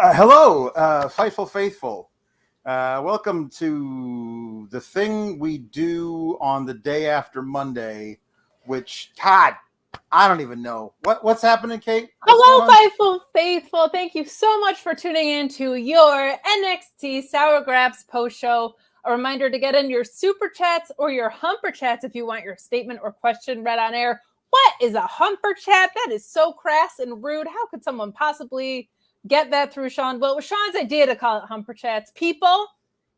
Hello, Fightful Faithful. Welcome to the thing we do on the day after Monday, which, God, I don't even know. What's happening, Kate? Hello, Fightful Faithful. Thank you so much for tuning in to your NXT Sour Graps post show. A reminder to get in your super chats or your humper chats if you want your statement or question read on air. What is a humper chat? That is so crass and rude. How could someone possibly get that through Sean? Well, it was Sean's idea to call it humper chats. People,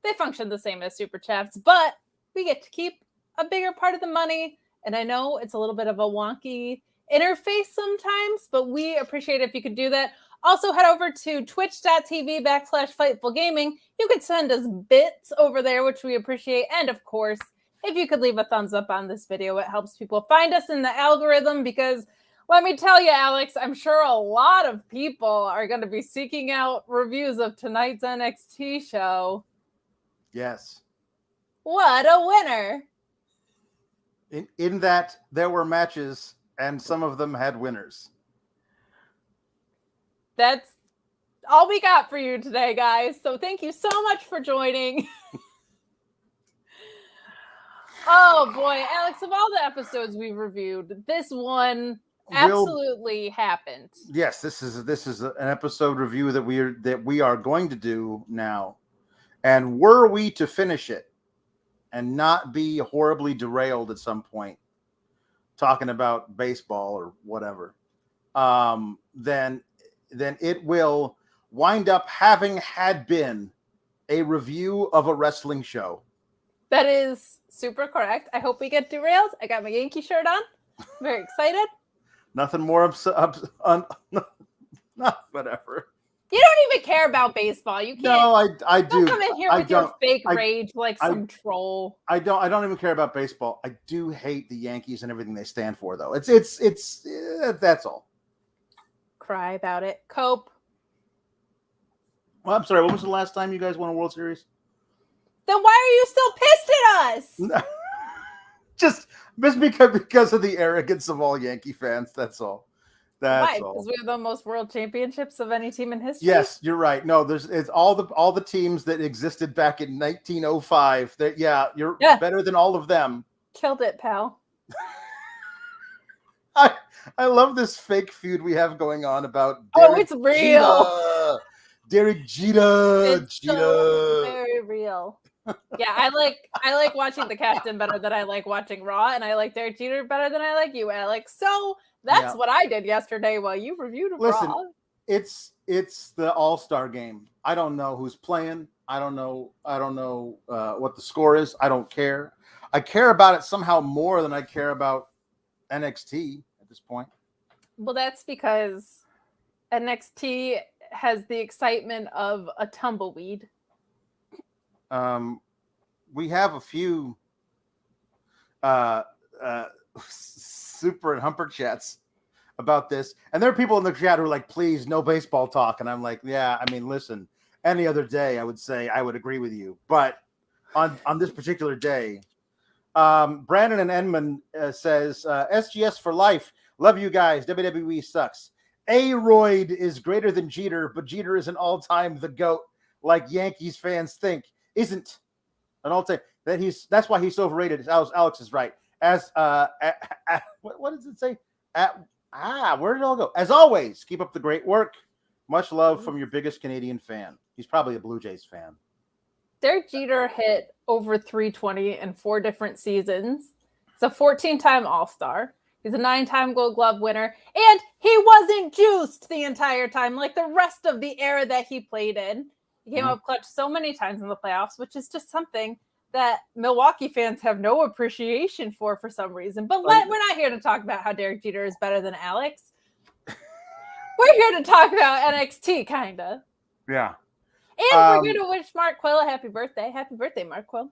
they function the same as super chats, but we get to keep a bigger part of the money. And I know it's a little bit of a wonky interface sometimes, but we appreciate it if you could do that. Also, head over to twitch.tv/FightfulGaming. You could send us bits over there, which we appreciate. And of course, if you could leave a thumbs up on this video, it helps people find us in the algorithm because let me tell you, Alex, I'm sure a lot of people are going to be seeking out reviews of tonight's NXT show. Yes. What a winner. In that there were matches and some of them had winners. That's all we got for you today, guys. So thank you so much for joining. Oh boy, Alex, of all the episodes we've reviewed, this one absolutely happened. Yes, this is an episode review that we are going to do now. And were we to finish it and not be horribly derailed at some point talking about baseball or whatever, then it will wind up having had been a review of a wrestling show. That is super correct. I hope we get derailed. I got my Yankee shirt on. Very excited. Nothing more whatever. You don't even care about baseball. You can't. No, I do. Don't come in here with your fake rage like some troll. I don't even care about baseball. I do hate the Yankees and everything they stand for, though. It's that's all. Cry about it. Cope. Well, I'm sorry. When was the last time you guys won a World Series? Then why are you still pissed at us? Just because of the arrogance of all Yankee fans. That's all. That's all. Because we have the most world championships of any team in history. Yes, you're right. No, it's all the teams that existed back in 1905. You're better than all of them. Killed it, pal. I love this fake feud we have going on about it's real. Derek Jeter. It's so very real. Yeah, I like watching the captain better than I like watching Raw, and I like Derek Jeter better than I like you, Alex. So that's what I did yesterday while you reviewed Raw. It's the All-Star game. I don't know who's playing. I don't know what the score is. I don't care. I care about it somehow more than I care about NXT at this point. Well, that's because NXT has the excitement of a tumbleweed. We have a few super and humper chats about this, and there are people in the chat who are like, please, no baseball talk. And I'm like, yeah, I mean, listen, any other day I would say I would agree with you, but on this particular day, Brandon and Enman says, SGS for life, love you guys, WWE sucks. A-Royd is greater than Jeter, but Jeter is an all-time the GOAT like Yankees fans think. Isn't an all-time that's why he's so overrated. Alex is right. As what does it say? Where did it all go? As always, keep up the great work. Much love from your biggest Canadian fan. He's probably a Blue Jays fan. Derek Jeter hit over 320 in 4 different seasons. He's a 14-time All-Star. He's a 9-time Gold Glove winner. And he wasn't juiced the entire time like the rest of the era that he played in. He came up clutch so many times in the playoffs, which is just something that Milwaukee fans have no appreciation for some reason. But we're not here to talk about how Derek Jeter is better than Alex. We're here to talk about NXT, kind of. Yeah. And we're here to wish Mark Quill a happy birthday. Happy birthday, Mark Quill.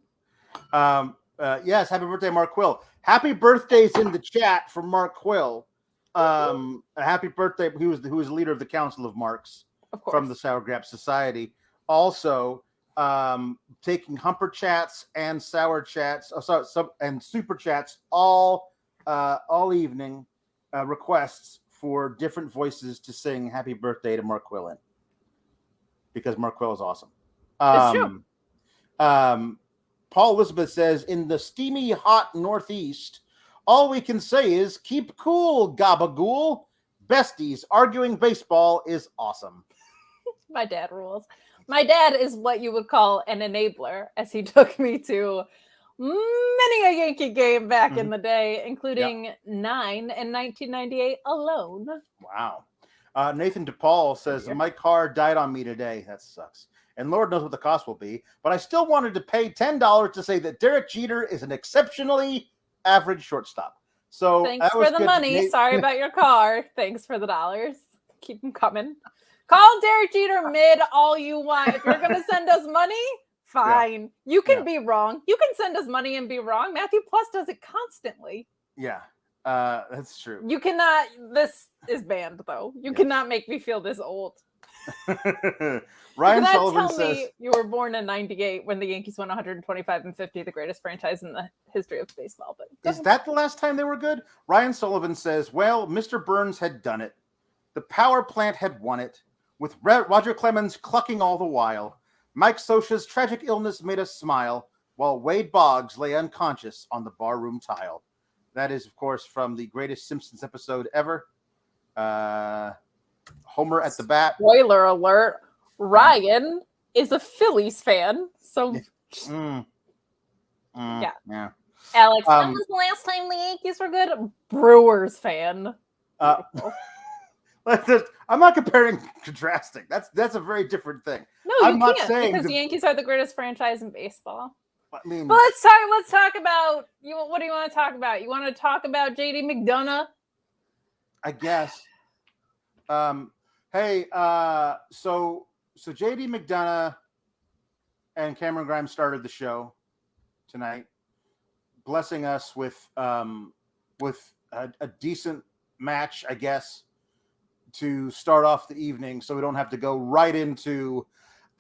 Yes, happy birthday, Mark Quill. Happy birthdays in the chat from Mark Quill. A happy birthday. He was the leader of the Council of Marks from the Sour Grap Society. Also, taking humper chats and sour chats, and super chats all evening. Requests for different voices to sing "Happy Birthday" to Mark Quillen. because Marquell is awesome. It's true. Paul Elizabeth says, in the steamy, hot Northeast, all we can say is keep cool, gabagool. Besties, arguing baseball is awesome. My dad rules. My dad is what you would call an enabler, as he took me to many a Yankee game back in the day, including 9 in 1998 alone. Wow. Nathan DePaul says, my car died on me today. That sucks. And Lord knows what the cost will be. But I still wanted to pay $10 to say that Derek Jeter is an exceptionally average shortstop. So thanks for the money. Sorry about your car. Thanks for the dollars. Keep them coming. Call Derek Jeter mid all you want. If you're going to send us money, fine. Yeah. You can be wrong. You can send us money and be wrong. Matthew Plus does it constantly. Yeah, that's true. You cannot. This is banned, though. You cannot make me feel this old. Ryan Sullivan says you were born in '98 when the Yankees won 125-50, the greatest franchise in the history of baseball. But is that the last time they were good? Ryan Sullivan says, well, Mr. Burns had done it. The power plant had won it, with Roger Clemens clucking all the while. Mike Scioscia's tragic illness made us smile, while Wade Boggs lay unconscious on the barroom tile. That is, of course, from the greatest Simpsons episode ever. Homer at the bat. Spoiler alert. Ryan is a Phillies fan. So, yeah. Alex, when was the last time the Yankees were good? Brewers fan. I'm not comparing and contrasting. That's a very different thing. No, I'm not saying because the Yankees are the greatest franchise in baseball. I mean, but let's talk about you. What do you want to talk about? You want to talk about JD McDonough? I guess. Hey, so JD McDonough and Cameron Grimes started the show tonight, blessing us with a decent match, I guess, to start off the evening, so we don't have to go right into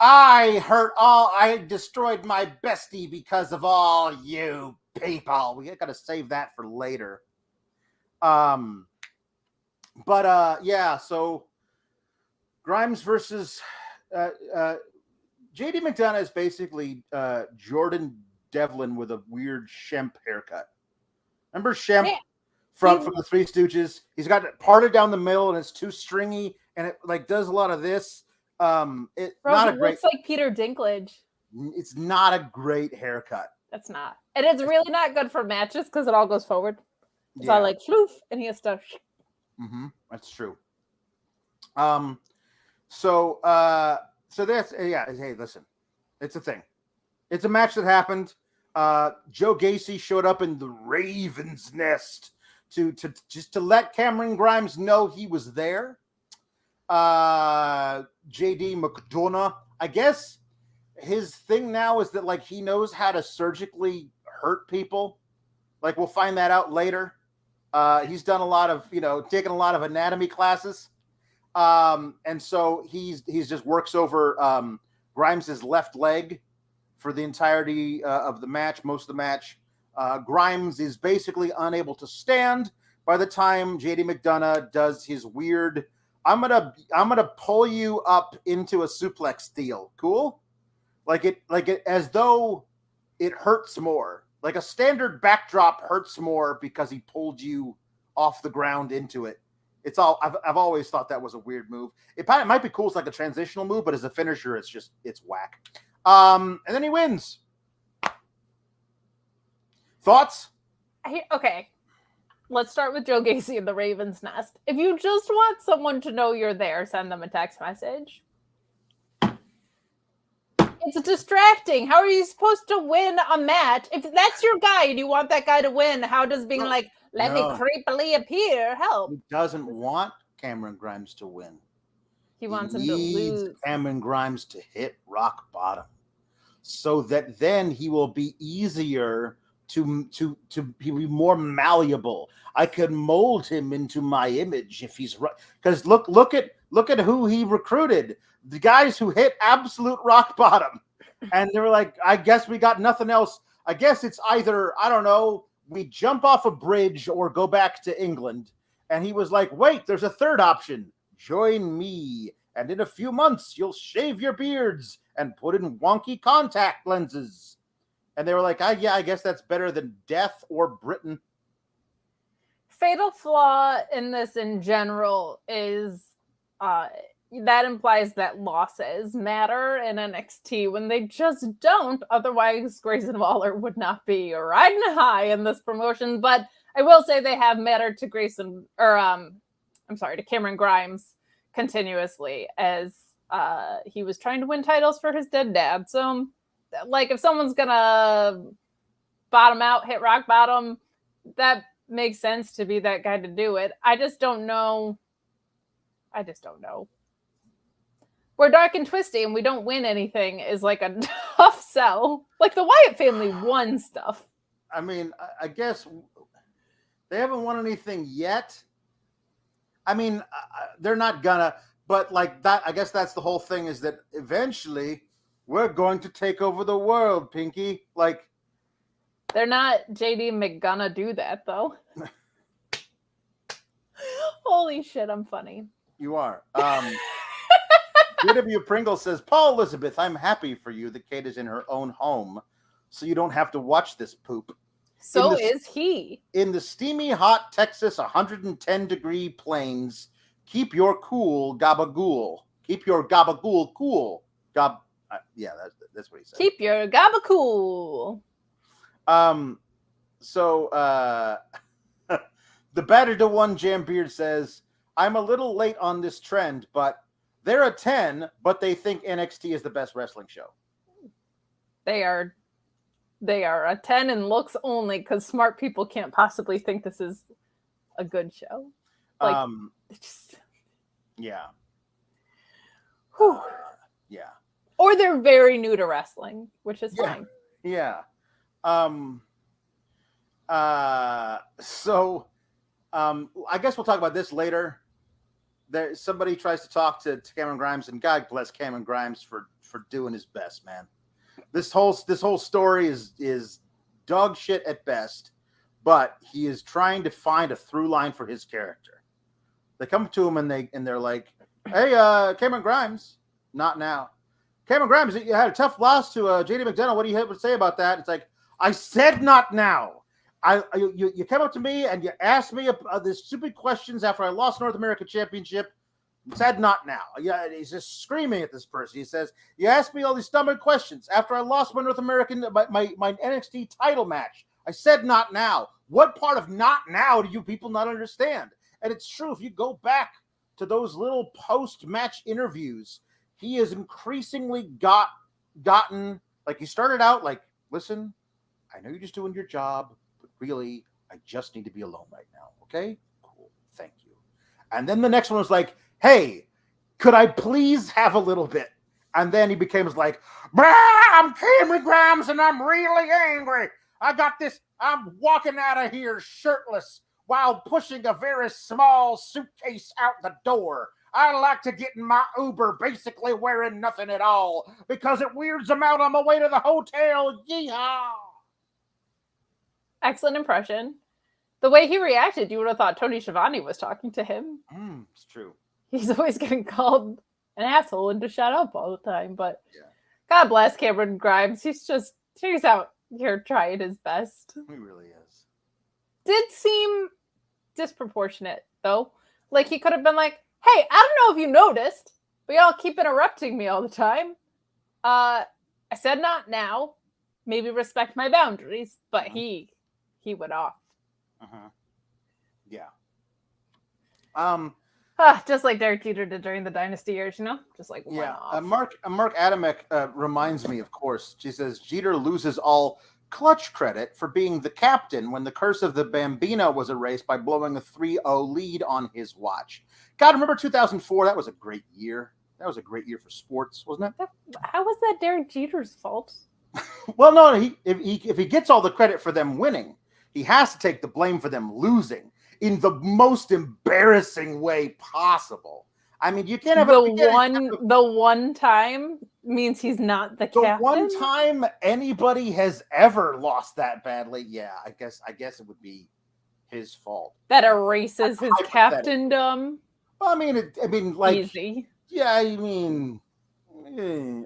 I destroyed my bestie because of all you people. We got to save that for later. So Grimes versus JD McDonough is basically Jordan Devlin with a weird Shemp haircut. Remember Shemp from the Three Stooges? He's got it parted down the middle and it's too stringy and it like does a lot of this. It looks like Peter Dinklage. It's not a great haircut. That's not, and it's really not good for matches because it all goes forward. It's all like floof, and he has to. That's true. So that's Hey, listen, it's a thing. It's a match that happened. Joe Gacy showed up in the Raven's Nest to let Cameron Grimes know he was there. JD McDonough, I guess his thing now is that like he knows how to surgically hurt people. Like we'll find that out later. He's done a lot of, taken a lot of anatomy classes. And so he's just works over Grimes's left leg for the entirety of the match, most of the match. Grimes is basically unable to stand by the time JD McDonough does his weird I'm gonna pull you up into a suplex deal. Cool? Like it as though it hurts more. Like a standard backdrop hurts more because he pulled you off the ground into it. It's all I've always thought that was a weird move. It might be cool as like a transitional move, but as a finisher, it's whack. And then he wins. Thoughts? Okay. Let's start with Joe Gacy in the Raven's Nest. If you just want someone to know you're there, send them a text message. It's distracting. How are you supposed to win a match? If that's your guy and you want that guy to win, how does being me creepily appear help? He doesn't want Cameron Grimes to win. He wants him to lose. Cameron Grimes to hit rock bottom so that then he will be easier to be more malleable. I could mold him into my image if he's right. Because look at who he recruited. The guys who hit absolute rock bottom. And they were like, I guess we got nothing else. I guess it's either, I don't know, we jump off a bridge or go back to England. And he was like, wait, there's a third option. Join me, and in a few months, you'll shave your beards and put in wonky contact lenses. And they were like, yeah, I guess that's better than death or Britain. Fatal flaw in this in general is that implies that losses matter in NXT when they just don't. Otherwise, Grayson Waller would not be riding high in this promotion. But I will say they have mattered to to Cameron Grimes continuously as he was trying to win titles for his dead dad. So, like, if someone's gonna bottom out, hit rock bottom, that makes sense to be that guy to do it. I just don't know. We're dark and twisty and we don't win anything is like a tough sell. Like the Wyatt family won stuff. I mean, I guess they haven't won anything yet. I mean, they're not gonna, but like that, I guess that's the whole thing is that eventually we're going to take over the world, Pinky. Like, they're not JD McGonna do that though. Holy shit, I'm funny. You are. DW Pringle says, Paul Elizabeth, I'm happy for you that Kate is in her own home, so you don't have to watch this poop. So is he. In the steamy, hot Texas 110-degree plains, keep your cool, gabagool. Keep your gabagool cool. Yeah, that's what he said. Keep your gabagool. So, the Battered to One Jam Beard says, I'm a little late on this trend, but they're a 10, but they think NXT is the best wrestling show. They are a 10 in looks only because smart people can't possibly think this is a good show. Like, yeah. Yeah. Or they're very new to wrestling, which is fine. Yeah. So, I guess we'll talk about this later. Somebody tries to talk to Cameron Grimes, and God bless Cameron Grimes for doing his best, man. This whole story is dog shit at best, but he is trying to find a through line for his character. They come to him and they're like, "Hey, Cameron Grimes, not now. Cameron Grimes, you had a tough loss to JD McDonough. What do you have to say about that?" It's like, I said not now. You came up to me and you asked me these stupid questions after I lost North American Championship. Said not now. Yeah, he's just screaming at this person. He says, "You asked me all these stupid questions after I lost my North American my NXT title match. I said not now. What part of not now do you people not understand?" And it's true. If you go back to those little post-match interviews, he has increasingly gotten like he started out like, "Listen, I know you're just doing your job. Really, I just need to be alone right now. Okay? Cool. Thank you." And then the next one was like, "Hey, could I please have a little bit?" And then he becomes like, "I'm Cameron Grimes and I'm really angry. I got this. I'm walking out of here shirtless while pushing a very small suitcase out the door. I like to get in my Uber basically wearing nothing at all because it weirds them out on my way to the hotel. Yeehaw." Excellent impression. The way he reacted, you would have thought Tony Schiavone was talking to him. It's true. He's always getting called an asshole and to shut up all the time. But God bless Cameron Grimes. He's out here trying his best. He really is. Did seem disproportionate, though. Like, he could have been like, "Hey, I don't know if you noticed, but y'all keep interrupting me all the time. I said not now. Maybe respect my boundaries." But he went off. Yeah. Just like Derek Jeter did during the Dynasty years, just like went off. Mark Adamek reminds me, of course. She says Jeter loses all clutch credit for being the captain when the curse of the Bambino was erased by blowing a 3-0 lead on his watch. God, remember 2004? That was a great year. That was a great year for sports, wasn't it? How was that Derek Jeter's fault? Well, no, if he gets all the credit for them winning, he has to take the blame for them losing in the most embarrassing way possible. I mean, you can't have the one time means he's not the captain. The one time anybody has ever lost that badly, yeah, I guess it would be his fault. That erases his captaindom. Well, like, easy. Yeah,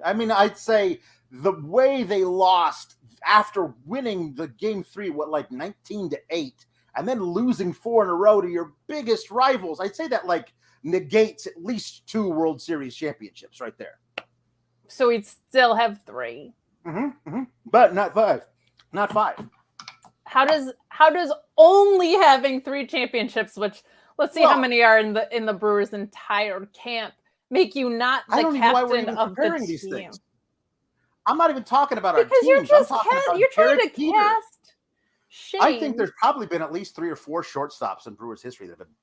I'd say the way they lost after winning the game 3, 19-8, and then losing 4 in a row to your biggest rivals, I'd say that like negates at least 2 World Series championships right there. So we'd still have 3. But not 5. Not 5. How does only having 3 championships, which let's see how many are in the Brewers' entire camp, make you not the captain of the team? These things. I'm not even talking about because our teams. You're just you're trying to cast shame. I think there's probably been at least 3 or 4 shortstops in Brewers history that have been,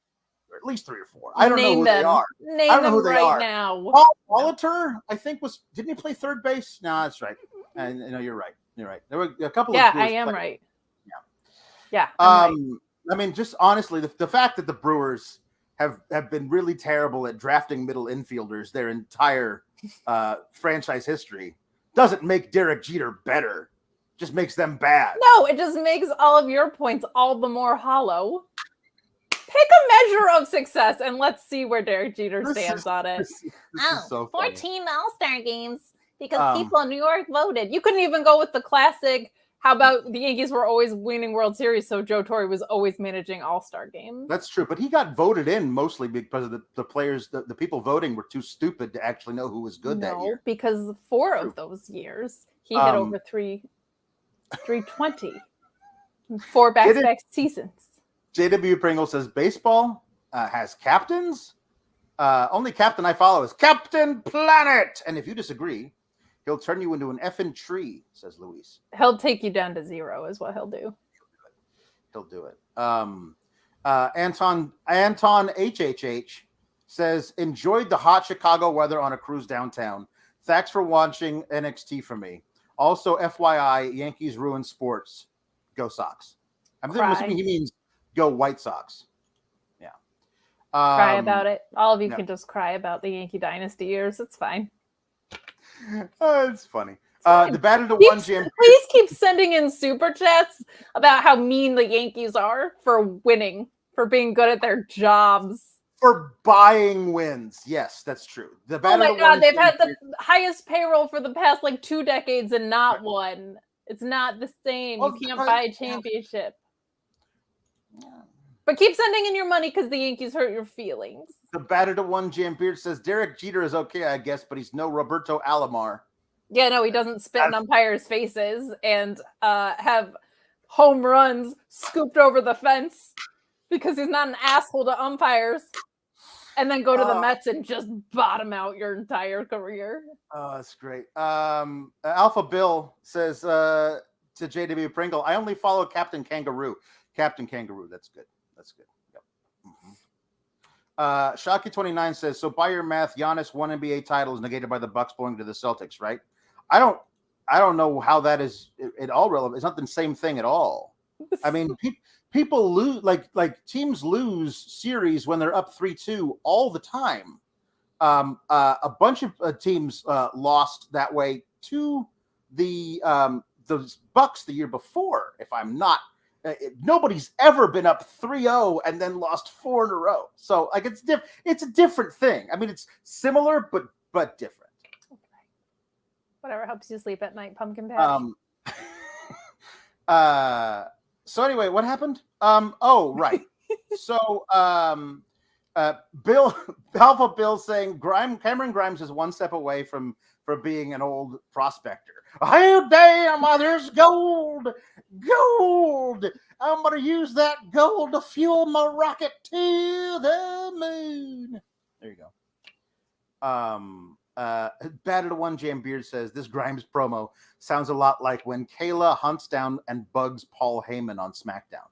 or at least 3 or 4. I don't know who they are. Name I don't know who they are now. Molitor, I think didn't he play third base? No, that's right. And you're right. You're right. There were a couple of. Yeah, I am right. Yeah. Right. Just honestly, the fact that the Brewers have been really terrible at drafting middle infielders their entire franchise history doesn't make Derek Jeter better. Just makes them bad. No, it just makes all of your points all the more hollow. Pick a measure of success and let's see where Derek Jeter stands on it. This is so funny. 14 All-Star games because people in New York voted. You couldn't even go with the classic. How about the Yankees were always winning World Series, so Joe Torre was always managing All-Star games? That's true, but he got voted in mostly because of the players. The people voting were too stupid to actually know who was good that year. Because 4 of those years he hit over 320, 4 back-to-back seasons. JW Pringle says baseball has captains. Only captain I follow is Captain Planet, and if you disagree, he'll turn you into an effing tree, says Luis. He'll take you down to 0 is what he'll do. He'll do it. Anton HHH says, enjoyed the hot Chicago weather on a cruise downtown. Thanks for watching NXT for me. Also, FYI, Yankees ruin sports. Go Sox. I'm assuming he means go White Sox. Yeah. Cry about it. All of you can just cry about the Yankee dynasty years. It's fine. It's funny. The battle to one jam. Please keep sending in super chats about how mean the Yankees are for winning, for being good at their jobs, for buying wins. Yes, that's true. The battle. Oh my God, they've had the highest payroll for the past 2 decades and not won. It's not the same. You can't buy a championship. Yeah. But keep sending in your money because the Yankees hurt your feelings. The batter to one Jam Beard says Derek Jeter is okay, I guess, but he's no Roberto Alomar. Yeah, no, he doesn't spit in umpires' faces and have home runs scooped over the fence because he's not an asshole to umpires. And then go to the Mets and just bottom out your entire career. Oh, that's great. Alpha Bill says to JW Pringle, I only follow Captain Kangaroo. Captain Kangaroo, that's good. That's good. Yep. Shocky29 says, so by your math, Giannis 1 NBA title is negated by the Bucks going to the Celtics, right? I don't know how that is at all relevant. It's not the same thing at all. I mean, people lose, like teams lose series when they're up 3-2 all the time. A bunch of teams lost that way to the Bucks the year before, if I'm not. Nobody's ever been up 3-0 and then lost 4 in a row. So it's a different thing. I mean, it's similar but different. Okay. Whatever helps you sleep at night, pumpkin patch. So anyway, what happened? Oh, right. So Alpha Bill saying Cameron Grimes is 1 step away from being an old prospector. Oh, damn, there's gold. I'm going to use that gold to fuel my rocket to the moon. There you go. Battle to one Jam Beard says, this Grimes promo sounds a lot like when Kayla hunts down and bugs Paul Heyman on SmackDown.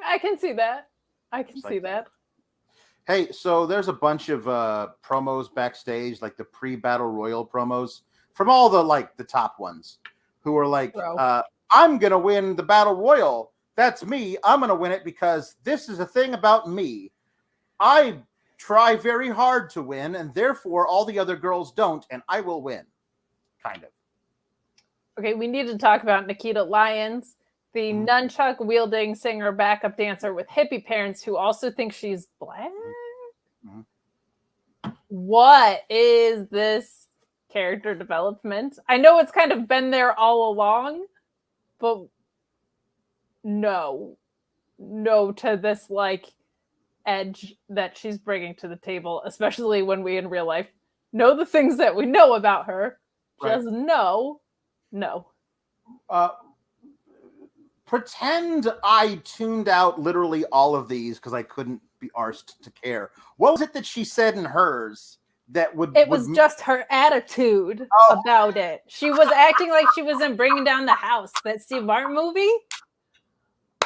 I can see that. See that. Hey, so there's a bunch of promos backstage, like the pre-Battle Royal promos from all the top ones who are like, I'm going to win the Battle Royal. That's me. I'm going to win it because this is a thing about me. I try very hard to win, and therefore all the other girls don't, and I will win. Kind of. Okay, we need to talk about Nikita Lyons, the nunchuck-wielding singer backup dancer with hippie parents who also think she's black. Mm-hmm. What is this character development? I know it's kind of been there all along, but no to this like edge that she's bringing to the table, especially when we in real life know the things that we know about her. Just no. Pretend I tuned out literally all of these because I couldn't be arsed to care. What was it that she said in hers that would... It was just her attitude about it. She was acting like she was in Bringing Down the House, that Steve Martin movie.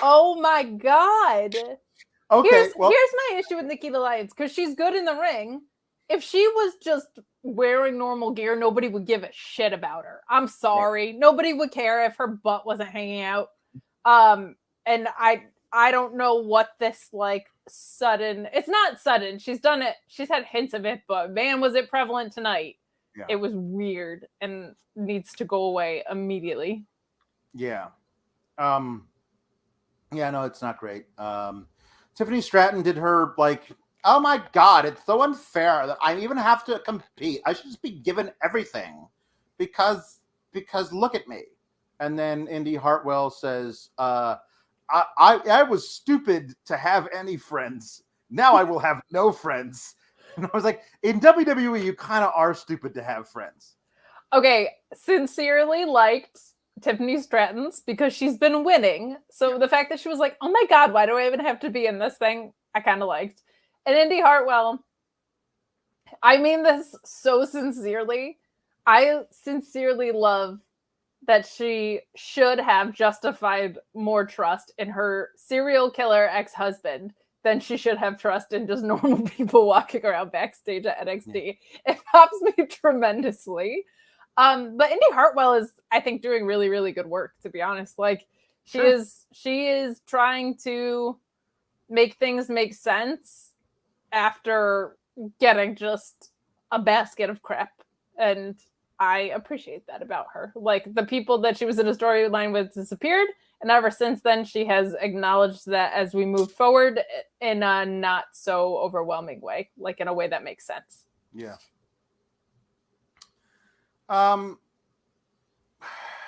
Oh my God. Okay, here's my issue with Nikki Lyons, because she's good in the ring. If she was just wearing normal gear, nobody would give a shit about her. I'm sorry. Yeah. Nobody would care if her butt wasn't hanging out. And I don't know what this like sudden, it's not sudden. She's done it. She's had hints of it, but man, was it prevalent tonight. Yeah. It was weird and needs to go away immediately. Yeah. Yeah, no, it's not great. Tiffany Stratton did her like, oh my God, it's so unfair that I even have to compete. I should just be given everything because look at me. And then Indy Hartwell says, I was stupid to have any friends. Now I will have no friends. And I was like, in WWE, you kind of are stupid to have friends. Okay, sincerely liked Tiffany Stratton's because she's been winning. So the fact that she was like, oh my God, why do I even have to be in this thing? I kind of liked. And Indy Hartwell, I mean this so sincerely. I sincerely love that she should have justified more trust in her serial killer ex-husband than she should have trust in just normal people walking around backstage at NXT. Yeah. It helps me tremendously. But Indy Hartwell is, I think, doing really, really good work, to be honest. Like she is trying to make things make sense after getting just a basket of crap. And I appreciate that about her. Like the people that she was in a storyline with disappeared. And ever since then, she has acknowledged that as we move forward in a not so overwhelming way, like in a way that makes sense. Yeah.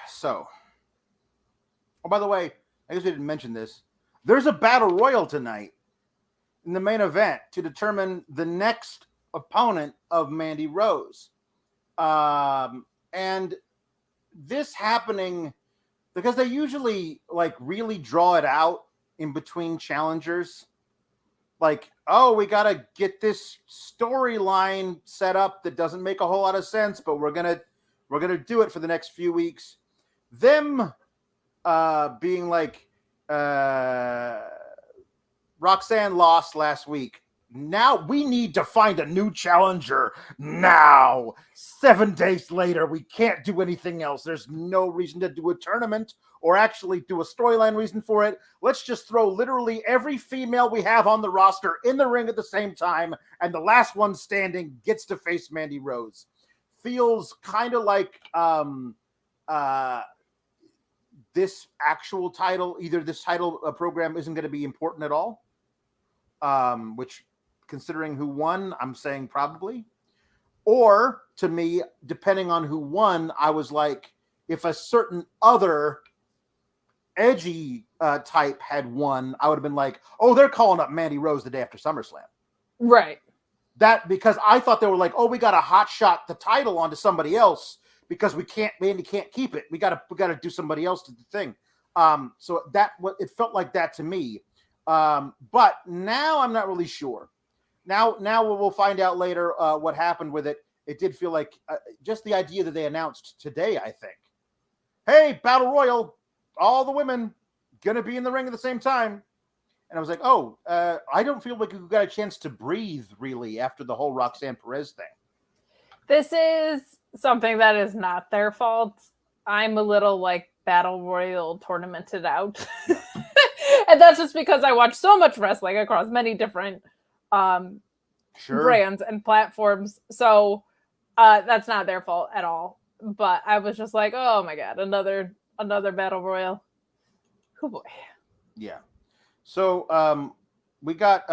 So, oh, by the way, I guess I didn't mention this. There's a battle royal tonight in the main event to determine the next opponent of Mandy Rose. And this happening because they usually like really draw it out in between challengers. Like, oh, we got to get this storyline set up that doesn't make a whole lot of sense, but we're going to do it for the next few weeks. Them being like Roxanne lost last week. Now we need to find a new challenger now. 7 days later, we can't do anything else. There's no reason to do a tournament or actually do a storyline reason for it. Let's just throw literally every female we have on the roster in the ring at the same time, and the last one standing gets to face Mandy Rose. Feels kind of like this actual title, either this title program isn't going to be important at all, which considering who won, I'm saying probably. Or to me, depending on who won, I was like, if a certain other edgy type had won, I would have been like, oh, they're calling up Mandy Rose the day after SummerSlam. Right. That because I thought they were like, oh, we got to hot shot the title onto somebody else because Mandy can't keep it. We got to do somebody else to the thing. So that it felt like that to me. But now I'm not really sure. Now we'll find out later what happened with it. It did feel like just the idea that they announced today, I think. Hey, Battle Royal, all the women going to be in the ring at the same time. And I was like, oh, I don't feel like we got a chance to breathe, really, after the whole Roxanne Perez thing. This is something that is not their fault. I'm a little, like, Battle Royal tournamented out. Yeah. And that's just because I watch so much wrestling across many different brands and platforms. So that's not their fault at all. But I was just like, oh, my God, another Battle Royal. Oh, boy. Yeah. So we got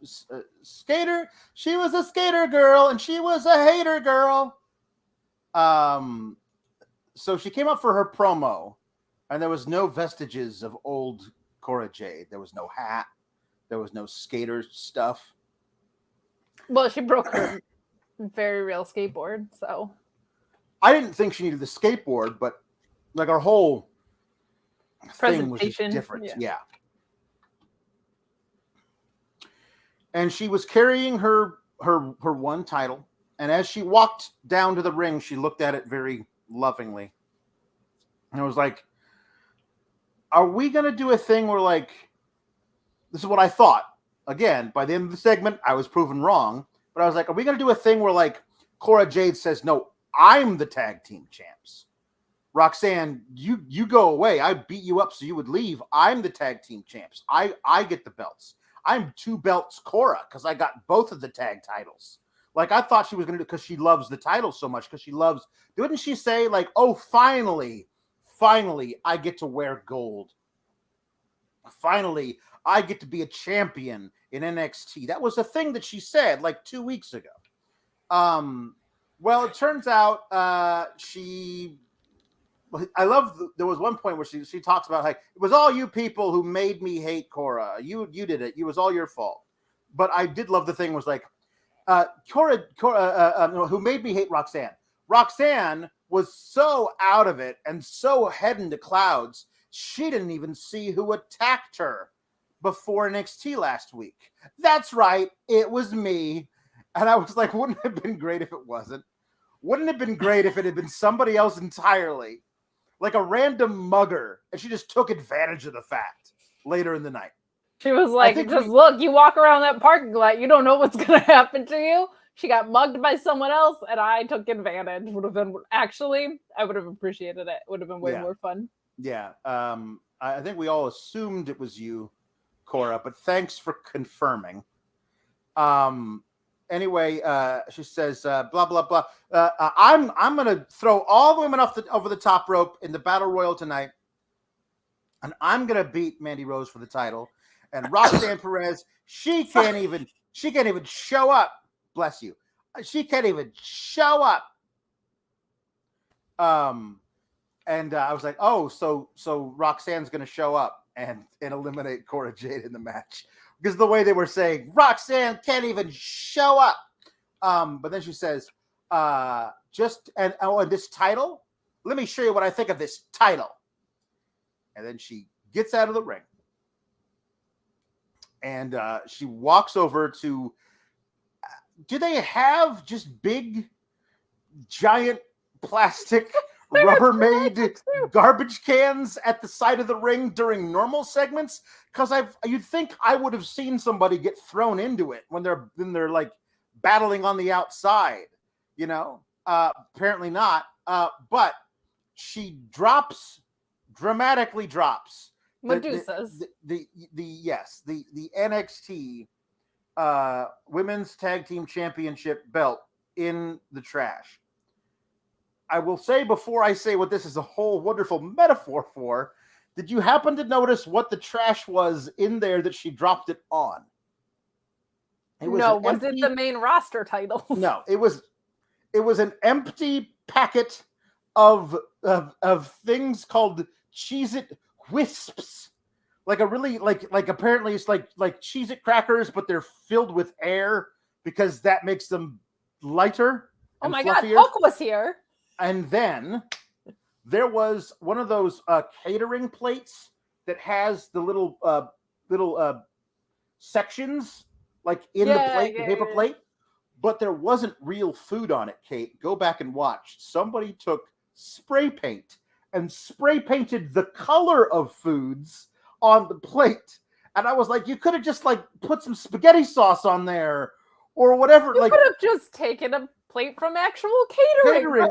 skater. She was a skater girl, and she was a hater girl. So she came up for her promo, and there was no vestiges of old Cora Jade. There was no hat. There was no skater stuff. Well, she broke her very real skateboard, so. I didn't think she needed the skateboard, but like our whole thing was just different. Yeah. And she was carrying her one title, and as she walked down to the ring, she looked at it very lovingly. And I was like, are we going to do a thing where, like, this is what I thought. Again, by the end of the segment, I was proven wrong. But I was like, are we going to do a thing where, like, Cora Jade says, no, I'm the tag team champs. Roxanne, you go away. I beat you up so you would leave. I'm the tag team champs. I get the belts. I'm 2 belts Cora because I got both of the tag titles. Like, I thought she was going to do, because she loves the title so much, because she loves, didn't she say, like, oh, finally, I get to wear gold. Finally, I get to be a champion in NXT. That was a thing that she said, like, 2 weeks ago. Well, it turns out I love, there was one point where she talks about, like, it was all you people who made me hate Cora. You did it. It was all your fault. But I did love the thing was like, Cora, who made me hate Roxanne. Roxanne was so out of it and so head into clouds, she didn't even see who attacked her before NXT last week. That's right. It was me. And I was like, wouldn't it have been great if it wasn't? Wouldn't it have been great if it had been somebody else entirely? Like a random mugger, and she just took advantage of the fact later in the night. She was like, look, you walk around that parking lot, you don't know what's going to happen to you. She got mugged by someone else, and I took advantage. Would have been, actually, I would have appreciated it. Would have been way more fun. Yeah. I think we all assumed it was you, Cora, but thanks for confirming. Anyway, she says, blah, blah, blah. I'm going to throw all the women over the top rope in the Battle Royal tonight, and I'm going to beat Mandy Rose for the title. And Roxanne Perez, she can't even show up. Bless you. She can't even show up. And I was like, oh, so Roxanne's going to show up and eliminate Cora Jade in the match. Because the way they were saying, Roxanne can't even show up. But then she says, and this title, let me show you what I think of this title. And then she gets out of the ring. And she walks over to, do they have just big, giant plastic Rubbermaid garbage cans at the side of the ring during normal segments? Because you'd think I would have seen somebody get thrown into it when they're like battling on the outside, you know. Apparently not. But she dramatically drops Medusas. The NXT Women's Tag Team Championship belt in the trash. I will say before I say what this is a whole wonderful metaphor for, did you happen to notice what the trash was in there that she dropped it on? Was it the main roster titles? No, it was an empty packet of things called Cheez-It Wisps. Like a really like apparently it's like Cheez-It crackers, but they're filled with air because that makes them lighter. Oh my God, Hulk was here. And then there was one of those catering plates that has the little sections like in the plate, the paper plate, but there wasn't real food on it, Kate. Go back and watch. Somebody took spray paint and spray painted the color of foods on the plate. And I was like, you could have just like put some spaghetti sauce on there or whatever. You could have just taken a plate from actual catering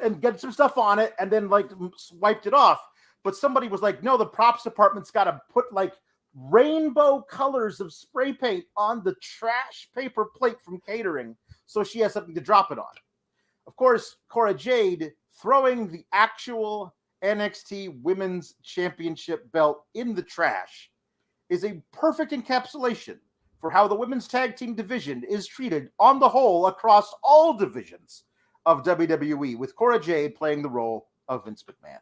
and get some stuff on it and then like wiped it off. But somebody was like, no, the props department's got to put like rainbow colors of spray paint on the trash paper plate from catering so she has something to drop it on. Of course, Cora Jade throwing the actual NXT Women's Championship belt in the trash is a perfect encapsulation for how the women's tag team division is treated on the whole across all divisions of WWE, with Cora Jade playing the role of Vince McMahon.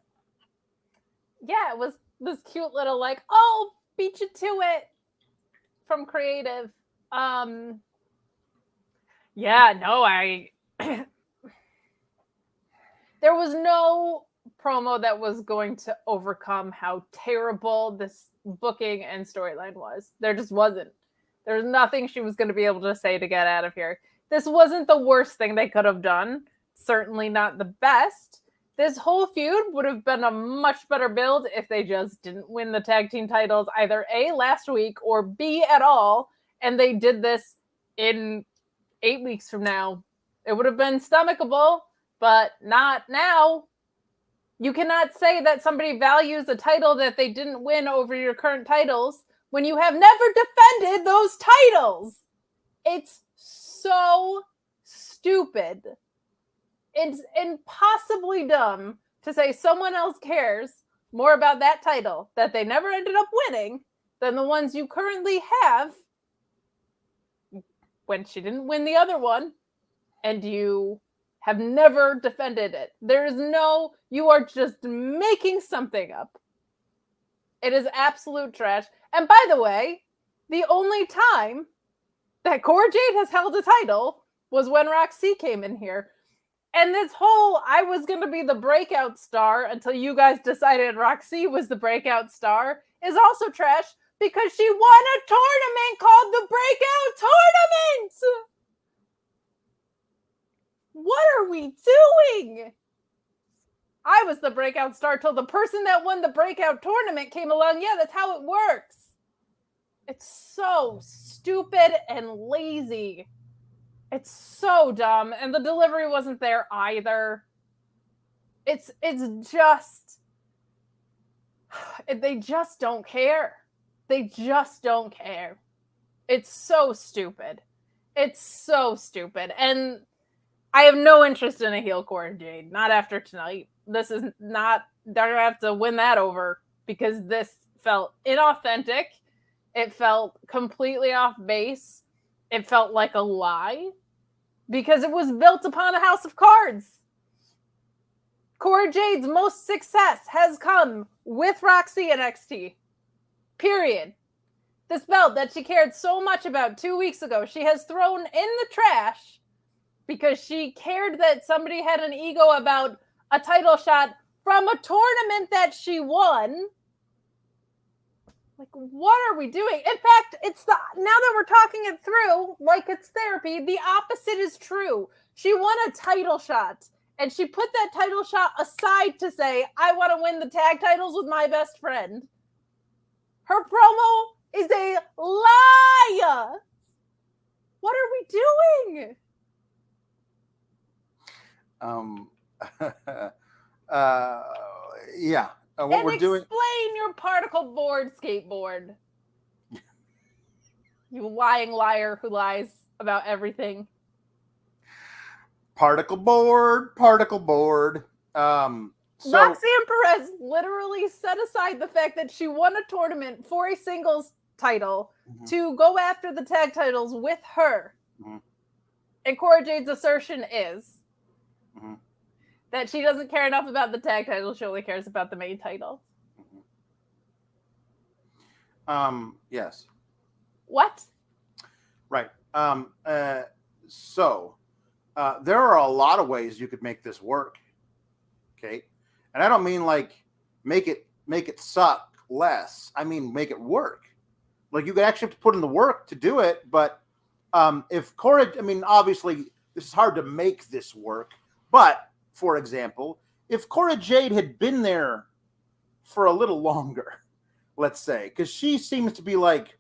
Yeah, it was this cute little like, oh, beat you to it from creative. Yeah, no, there was no promo that was going to overcome how terrible this booking and storyline was. There just wasn't. There's nothing she was going to be able to say to get out of here. This wasn't the worst thing they could have done. Certainly not the best. This whole feud would have been a much better build if they just didn't win the tag team titles either A, last week, or B, at all. And they did this in 8 weeks from now. It would have been stomachable, but not now. You cannot say that somebody values a title that they didn't win over your current titles when you have never defended those titles. It's so stupid. It's impossibly dumb to say someone else cares more about that title that they never ended up winning than the ones you currently have when she didn't win the other one and you have never defended it. You are just making something up. It is absolute trash. And by the way, the only time that Cora Jade has held a title was when Roxy came in here. And this whole, I was going to be the breakout star until you guys decided Roxy was the breakout star, is also trash because she won a tournament called the Breakout Tournament. What are we doing? I was the breakout star till the person that won the breakout tournament came along. Yeah, that's how it works. It's so stupid and lazy. It's so dumb. And the delivery wasn't there either. It's just, they just don't care. They just don't care. It's so stupid. It's so stupid. And I have no interest in a heel Cora Jade. Not after tonight. This is not, they're going to have to win that over because this felt inauthentic. It felt completely off base. It felt like a lie because it was built upon a house of cards. Cora Jade's most success has come with Roxy NXT. Period. This belt that she cared so much about 2 weeks ago, she has thrown in the trash because she cared that somebody had an ego about a title shot from a tournament that she won. Like, what are we doing? In fact, now that we're talking it through, like it's therapy, the opposite is true. She won a title shot, and she put that title shot aside to say, I want to win the tag titles with my best friend. Her promo is a lie. What are we doing? Yeah. What we're doing. Explain your particle board skateboard. You lying liar who lies about everything. Particle board. Roxanne Perez literally set aside the fact that she won a tournament for a singles title to go after the tag titles with her. Mm-hmm. And Cora Jade's assertion is that she doesn't care enough about the tag title. She only cares about the main title. Yes. What? Right. So there are a lot of ways you could make this work. Okay. And I don't mean like make it suck less. I mean, make it work. Like you could actually have to put in the work to do it. But if Cora, I mean, obviously this is hard to make this work, but for example, if Cora Jade had been there for a little longer, let's say, because she seems to be like,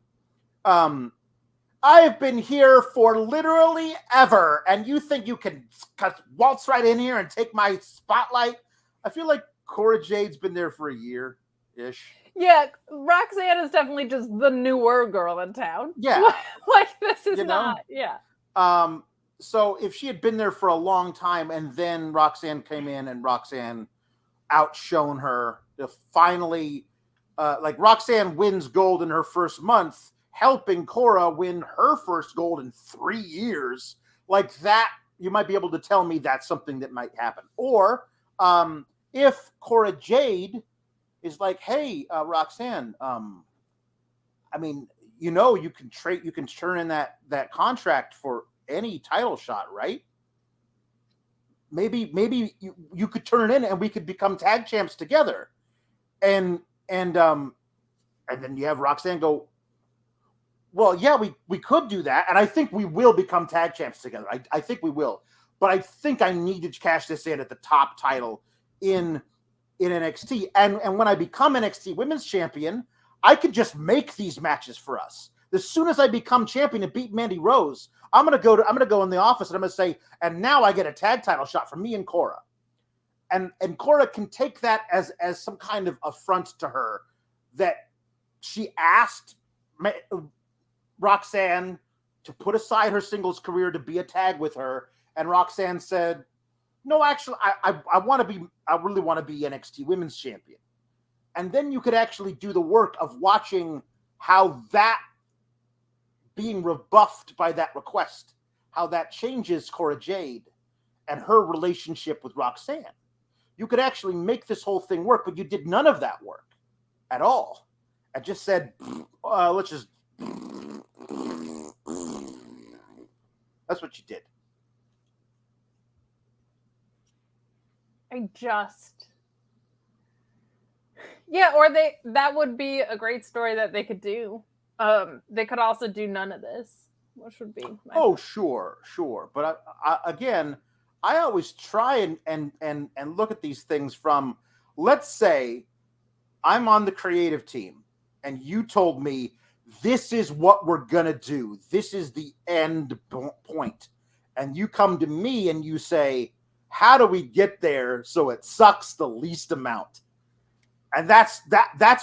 I've been here for literally ever, and you think you can waltz right in here and take my spotlight? I feel like Cora Jade's been there for a year-ish. Yeah, Roxanne is definitely just the newer girl in town. Yeah. Like, this is not, yeah. So if she had been there for a long time and then Roxanne came in and Roxanne outshone her to finally, like Roxanne wins gold in her first month, helping Cora win her first gold in 3 years, like that, you might be able to tell me that's something that might happen. Or if Cora Jade is like, hey, Roxanne, I mean, you can turn in that contract for any title shot, right? Maybe you could turn it in and we could become tag champs together. And then you have Roxanne go, well, yeah, we could do that. And I think we will become tag champs together. I think we will. But I think I need to cash this in at the top title in NXT. And when I become NXT Women's Champion, I could just make these matches for us. As soon as I become champion and beat Mandy Rose, I'm gonna go in the office and I'm gonna say, and now I get a tag title shot from me and Cora. And Cora can take that as some kind of affront to her that she asked Roxanne to put aside her singles career to be a tag with her, and Roxanne said, no, actually, I really want to be NXT Women's Champion. And then you could actually do the work of watching how that being rebuffed by that request, how that changes Cora Jade and her relationship with Roxanne. You could actually make this whole thing work, but you did none of that work at all. I just said, let's just. That's what you did. Or that would be a great story that they could do. They could also do none of this, which would be sure. But I always try and look at these things from, let's say I'm on the creative team and you told me this is what we're gonna do, this is the end point, and you come to me and you say, how do we get there so it sucks the least amount? And that's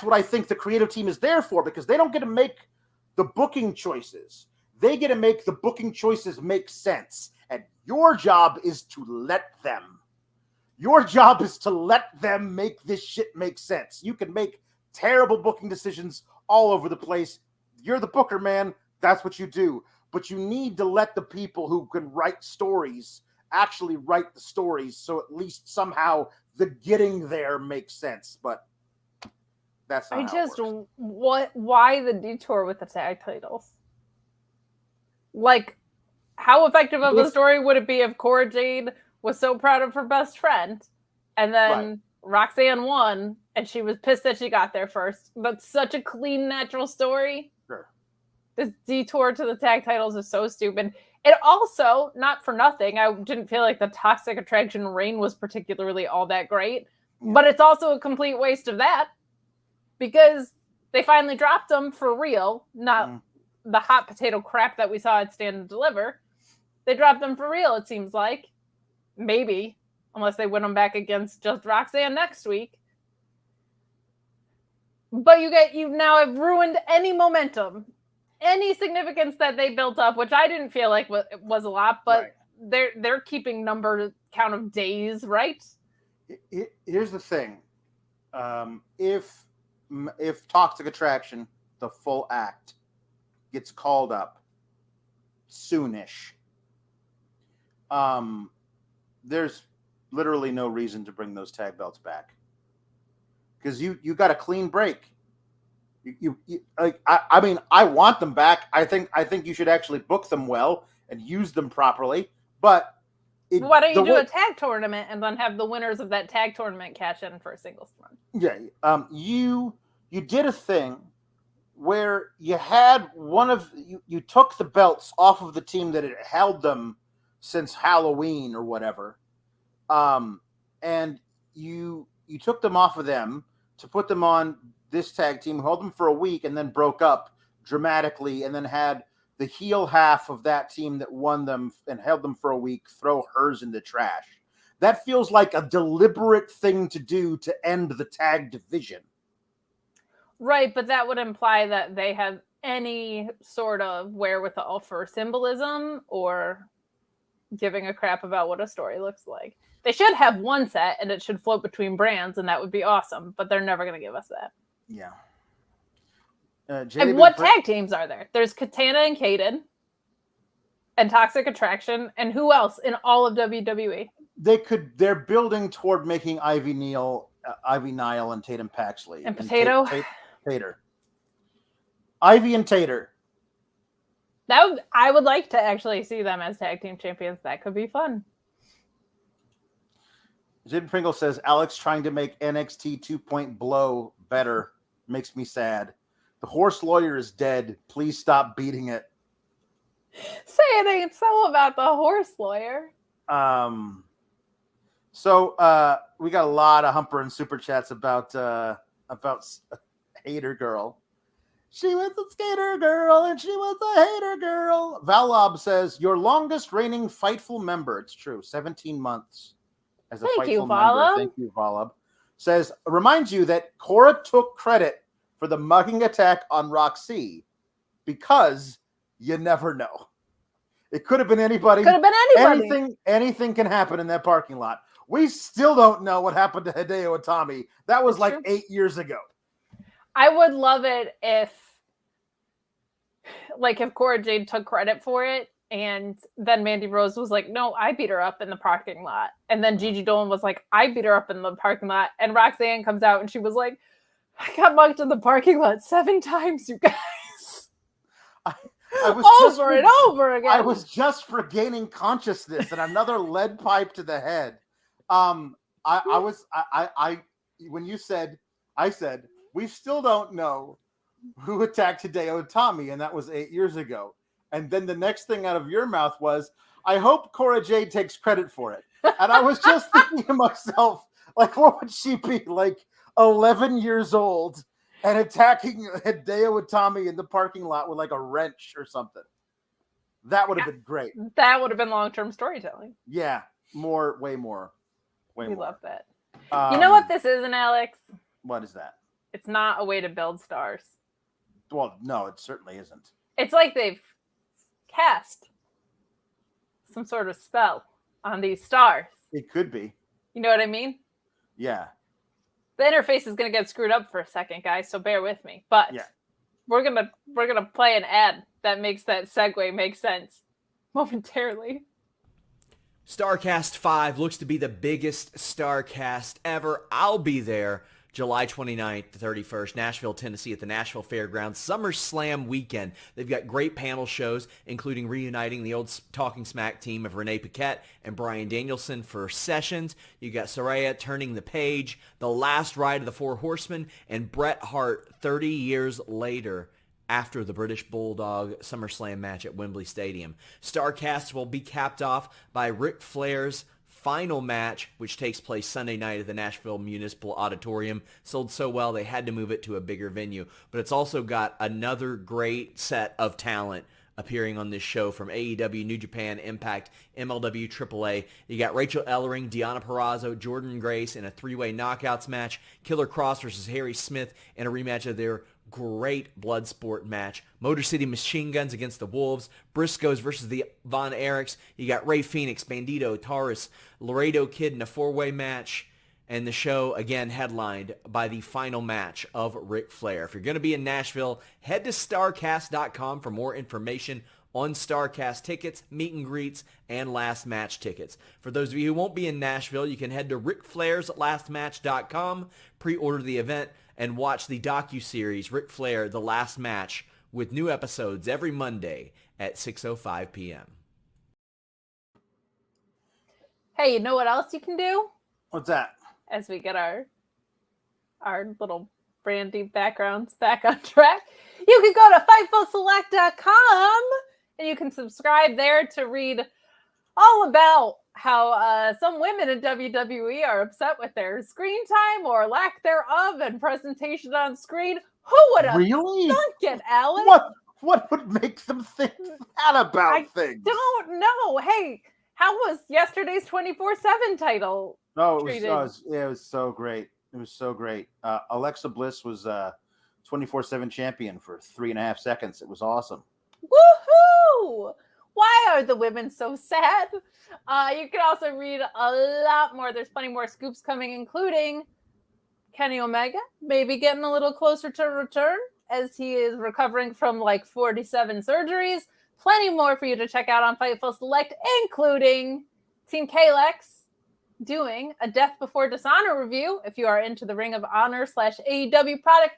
what I think the creative team is there for, because they don't get to make the booking choices. They get to make the booking choices make sense. And your job is to let them. Your job is to let them make this shit make sense. You can make terrible booking decisions all over the place. You're the booker, man. That's what you do. But you need to let the people who can write stories actually write the stories, so at least somehow the getting there makes sense. But that's not how it works. Why the detour with the tag titles? Like, how effective of a story would it be if Cora Jade was so proud of her best friend and then Roxanne won and she was pissed that she got there first? That's such a clean, natural story. Sure. This detour to the tag titles is so stupid. It also, not for nothing, I didn't feel like the Toxic Attraction reign was particularly all that great, but it's also a complete waste of that, because they finally dropped them for real, not the hot potato crap that we saw at Stand and Deliver. They dropped them for real, it seems like. Maybe, unless they win them back against just Roxanne next week. But you now have ruined any momentum, any significance that they built up, which I didn't feel like was a lot, but they're keeping count of days, right? Here's the thing. If Toxic Attraction, the full act, gets called up soonish, there's literally no reason to bring those tag belts back, because you got a clean break. I mean, I want them back. I think you should actually book them well and use them properly. But why don't you do a tag tournament and then have the winners of that tag tournament cash in for a singles run? Yeah. You did a thing where you had you took the belts off of the team that had held them since Halloween or whatever, and you took them off of them to put them on this tag team, held them for a week, and then broke up dramatically, and then had the heel half of that team that won them and held them for a week throw hers in the trash. That feels like a deliberate thing to do to end the tag division. Right, but that would imply that they have any sort of wherewithal for symbolism or giving a crap about what a story looks like. They should have one set and it should float between brands, and that would be awesome, but they're never going to give us that. Yeah. And what tag teams are there? There's Katana and Kaden, and Toxic Attraction, and who else in all of WWE? They're building toward making Ivy Nile, and Tatum Paxley and Potato Tater. Ivy and Tater. I would like to actually see them as tag team champions. That could be fun. Jim Pringle says Alex trying to make NXT 2.0 blow better makes me sad. The horse lawyer is dead. Please stop beating it. Say it ain't so about the horse lawyer. So we got a lot of Humper and super chats about Hater Girl. She was a skater girl and she was a hater girl. Valob says your longest reigning Fightful member. It's true. 17 months as a Fightful member. Thank you, Valob. Says reminds you that Cora took credit for the mugging attack on Roxy because you never know. It could have been anybody. Could have been anybody. Anything can happen in that parking lot. We still don't know what happened to Hideo Itami. That was like 8 years ago. I would love it if Cora Jade took credit for it, and then Mandy Rose was like, no, I beat her up in the parking lot. And then Gigi Dolan was like, I beat her up in the parking lot. And Roxanne comes out and she was like, I got mugged in the parking lot 7 times, you guys. I was over and over again. I was just regaining consciousness and another lead pipe to the head. When you said, I said, we still don't know who attacked Hideo Itami, and that was 8 years ago. And then the next thing out of your mouth was, I hope Cora Jade takes credit for it. And I was just thinking to myself, like, what would she be, like 11 years old and attacking Hideo Itami in the parking lot with like a wrench or something? That would have been great. That would have been long-term storytelling. Yeah, way more. We love that. You know what this isn't, Alex? What is that? It's not a way to build stars. Well, no, it certainly isn't. It's like they've cast some sort of spell on these stars. It could be. You know what I mean? Yeah. The interface is going to get screwed up for a second, guys, so bear with me. But we're gonna play an ad that makes that segue make sense momentarily. Starrcast 5 looks to be the biggest Starrcast ever. I'll be there July 29th to 31st, Nashville, Tennessee at the Nashville Fairgrounds SummerSlam weekend. They've got great panel shows, including reuniting the old Talking Smack team of Renee Paquette and Bryan Danielson for sessions. You got Saraya turning the page, The Last Ride of the Four Horsemen, and Bret Hart 30 years later after the British Bulldog SummerSlam match at Wembley Stadium. Starrcast will be capped off by Ric Flair's final match, which takes place Sunday night at the Nashville Municipal Auditorium. Sold so well, they had to move it to a bigger venue. But it's also got another great set of talent appearing on this show from AEW, New Japan, Impact, MLW, AAA. You got Rachel Ellering, Deonna Purrazzo, Jordan Grace in a 3-way knockouts match. Killer Cross versus Harry Smith in a rematch of their great Bloodsport match. Motor City Machine Guns against the Wolves. Briscoes versus the Von Erichs. You got Rey Fenix, Bandito, Taurus, Laredo Kid in a 4-way match. And the show, again, headlined by the final match of Ric Flair. If you're going to be in Nashville, head to Starrcast.com for more information on Starrcast tickets, meet and greets, and last match tickets. For those of you who won't be in Nashville, you can head to RicFlairsLastMatch.com, pre-order the event, and watch the docuseries Ric Flair, The Last Match, with new episodes every Monday at 6:05 p.m. Hey, you know what else you can do? What's that? As we get our little brandy backgrounds back on track, you can go to FightfulSelect.com and you can subscribe there to read all about how some women in WWE are upset with their screen time or lack thereof and presentation on screen. Who would have thunk it, Alex? What would make them think that about things? I don't know. Hey, how was yesterday's 24/7 title? No, it was so great. It was so great. Alexa Bliss was 24/7 champion for 3.5 seconds. It was awesome. Woohoo! Why are the women so sad? You can also read a lot more. There's plenty more scoops coming, including Kenny Omega maybe getting a little closer to return. as he is recovering from like 47 surgeries. Plenty more for you to check out on Fightful Select, including Team Kalex doing a Death Before Dishonor review. If you are into the Ring of Honor / AEW product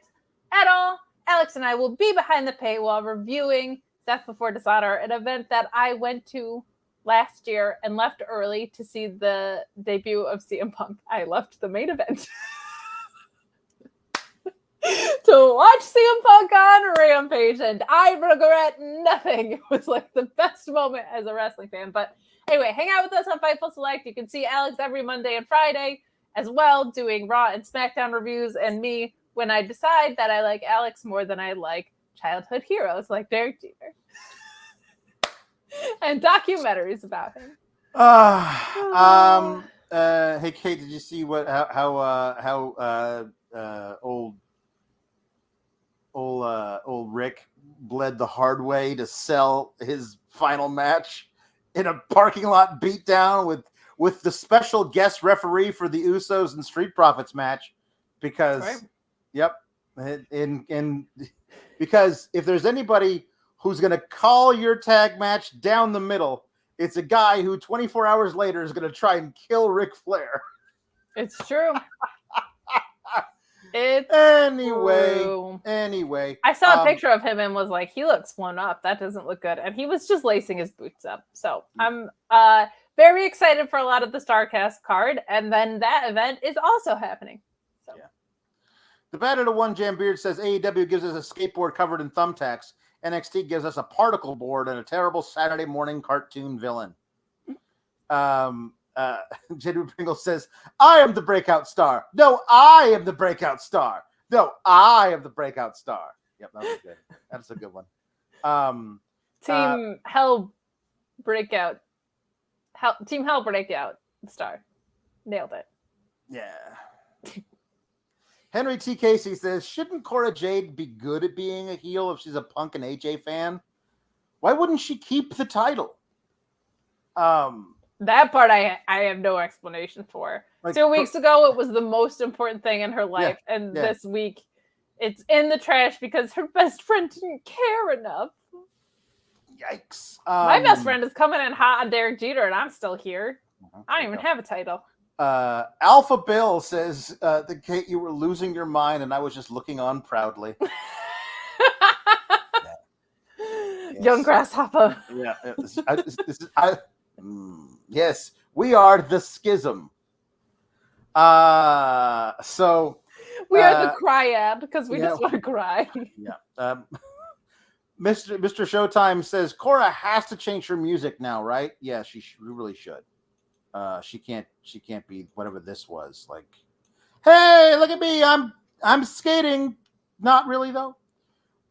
at all, Alex and I will be behind the paywall reviewing Death Before Dishonor, an event that I went to last year and left early to see the debut of CM Punk. I left the main event to watch CM Punk on Rampage, and I regret nothing. It was like the best moment as a wrestling fan. But anyway, hang out with us on Fightful Select. You can see Alex every Monday and Friday as well, doing Raw and SmackDown reviews, and me when I decide that I like Alex more than I like childhood heroes like Derek Jeter. And documentaries about him. Hey Kate, did you see how old Rick bled the hard way to sell his final match in a parking lot beatdown with the special guest referee for the Usos and Street Profits match? Because, right. Yep, because if there's anybody who's going to call your tag match down the middle, it's a guy who 24 hours later is going to try and kill Ric Flair. It's true. Anyway. I saw a picture of him and was like, he looks one up. That doesn't look good. And he was just lacing his boots up. So I'm very excited for a lot of the Starrcast card. And then that event is also happening. So. Yeah. The Battle to One Jam Beard says AEW gives us a skateboard covered in thumbtacks. NXT gives us a particle board and a terrible Saturday morning cartoon villain. Jedward Pringle says, I am the breakout star. No, I am the breakout star. No, I am the breakout star. Yep, that was good. That's a good one. Team Hell Breakout star. Nailed it. Yeah. Henry T. Casey says, shouldn't Cora Jade be good at being a heel if she's a Punk and AJ fan? Why wouldn't she keep the title? That part I have no explanation for. Like, 2 weeks ago, it was the most important thing in her life. This week, it's in the trash because her best friend didn't care enough. Yikes. My best friend is coming in hot on Derek Jeter, and I'm still here. I don't even have a title. Alpha Bill says, Kate, you were losing your mind, and I was just looking on proudly. Yes. Young grasshopper. Yeah. Yes, we are the schism. So we are the cryad because we just want to cry. Yeah. Mr. Showtime says Cora has to change her music now, right? Yeah, she really should. She can't be whatever this was. Like, hey, look at me, I'm skating. Not really though.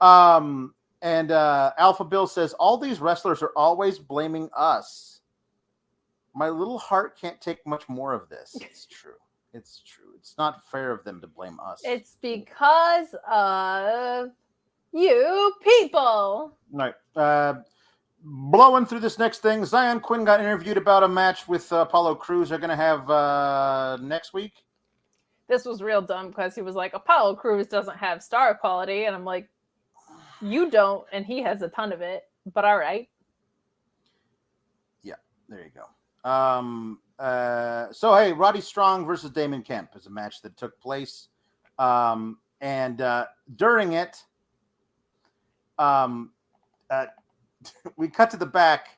And Alpha Bill says all these wrestlers are always blaming us. My little heart can't take much more of this. It's true. It's true. It's not fair of them to blame us. It's because of you people. Right. Blowing through this next thing, Zion Quinn got interviewed about a match with Apollo Crews they're going to have next week. This was real dumb because he was like, Apollo Crews doesn't have star quality. And I'm like, you don't, and he has a ton of it. But all right. Yeah, there you go. So hey, Roddy Strong versus Damon Kemp is a match that took place. And during it, we cut to the back,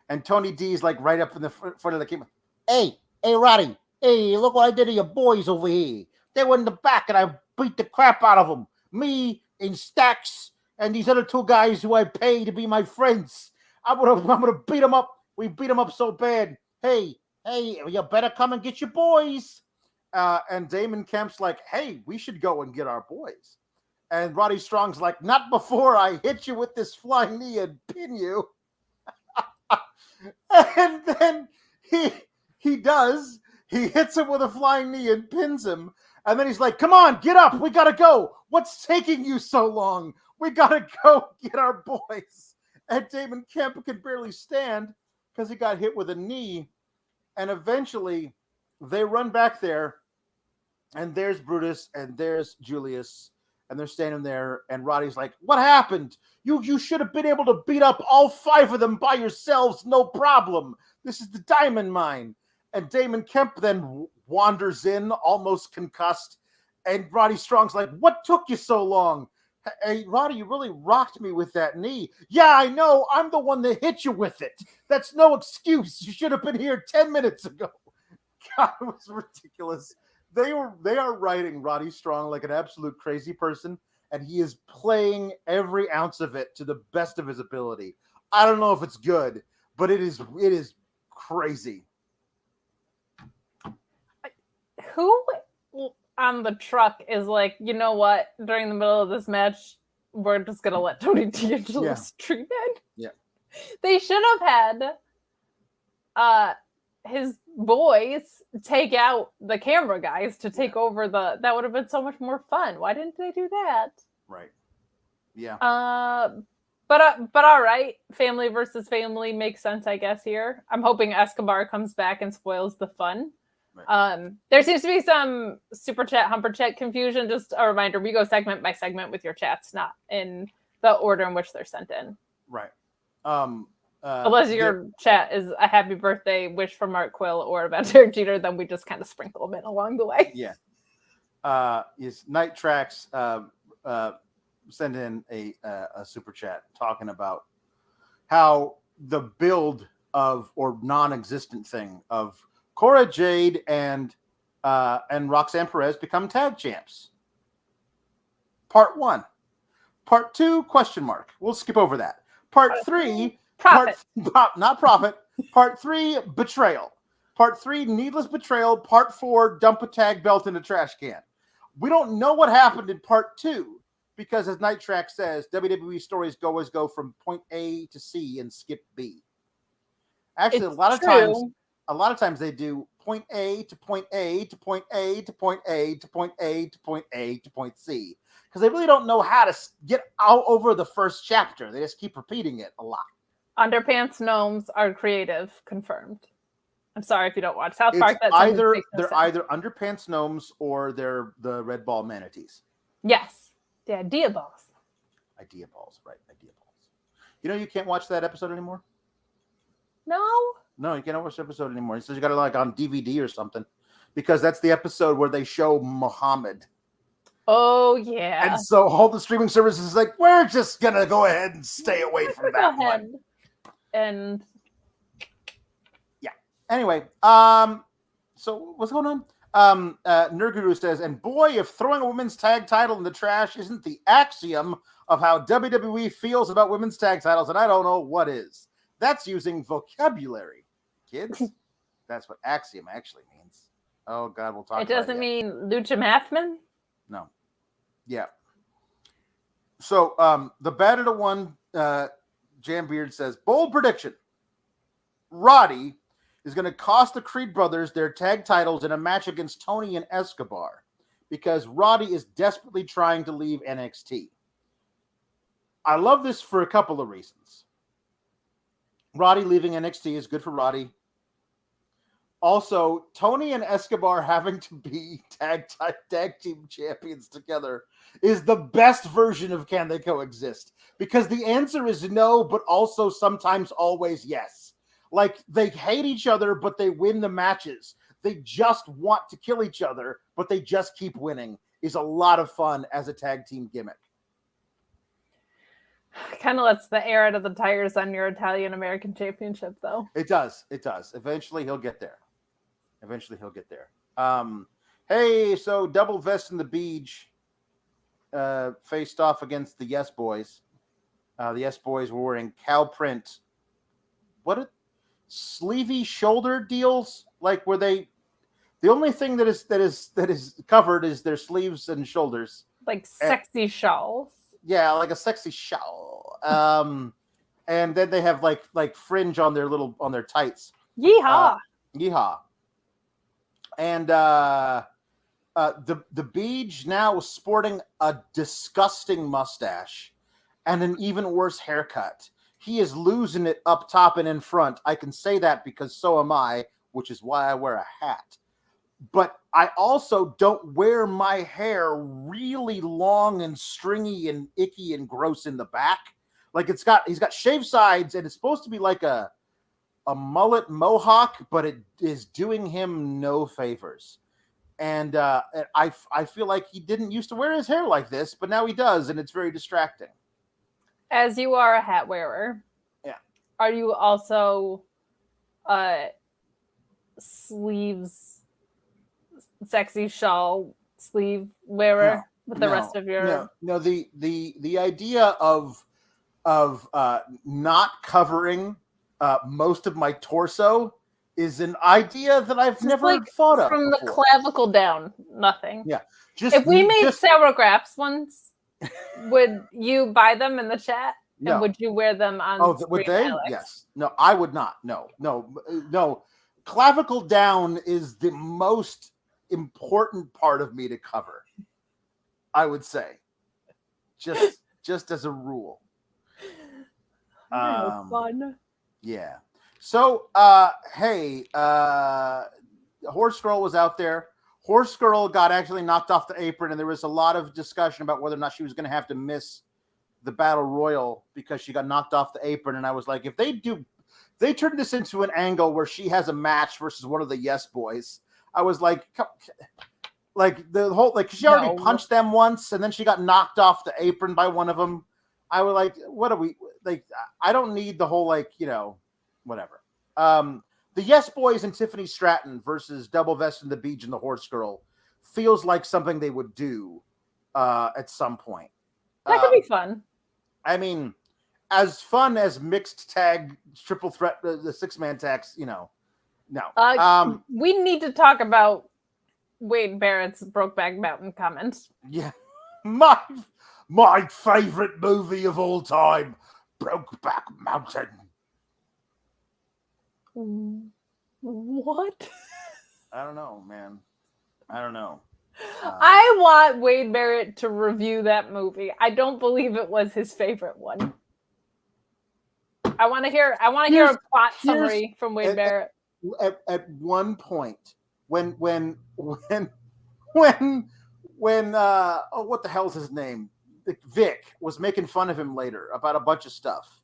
and Tony D's like right up in the front of the camera. Hey, Roddy. Hey, look what I did to your boys over here. They were in the back, and I beat the crap out of them. Me and Stacks and these other two guys who I pay to be my friends. I'm gonna beat them up. We beat them up so bad. Hey, you better come and get your boys. And Damon Kemp's like, hey, we should go and get our boys. And Roddy Strong's like, not before I hit you with this flying knee and pin you. And then he does. He hits him with a flying knee and pins him. And then he's like, come on, get up. We got to go. What's taking you so long? We got to go get our boys. And Damon Kemp can barely stand because he got hit with a knee. And eventually they run back there. And there's Brutus and there's Julius. and they're standing there, and Roddy's like, "What happened? You should have been able to beat up all 5 of them by yourselves, no problem. This is the diamond mine." And Damon Kemp then wanders in, almost concussed, and Roddy Strong's like, "What took you so long? Hey, Roddy, you really rocked me with that knee." "Yeah, I know. I'm the one that hit you with it. That's no excuse. You should have been here 10 minutes ago." God, it was ridiculous. They are writing Roddy Strong like an absolute crazy person, and he is playing every ounce of it to the best of his ability. I don't know if it's good, but it is crazy. Who on the truck is like, you know what? During the middle of this match, we're just gonna let Tony D'Angelo stream it. Yeah, they should have had his boys take out the camera guys to take over the. That would have been so much more fun. Why didn't they do that? right. Yeah. But all right, family versus family makes sense, I guess. Here, I'm hoping Escobar comes back and spoils the fun. Right. There seems to be some super chat, humper chat confusion. Just a reminder: we go segment by segment with your chats, not in the order in which they're sent in. Right. Unless your chat is a happy birthday wish from Mark Quill or about Derek Jeter, then we just kind of sprinkle them in along the way. Yeah. Is Night Tracks send in a super chat talking about how the build of or non-existent thing of Cora Jade and Roxanne Perez become tag champs. Part 1. Part 2, question mark. We'll skip over that. Part 3, profit. Not profit. Part 3, betrayal. Part 3, needless betrayal. Part 4, dump a tag belt in a trash can. We don't know what happened in part 2 because, as Night Track says, WWE stories always go from point A to C and skip B. Actually, a lot of times they do point A to point A to point A to point A to point A to point A to point C because they really don't know how to get out over the first chapter. They just keep repeating it a lot. Underpants gnomes are creative, confirmed. I'm sorry if you don't watch South Park. They're either underpants gnomes or they're the red ball manatees. Yes, the idea balls. Idea balls, right? Idea balls. You know you can't watch that episode anymore. No, you can't watch the episode anymore. He says you got it on DVD or something because that's the episode where they show Muhammad. Oh yeah. And so all the streaming services is like, we're just gonna go ahead and stay away from that one. And yeah. Anyway, so what's going on? Nurguru says, and boy, if throwing a women's tag title in the trash isn't the axiom of how WWE feels about women's tag titles, and I don't know what is. That's using vocabulary, kids. That's what axiom actually means. Oh God, we'll talk. It doesn't mean Lucha Mathman. No. Yeah. So the Bad at a One, Jam Beard says, bold prediction. Roddy is going to cost the Creed brothers their tag titles in a match against Tony and Escobar because Roddy is desperately trying to leave NXT. I love this for a couple of reasons. Roddy leaving NXT is good for Roddy. Also, Tony and Escobar having to be tag team champions together is the best version of can they coexist? Because the answer is no, but also sometimes always yes. Like, they hate each other, but they win the matches. They just want to kill each other, but they just keep winning. Is a lot of fun as a tag team gimmick. Kind of lets the air out of the tires on your Italian-American championship, though. It does. It does. Eventually, he'll get there. Hey, so Double Vest and the Beach faced off against the Yes Boys. The Yes Boys were wearing cow print. Sleevey shoulder deals? Like, were they? The only thing that is covered is their sleeves and shoulders. Like sexy shawls. Yeah, like a sexy shawl. And then they have like fringe on their tights. Yeehaw! Yeehaw! And the Beej now is sporting a disgusting mustache and an even worse haircut. He is losing it up top and in front. I can say that because so am I, which is why I wear a hat. but I also don't wear my hair really long and stringy and icky and gross in the back. Like he's got shaved sides, and it's supposed to be like a mullet mohawk, but it is doing him no favors. And I feel like he didn't used to wear his hair like this, but now he does, and it's very distracting. As you are a hat wearer, yeah, are you also sleeves, sexy shawl sleeve wearer with the rest of your? No. The idea of not covering most of my torso is an idea that I've never thought of from before. The clavicle down, nothing. Yeah. If we made sour graps ones, would you buy them in the chat? No. And would you wear them on screen, would they? Alex? Yes. No, I would not. No. Clavicle down is the most important part of me to cover, I would say. Just as a rule. Fun. Yeah. So, hey, Horse Girl was out there. Horse Girl got actually knocked off the apron, and there was a lot of discussion about whether or not she was going to have to miss the Battle Royal because she got knocked off the apron. And I was like, if they turn this into an angle where she has a match versus one of the Yes Boys, I was like the whole, like, she already punched them once, and then she got knocked off the apron by one of them. I was like, what are we, like, I don't need the whole, like, whatever. The Yes Boys and Tiffany Stratton versus Double Vest and the Beach and the Horse Girl feels like something they would do at some point. That could be fun. I mean, as fun as mixed tag, triple threat, the 6-man tags, no. We need to talk about Wade Barrett's Brokeback Mountain comments. Yeah. My favorite movie of all time, Brokeback Mountain. What? I don't know, man. I don't know. I want Wade Barrett to review that movie. I don't believe it was his favorite one. I want to hear a plot summary from Wade Barrett. At one point, when what the hell's his name? Vic was making fun of him later about a bunch of stuff.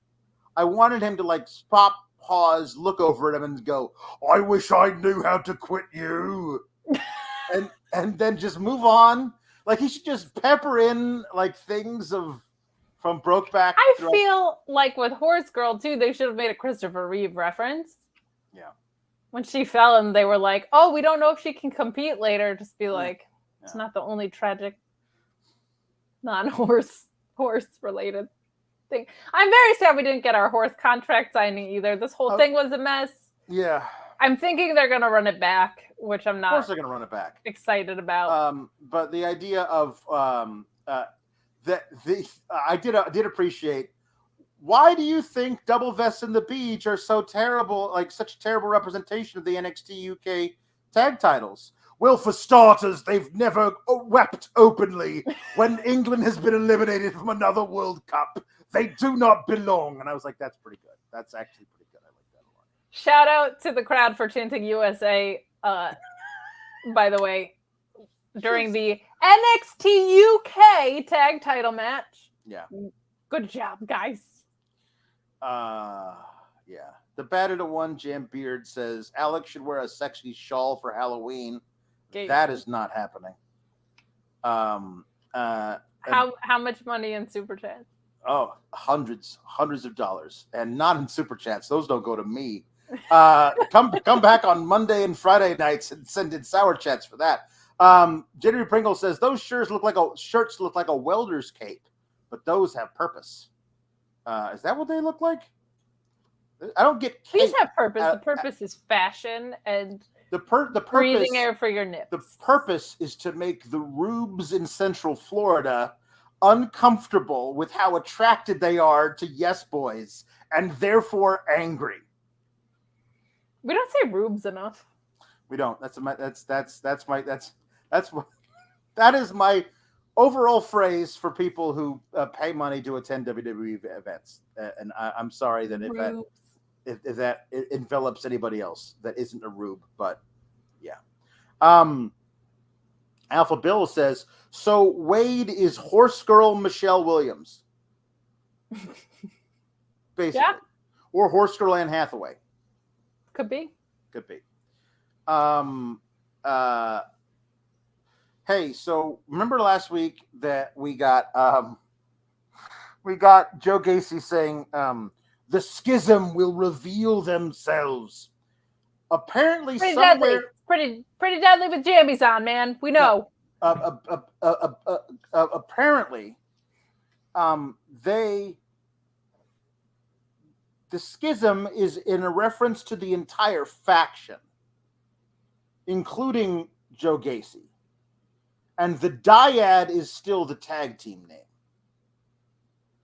I wanted him to like stop, pause, look over at him, and go, "I wish I knew how to quit you," and then just move on. Like he should just pepper in like things from Brokeback. I feel like with Horse Girl too, they should have made a Christopher Reeve reference. Yeah. When she fell and they were like, "Oh, we don't know if she can compete later." Just be like, it's not the only tragic non-horse related thing. I'm very sad we didn't get our horse contract signing either. This whole thing was a mess. Yeah. I'm thinking they're gonna run it back, which I'm not. Of course, they're gonna run it back. Excited about. But the idea of I did appreciate. Why do you think Double Vest and the Beach are so terrible? Like such a terrible representation of the NXT UK tag titles. Well, for starters, they've never wept openly when England has been eliminated from another World Cup. They do not belong. And I was like, that's pretty good. That's actually pretty good. I like that a lot. Shout out to the crowd for chanting USA, by the way, during the NXT UK tag title match. Yeah. Good job, guys. Yeah. The Battered to One Jam Beard says Alex should wear a sexy shawl for Halloween. That is not happening. How much money in super chats? Oh, hundreds of dollars, and not in super chats. Those don't go to me. Come back on Monday and Friday nights and send in sour chats for that. Jerry Pringle says those shirts look like a welder's cape, but those have purpose. Is that what they look like? I don't get. These have purpose. The purpose is fashion and the purpose, breathing air for your nips. The purpose is to make the rubes in Central Florida uncomfortable with how attracted they are to Yes Boys and therefore angry. We don't say rubes enough. We don't. That is my overall phrase for people who pay money to attend WWE events. And I'm sorry that if that envelops anybody else that isn't a rube, but yeah. Alpha Bill says, so Wade is horse girl Michelle Williams. Basically. Yeah. Or horse girl Anne Hathaway. Could be. Could be. Hey, so remember last week that we got Joe Gacy saying the schism will reveal themselves. Apparently, Pretty somewhere deadly. Pretty deadly with jammies on, man. We know. Apparently, the schism is in a reference to the entire faction, including Joe Gacy. And the dyad is still the tag team name,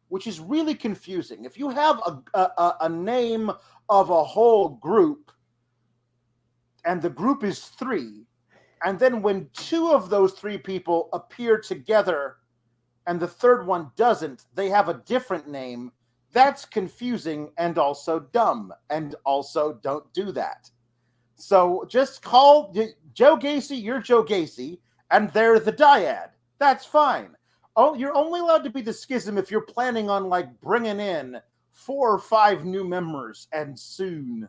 which is really confusing. If you have a name of a whole group, and the group is 3, and then when 2 of those 3 people appear together and the third one doesn't, they have a different name, that's confusing and also dumb, and also don't do that. So just call Joe Gacy, you're Joe Gacy, and they're the dyad. That's fine. Oh, you're only allowed to be the schism if you're planning on like bringing in 4 or 5 new members and soon.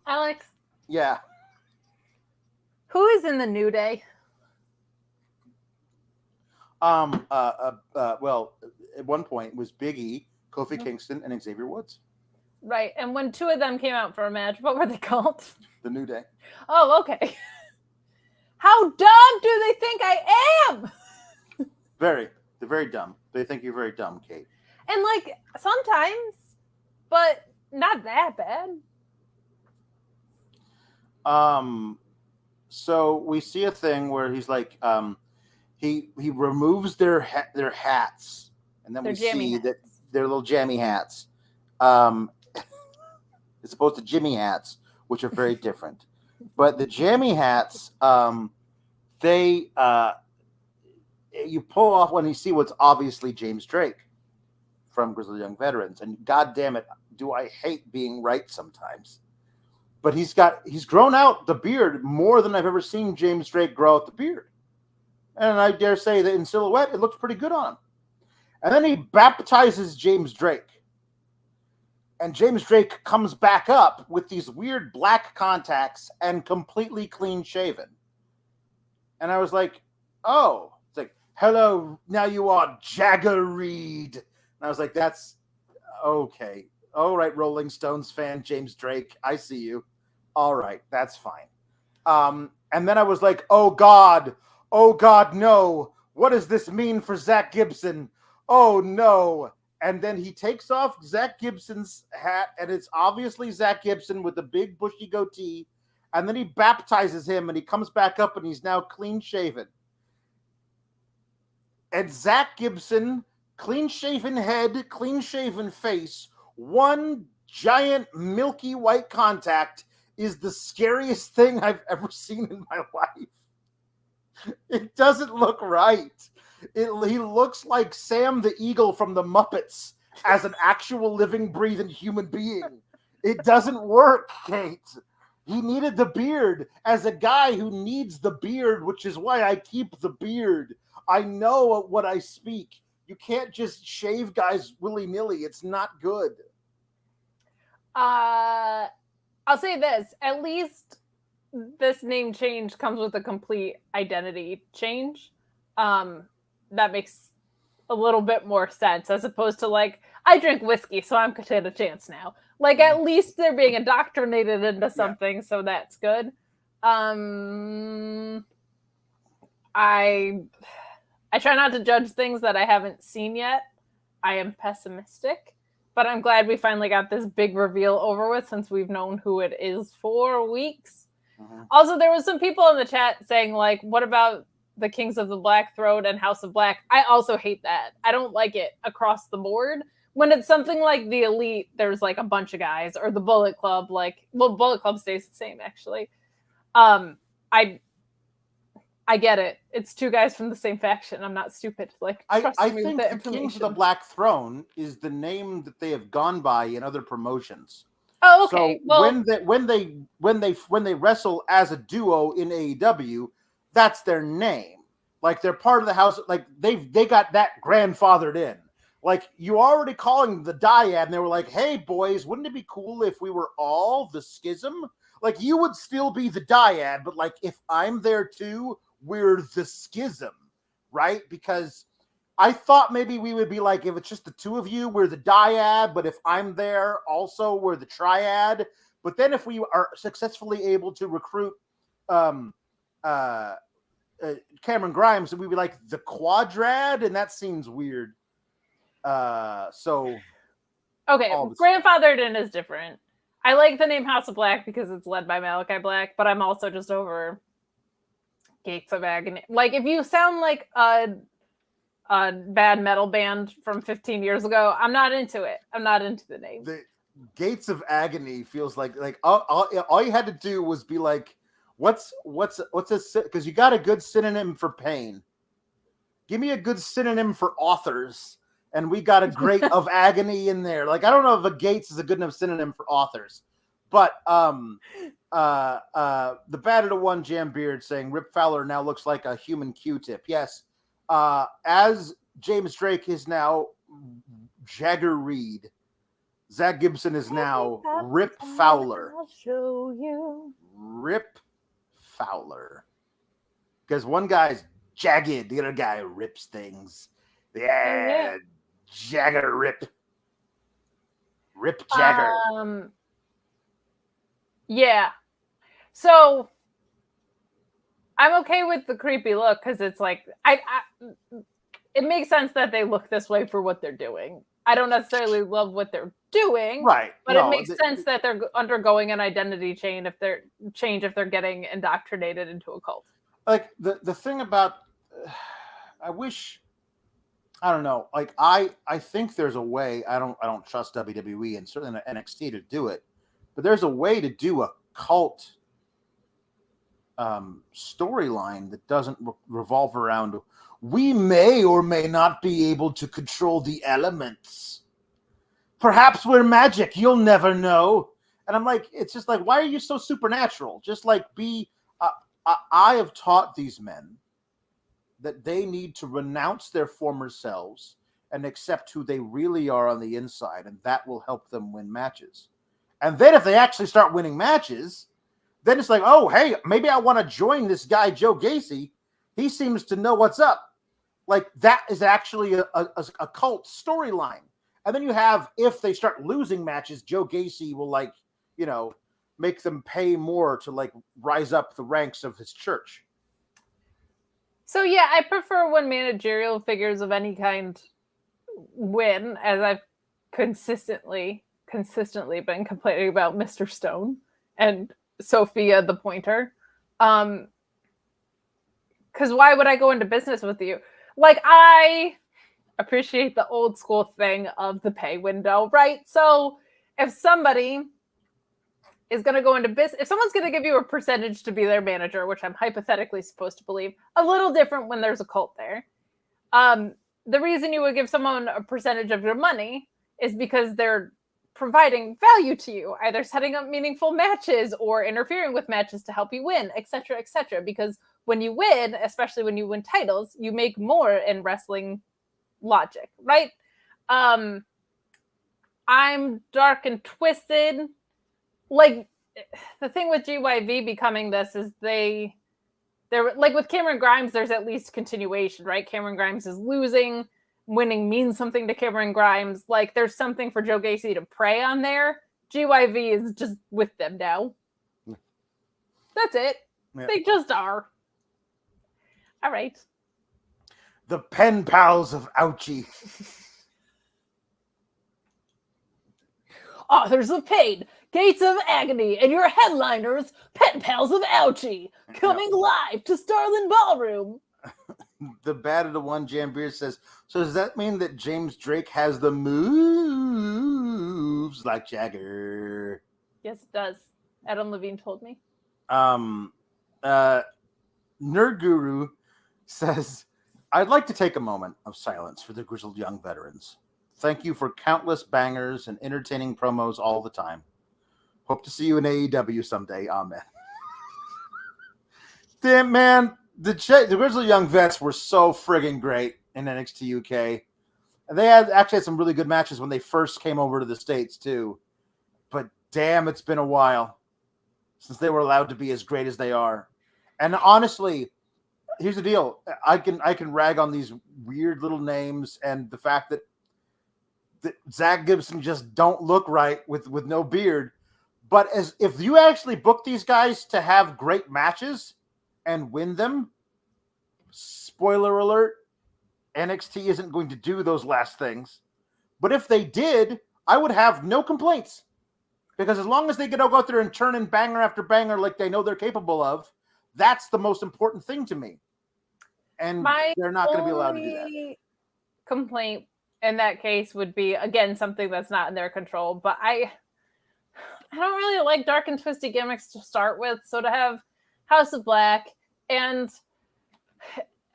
Alex. Yeah. Who is in the New Day? Well, at one point it was Big E, Kofi Kingston, and Xavier Woods. Right. And when 2 of them came out for a match, what were they called? The New Day. Oh, okay. How dumb do they think I am? They're very dumb. They think you're very dumb, Kate. And like sometimes, but not that bad. So we see a thing where he's like, he removes their hats, and then we see that they're little jammy hats, as opposed to Jimmy hats, which are very different. But the jammy hats, you pull off when you see what's obviously James Drake from Grizzled Young Veterans, and God damn it, do I hate being right sometimes. But he's grown out the beard more than I've ever seen James Drake grow out the beard. And I dare say that in silhouette, it looks pretty good on him. And then he baptizes James Drake. And James Drake comes back up with these weird black contacts and completely clean shaven. And I was like, oh, it's like, hello, now you are Jagger Reed. And I was like, that's okay. All right, Rolling Stones fan, James Drake, I see you. All right, that's fine. And then I was like, oh God, no. What does this mean for Zach Gibson? Oh no. And then he takes off Zach Gibson's hat, and it's obviously Zach Gibson with the big bushy goatee. And then he baptizes him, and he comes back up, and he's now clean shaven. And Zach Gibson, clean shaven head, clean shaven face, one giant milky white contact is the scariest thing I've ever seen in my life. It doesn't look right. He looks like Sam the Eagle from the Muppets as an actual living, breathing human being. It doesn't work, Kate. He needed the beard. As a guy who needs the beard, which is why I keep the beard, I know what I speak. You can't just shave guys willy-nilly. It's not good. I'll say this. At least this name change comes with a complete identity change. That makes a little bit more sense as opposed to like, I drink whiskey, so I'm potato chance now. Like, at least they're being indoctrinated into something, so that's good. I try not to judge things that I haven't seen yet. I am pessimistic, but I'm glad we finally got this big reveal over with since we've known who it is for weeks. Mm-hmm. Also, there was some people in the chat saying, like, what about the Kings of the Black Throat and House of Black? I also hate that. I don't like it across the board. When it's something like the Elite, there's like a bunch of guys, or the Bullet Club, Bullet Club stays the same, actually. I get it. It's 2 guys from the same faction. I'm not stupid. Like, I think the Kings of the Black Throne is the name that they have gone by in other promotions. Oh, okay. So Well, when they wrestle as a duo in AEW, that's their name. Like they're part of the house. Like they got that grandfathered in. Like you already calling the dyad, and they were like, "Hey boys, wouldn't it be cool if we were all the schism? Like you would still be the dyad, but like if I'm there too, we're the schism, right? Because I thought maybe we would be like, if it's just the two of you, we're the dyad, but if I'm there also, we're the triad. But then if we are successfully able to recruit um, Cameron Grimes, we'd be like the quadrad, and that seems weird. So okay, all grandfathered in is different. I like the name House of Black because it's led by Malachi Black, but I'm also just over Gates of Agony. Like if you sound like a bad metal band from 15 years ago, I'm not into it. I'm not into the name. The Gates of Agony feels like all you had to do was be like, what's a, because you got a good synonym for pain. Give me a good synonym for authors, and we got a great of agony in there. Like I don't know if a Gates is a good enough synonym for authors, but the Bad of the One Jam Beard saying Rip Fowler now looks like a human Q-tip. Yes, as James Drake is now Jagger Reed, Zach Gibson is now Rip Fowler. I'll show you. Rip Fowler, because one guy's jagged, the other guy rips things. Yeah. Jagger Rip Jagger. Yeah. So I'm okay with the creepy look because it's like it makes sense that they look this way for what they're doing. I don't necessarily love what they're doing, right? But it makes sense that they're undergoing an identity change if they're getting indoctrinated into a cult. Like the thing about, I don't know. Like I think there's a way. I don't trust WWE and certainly not NXT to do it, but there's a way to do a cult storyline that doesn't revolve around we may or may not be able to control the elements. Perhaps we're magic. You'll never know. And I'm like, it's just like, why are you so supernatural? Just like be. I have taught these men that they need to renounce their former selves and accept who they really are on the inside, and that will help them win matches. And then if they actually start winning matches, then it's like, oh, hey, maybe I want to join this guy, Joe Gacy. He seems to know what's up. Like, that is actually a cult storyline. And then you have, if they start losing matches, Joe Gacy will, like, you know, make them pay more to, like, rise up the ranks of his church. So, yeah, I prefer when managerial figures of any kind win, as I've consistently been complaining about Mr. Stone and Sophia the Pointer. Because why would I go into business with you? Like, I appreciate the old school thing of the pay window, right? So if somebody is going to go into business, if someone's going to give you a percentage to be their manager, which I'm hypothetically supposed to believe, a little different when there's a cult there. The reason you would give someone a percentage of your money is because they're providing value to you, either setting up meaningful matches or interfering with matches to help you win, etc., etc. Because when you win, especially when you win titles, you make more in wrestling logic, right? I'm dark and twisted. Like, the thing with GYV becoming this is they're like with Cameron Grimes, there's at least continuation, right? Cameron Grimes is losing. Winning means something to Cameron Grimes. Like, there's something for Joe Gacy to prey on there. GYV is just with them now. That's it. Yeah. They just are. All right. The pen pals of Ouchie. Authors of Pain, Gates of Agony, and your headliners, pen pals of Ouchie, coming live to Starland Ballroom. The Bad of the One Jam Beard says, so does that mean that James Drake has the moves like Jagger? Yes, it does. Adam Levine told me. Nerd Guru says, I'd like to take a moment of silence for the grizzled young veterans. Thank you for countless bangers and entertaining promos all the time. Hope to see you in AEW someday. Amen. Damn, man. The Grizzly Young Vets were so friggin' great in NXT UK. And they actually had some really good matches when they first came over to the States, too. But damn, it's been a while since they were allowed to be as great as they are. And honestly, here's the deal. I can rag on these weird little names and the fact that Zach Gibson just don't look right with no beard. But if you actually book these guys to have great matches and win them, spoiler alert, NXT isn't going to do those last things. But if they did, I would have no complaints. Because as long as they can go out there and turn in banger after banger like they know they're capable of, that's the most important thing to me. And they're not going to be allowed to do that. Complaint in that case would be, again, something that's not in their control. But I don't really like dark and twisty gimmicks to start with. So to have House of Black and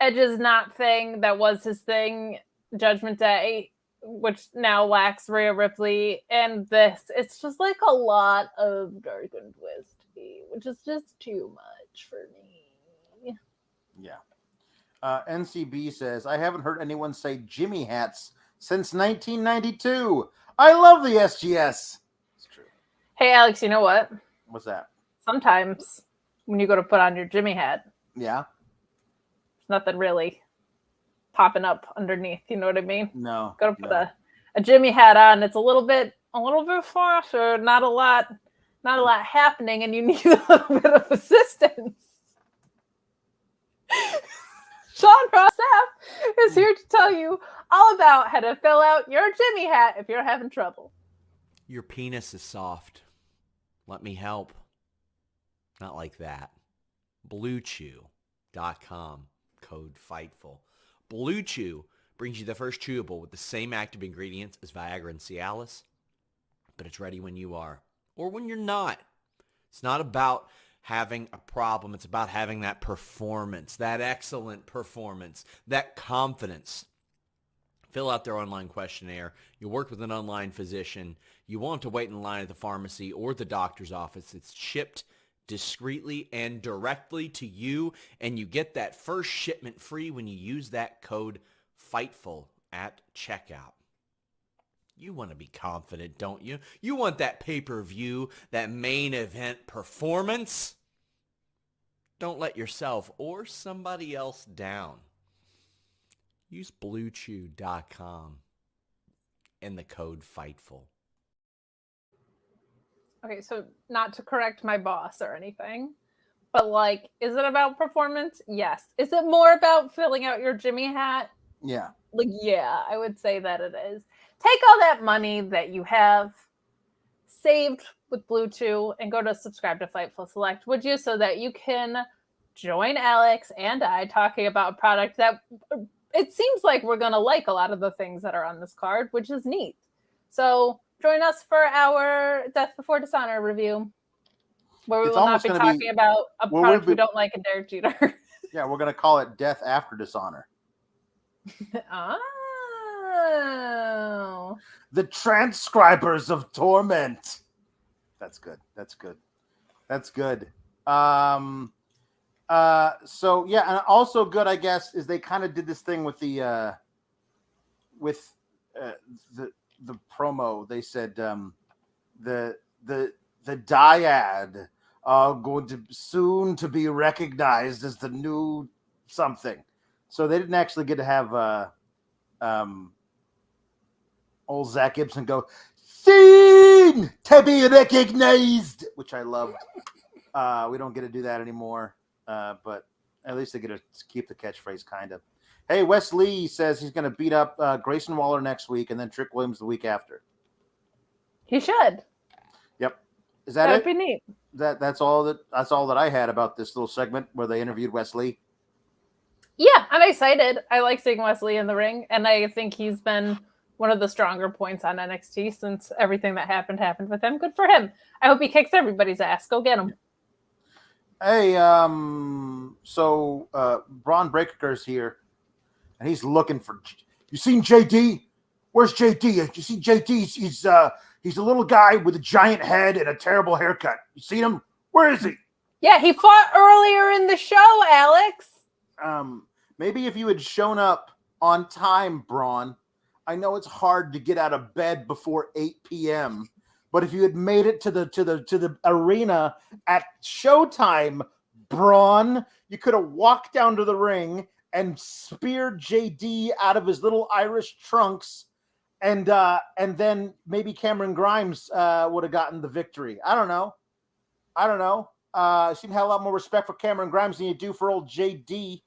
Edge's not thing that was his thing, Judgment Day, which now lacks Rhea Ripley, and this, it's just like a lot of dark and twisty, which is just too much for me. Yeah. NCB says, I haven't heard anyone say Jimmy hats since 1992. I love the SGS. It's true. Hey, Alex, you know what? What's that? Sometimes when you go to put on your Jimmy hat, yeah, there's nothing really popping up underneath. You know what I mean? No. Go to put a Jimmy hat on. It's a little bit faster. Not a lot happening, and you need a little bit of assistance. Sean Ross Sapp is here to tell you all about how to fill out your Jimmy hat if you're having trouble. Your penis is soft. Let me help. Not like that. BlueChew.com. Code Fightful. Blue Chew brings you the first chewable with the same active ingredients as Viagra and Cialis, but it's ready when you are, or when you're not. It's not about having a problem. It's about having that performance, that excellent performance, that confidence. Fill out their online questionnaire. You work with an online physician. You won't have to wait in line at the pharmacy or the doctor's office. It's shipped discreetly and directly to you, and you get that first shipment free when you use that code FIGHTFUL at checkout. You want to be confident, don't you? You want that pay-per-view, that main event performance. Don't let yourself or somebody else down. Use BlueChew.com and the code FIGHTFUL. Okay, so not to correct my boss or anything, but like, is it about performance? Yes. Is it more about filling out your Jimmy hat? Yeah. Like, yeah, I would say that it is. Take all that money that you have saved with Blue Chew and go to subscribe to Fightful Select, would you? So that you can join Alex and I talking about a product that it seems like we're going to like a lot of the things that are on this card, which is neat. So join us for our Death Before Dishonor review, where we will not be talking about a product we don't like in Derek Jeter. Yeah, we're going to call it Death After Dishonor. Oh. The Transcribers of Torment. That's good. That's good. That's good. So yeah, and also good, I guess, is they kind of did this thing with the promo. They said the dyad are going to soon to be recognized as the new something. So they didn't actually get to have old Zach Gibson go, "Seen to be recognized," which I loved. We don't get to do that anymore, but at least they get to keep the catchphrase, kind of. Hey, Wes Lee says he's going to beat up Grayson Waller next week and then Trick Williams the week after. He should. Yep. Is that That'd it? be neat. That's all that I had about this little segment where they interviewed Wes Lee. Yeah, I'm excited. I like seeing Wesley in the ring, and I think he's been one of the stronger points on NXT since everything that happened with him. Good for him. I hope he kicks everybody's ass. Go get him. Hey, so Braun Breaker's here, and he's looking for. You seen JD? Where's JD? You see JD? He's a little guy with a giant head and a terrible haircut. You seen him? Where is he? Yeah, he fought earlier in the show, Alex. Maybe if you had shown up on time, Braun. I know it's hard to get out of bed before 8 p.m., but if you had made it to the arena at showtime, Braun, you could have walked down to the ring and speared JD out of his little Irish trunks, and then maybe Cameron Grimes would have gotten the victory. I don't know. I seem to have a lot more respect for Cameron Grimes than you do for old JD.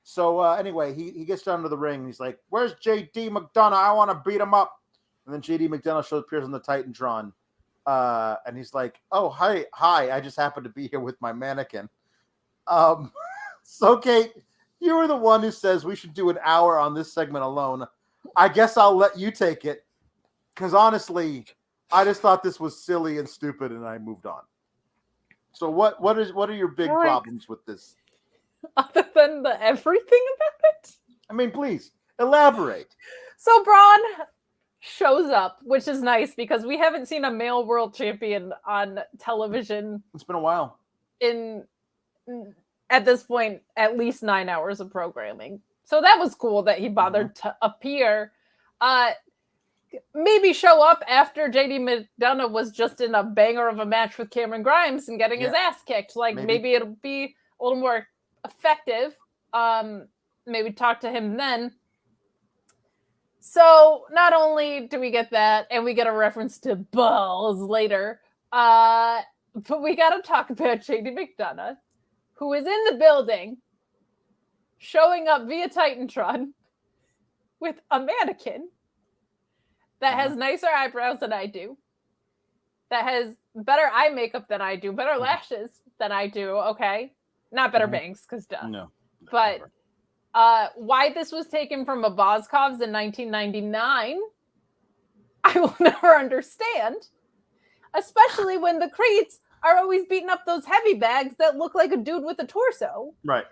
So anyway, he gets down to the ring. And he's like, "Where's JD McDonough? I want to beat him up." And then JD McDonough appears on the Titantron, and he's like, "Oh, hi! I just happened to be here with my mannequin." So Kate, you were the one who says we should do an hour on this segment alone. I guess I'll let you take it, because honestly, I just thought this was silly and stupid, and I moved on. So what are your big problems with this? Other than the everything about it? I mean, please elaborate. So Braun shows up, which is nice because we haven't seen a male world champion on television. It's been a while. At this point, at least 9 hours of programming. So that was cool that he bothered to appear. Maybe show up after JD McDonough was just in a banger of a match with Cameron Grimes and getting his ass kicked. Like maybe it'll be a little more effective. Maybe talk to him then. So not only do we get that, and we get a reference to balls later, but we got to talk about JD McDonough, who is in the building, showing up via Titantron with a mannequin that has nicer eyebrows than I do, that has better eye makeup than I do, better lashes than I do, okay? Not better bangs, because duh. No. But why this was taken from a Voskov's in 1999, I will never understand. Especially when the Creeds are always beating up those heavy bags that look like a dude with a torso. Right.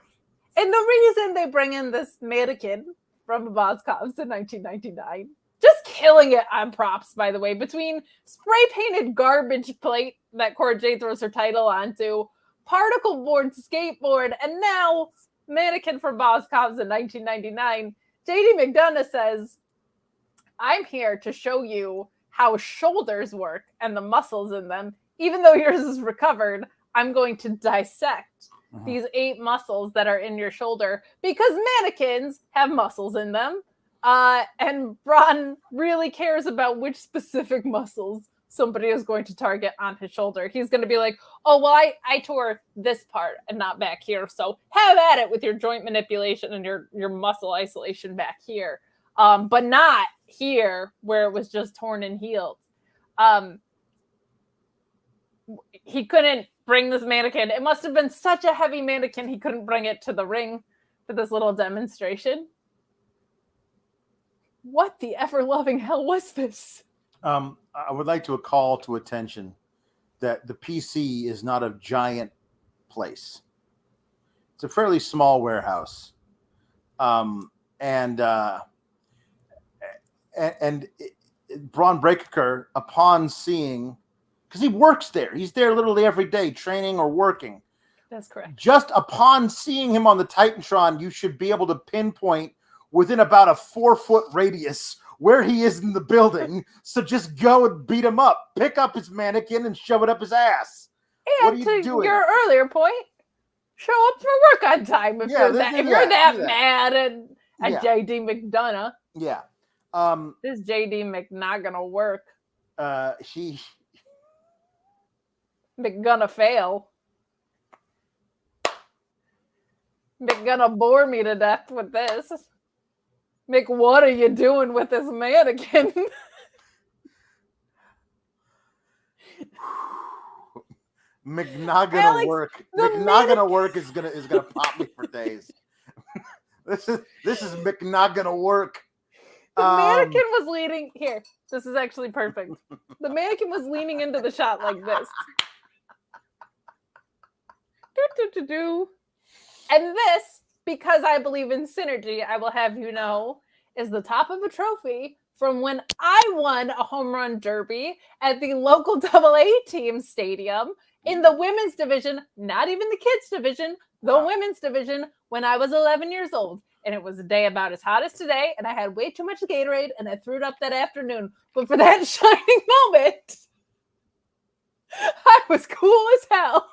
And the reason they bring in this mannequin from a Voskov's in 1999, just killing it on props, by the way, between spray-painted garbage plate that Cora Jade throws her title onto, particle board skateboard, and now mannequin for Voskov's in 1999. JD McDonough says, "I'm here to show you how shoulders work and the muscles in them. Even though yours is recovered, I'm going to dissect these 8 muscles that are in your shoulder because mannequins have muscles in them." And Braun really cares about which specific muscles somebody is going to target on his shoulder. He's going to be like, "Oh, well, I tore this part and not back here. So have at it with your joint manipulation and your muscle isolation back here. But not here where it was just torn and healed." He couldn't bring this mannequin. It must have been such a heavy mannequin. He couldn't bring it to the ring for this little demonstration. What the ever-loving hell was this? I would like to call to attention that the PC is not a giant place. It's a fairly small warehouse. And Braun Breaker, upon seeing, because he works there, he's there literally every day, training or working. That's correct. Just upon seeing him on the Titantron, you should be able to pinpoint within about a 4-foot radius where he is in the building. So just go and beat him up. Pick up his mannequin and shove it up his ass. And what are you doing? Your earlier point, show up for work on time if you're that mad at JD McDonough. Yeah. This JD McNaugh gonna work. He McGonna fail. McGonna bore me to death with this. Mick, what are you doing with this mannequin? McNaugh gonna work. McNaugh gonna work is gonna pop me for days. This is McNaugh gonna work. The mannequin was leaning here. This is actually perfect. The mannequin was leaning into the shot like this. And this, because I believe in synergy, I will have you know, is the top of a trophy from when I won a home run derby at the local AA team stadium in the women's division, not even the kids division, the women's division, when I was 11 years old. And it was a day about as hot as today, and I had way too much Gatorade, and I threw it up that afternoon. But for that shining moment, I was cool as hell.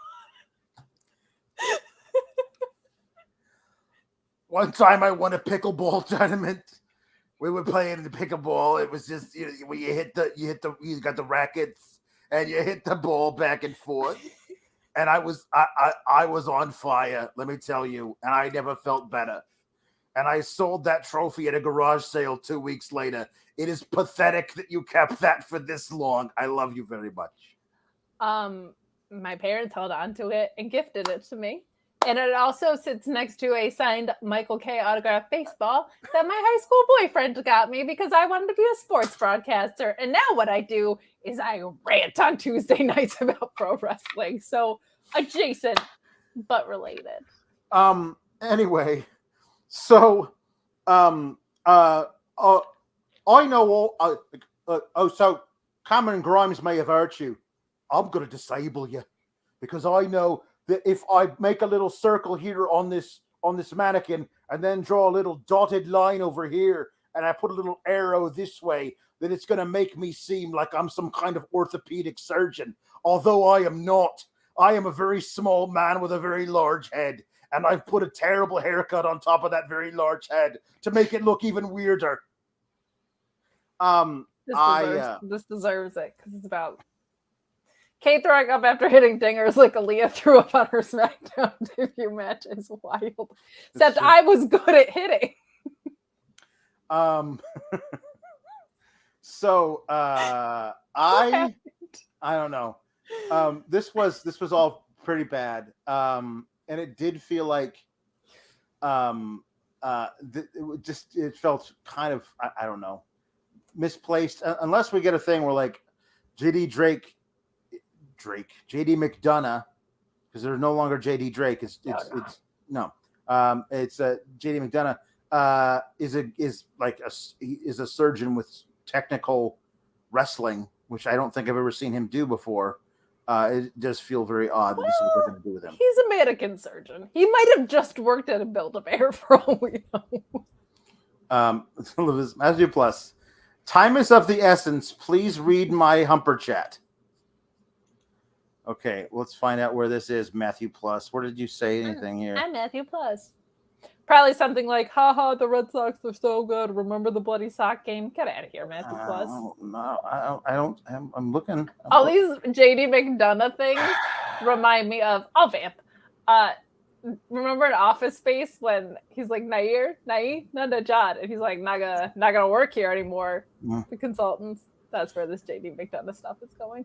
One time I won a pickleball tournament. We were playing the pickleball. It was just when you got the rackets and you hit the ball back and forth. And I was on fire, let me tell you, and I never felt better. And I sold that trophy at a garage sale 2 weeks later. It is pathetic that you kept that for this long. I love you very much. My parents held on to it and gifted it to me. And it also sits next to a signed Michael K. autographed baseball that my high school boyfriend got me because I wanted to be a sports broadcaster. And now what I do is I rant on Tuesday nights about pro wrestling. So adjacent, but related. Anyway, so I know so Cameron Grimes may have hurt you. I'm going to disable you because I know that if I make a little circle here on this mannequin and then draw a little dotted line over here and I put a little arrow this way, then it's going to make me seem like I'm some kind of orthopedic surgeon. Although I am not. I am a very small man with a very large head, and I've put a terrible haircut on top of that very large head to make it look even weirder. This deserves it because it's about Kate throwing up after hitting dingers like Aaliyah threw up on her SmackDown debut match is wild. Except I was good at hitting. So I don't know. This was all pretty bad. And it did feel like it felt kind of I don't know, misplaced unless we get a thing where like JD McDonough, because there's no longer JD Drake. It's JD McDonough is a surgeon with technical wrestling, which I don't think I've ever seen him do before. It does feel very odd that this is what they're going to do with him. He's a mannequin surgeon. He might have just worked at a Build-A-Bear for all we know. Matthew Plus, time is of the essence. Please read my Humper chat. Okay, let's find out where this is, Matthew Plus. Where did you say anything here? I'm Matthew Plus. Probably something like, haha, the Red Sox are so good. Remember the bloody sock game? Get out of here, Matthew Plus. No, I don't. I'm looking. All these JD McDonough things remind me of, I'll vamp. Remember in Office Space when he's like, Najad, and he's like, not gonna work here anymore. Mm. The consultants. That's where this JD McDonough stuff is going.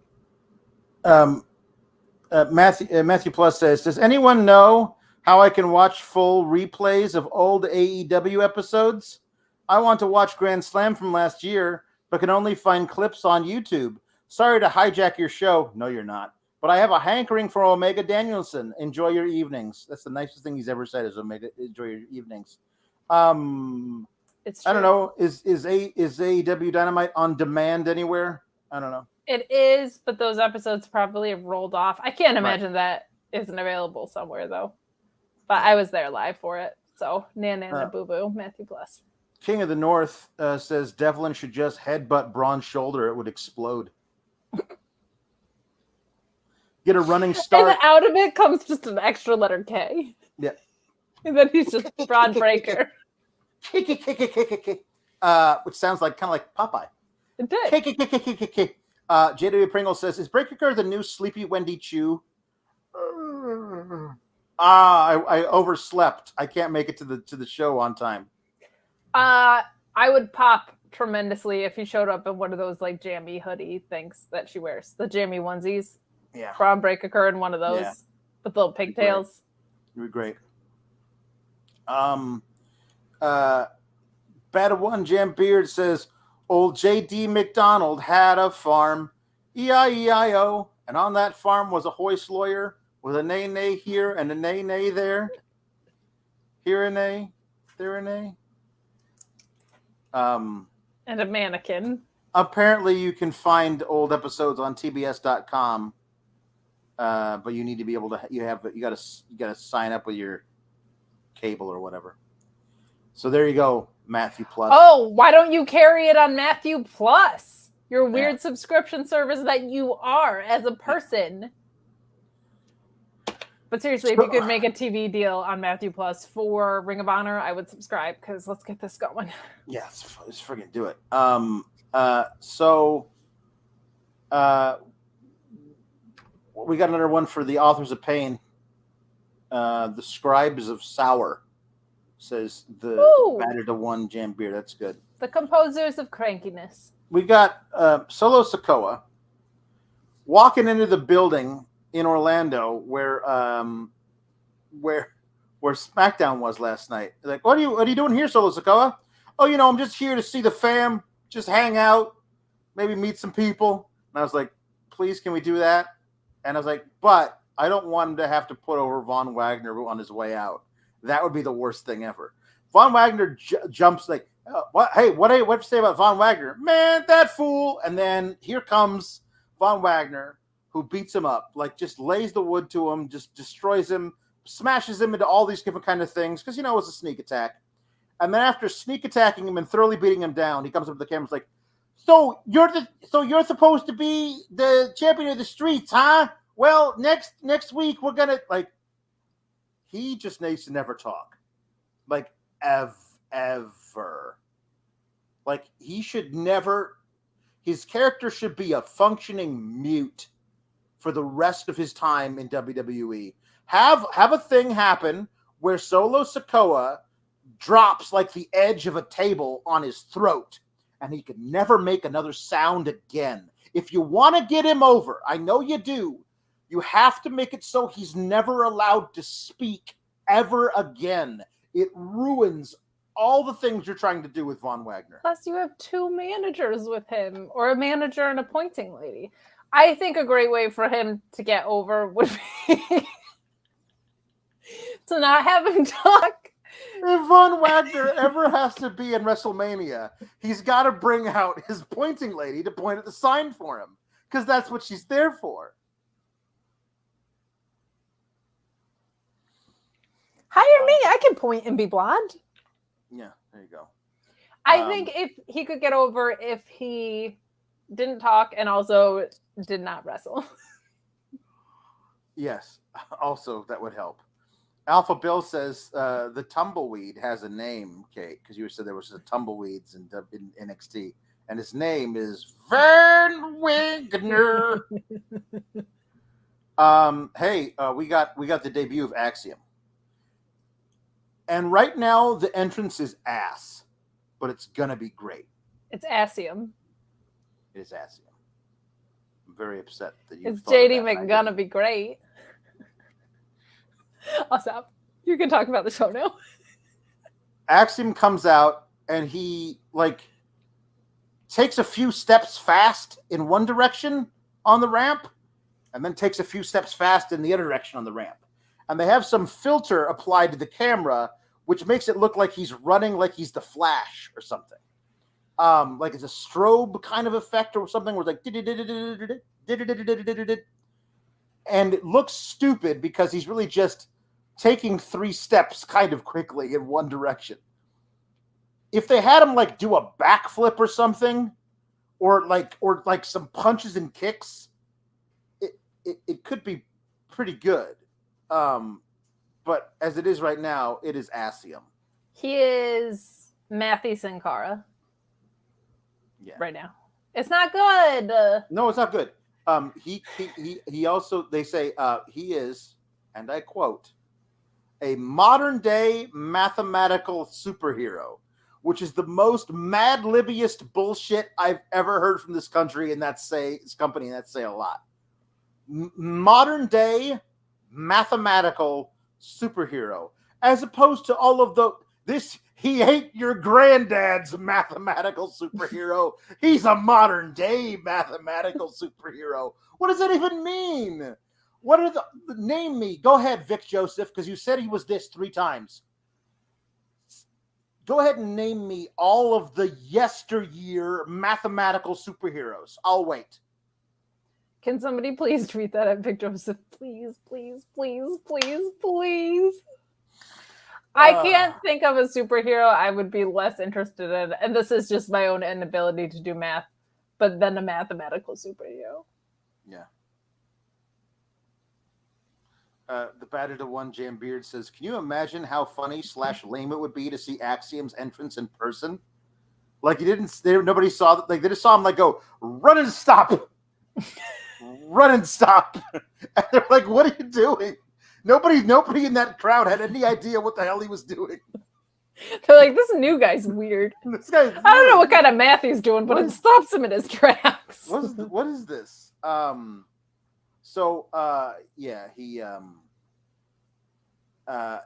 Matthew Plus says, does anyone know how I can watch full replays of old AEW episodes? I want to watch Grand Slam from last year, but can only find clips on YouTube. Sorry to hijack your show. No, you're not. But I have a hankering for Omega Danielson. Enjoy your evenings. That's the nicest thing he's ever said is Omega, enjoy your evenings. It's true. I don't know. Is AEW Dynamite on demand anywhere? I don't know. It is, but those episodes probably have rolled off. I can't imagine that isn't available somewhere, though. But I was there live for it. So, Nana Boo Boo, Matthew Plus. King of the North says Devlin should just headbutt Braun's shoulder. It would explode. Get a running start. And out of it comes just an extra letter K. Yeah. And then he's just Braun Breaker. Which sounds like kind of like Popeye. It did. JW Pringle says, is Breaker the new Sleepy Wendy Chu? I overslept. I can't make it to the show on time. I would pop tremendously if he showed up in one of those like jammy hoodie things that she wears. The jammy onesies. Yeah. Braun Breaker in one of those with little pigtails. It would be great. Bada1 Jam Beard says, old J.D. McDonald had a farm, E-I-E-I-O, and on that farm was a hoist lawyer with a nay-nay here and a nay-nay there. Here a nay, there a nay. And a mannequin. Apparently, you can find old episodes on TBS.com, but you need to be able to. You gotta sign up with your cable or whatever. So there you go, Matthew Plus. Oh, why don't you carry it on Matthew Plus? Your weird subscription service that you are as a person. But seriously, if you could make a TV deal on Matthew Plus for Ring of Honor, I would subscribe because let's get this going. Yeah, let's friggin' do it. We got another one for the authors of pain. The Scribes of Sour says the Matter to One Jam Beer. That's good. The composers of crankiness. We got Solo Sikoa walking into the building in Orlando where SmackDown was last night. Like, what are you doing here, Solo Sikoa? Oh, I'm just here to see the fam, just hang out, maybe meet some people. And I was like, please, can we do that? And I was like, but I don't want him to have to put over Von Wagner on his way out. That would be the worst thing ever. Von Wagner jumps like, what? Hey, what do you say about Von Wagner? Man, that fool. And then here comes Von Wagner, who beats him up, like just lays the wood to him, just destroys him, smashes him into all these different kind of things because, it's a sneak attack. And then after sneak attacking him and thoroughly beating him down, he comes up to the camera and is like, so you're supposed to be the champion of the streets, huh? Well, next week we're gonna he just needs to never talk. Like ever. Like he should never, his character should be a functioning mute for the rest of his time in WWE. Have a thing happen where Solo Sikoa drops like the edge of a table on his throat and he could never make another sound again. If you want to get him over, I know you do, you have to make it so he's never allowed to speak ever again. It ruins all the things you're trying to do with Von Wagner. Plus, you have 2 managers with him, or a manager and a pointing lady. I think a great way for him to get over would be to not have him talk. If Von Wagner ever has to be in WrestleMania, he's got to bring out his pointing lady to point at the sign for him, because that's what she's there for. Hire me. I can point and be blonde. Yeah, there you go. I think if he could get over if he didn't talk and also did not wrestle. Yes, also that would help. Alpha Bill says the tumbleweed has a name, Kate, because you said there was tumbleweeds in NXT, and his name is Van Wagner. Hey, we got the debut of Axiom. And right now, the entrance is ass, but it's going to be great. It's Axiom. It is Axiom. I'm very upset that you. It's JD McGonna be great. I'll stop. You can talk about the show now. Axiom comes out, and he, takes a few steps fast in one direction on the ramp, and then takes a few steps fast in the other direction on the ramp. And they have some filter applied to the camera, which makes it look like he's running like he's the Flash or something. Like it's a strobe kind of effect or something where it's like, and it looks stupid because he's really just taking 3 steps kind of quickly in one direction. If they had him do a backflip or something, or some punches and kicks, it could be pretty good. But as it is right now, it is Axiom. He is Matthew Sin Cara. Yeah. Right now. It's not good. No, it's not good. He also, they say, he is, and I quote, a modern day mathematical superhero, which is the most mad libbiest bullshit I've ever heard from this country, and this company, and that's say a lot. Modern day mathematical superhero, as opposed to all of he ain't your granddad's mathematical superhero. He's a modern day mathematical superhero. What does that even mean? What are name me? Go ahead, Vic Joseph, because you said he was this 3 times. Go ahead and name me all of the yesteryear mathematical superheroes. I'll wait. Can somebody please tweet that at Vic Joseph? Please, please, please, please, please. I can't think of a superhero I would be less interested in, and this is just my own inability to do math, but then a mathematical superhero. Yeah. The Batted to One Jam Beard says, "Can you imagine how funny / lame it would be to see Axiom's entrance in person? Like nobody saw, like they just saw him like go run and stop, run and stop, and they're like, what are you doing? Nobody in that crowd had any idea what the hell he was doing. They're like, this new guy's weird. This guy, I don't know what kind of math he's doing, but it stops him in his tracks. What is this?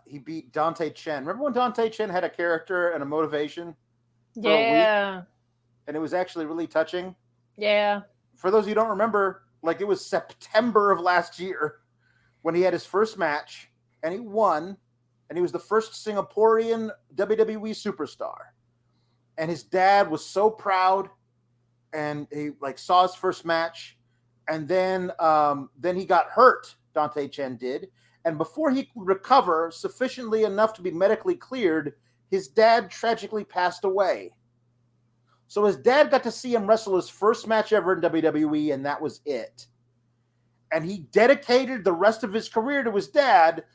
He beat Dante Chen. Remember when Dante Chen had a character and a motivation? For a week? And it was actually really touching. Yeah. For those of you who don't remember, like it was September of last year when he had his first match and he won, and he was the first Singaporean WWE superstar. And his dad was so proud, and he like saw his first match, and then he got hurt. Dante Chen did, and before he could recover sufficiently enough to be medically cleared, his dad tragically passed away. So his dad got to see him wrestle his first match ever in WWE, and that was it. And he dedicated the rest of his career to his dad,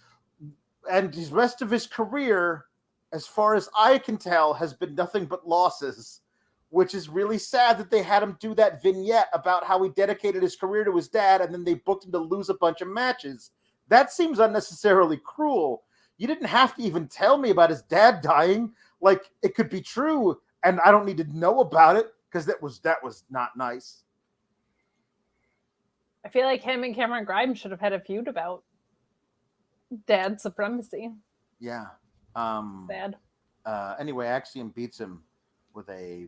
and his rest of his career, as far as I can tell, has been nothing but losses, which is really sad that they had him do that vignette about how he dedicated his career to his dad, and then they booked him to lose a bunch of matches. That seems unnecessarily cruel. You didn't have to even tell me about his dad dying. Like, it could be true, and I don't need to know about it, because that was not nice. I feel like him and Cameron Grimes should have had a feud about dad supremacy. Yeah. Sad. Anyway, Axiom beats him with a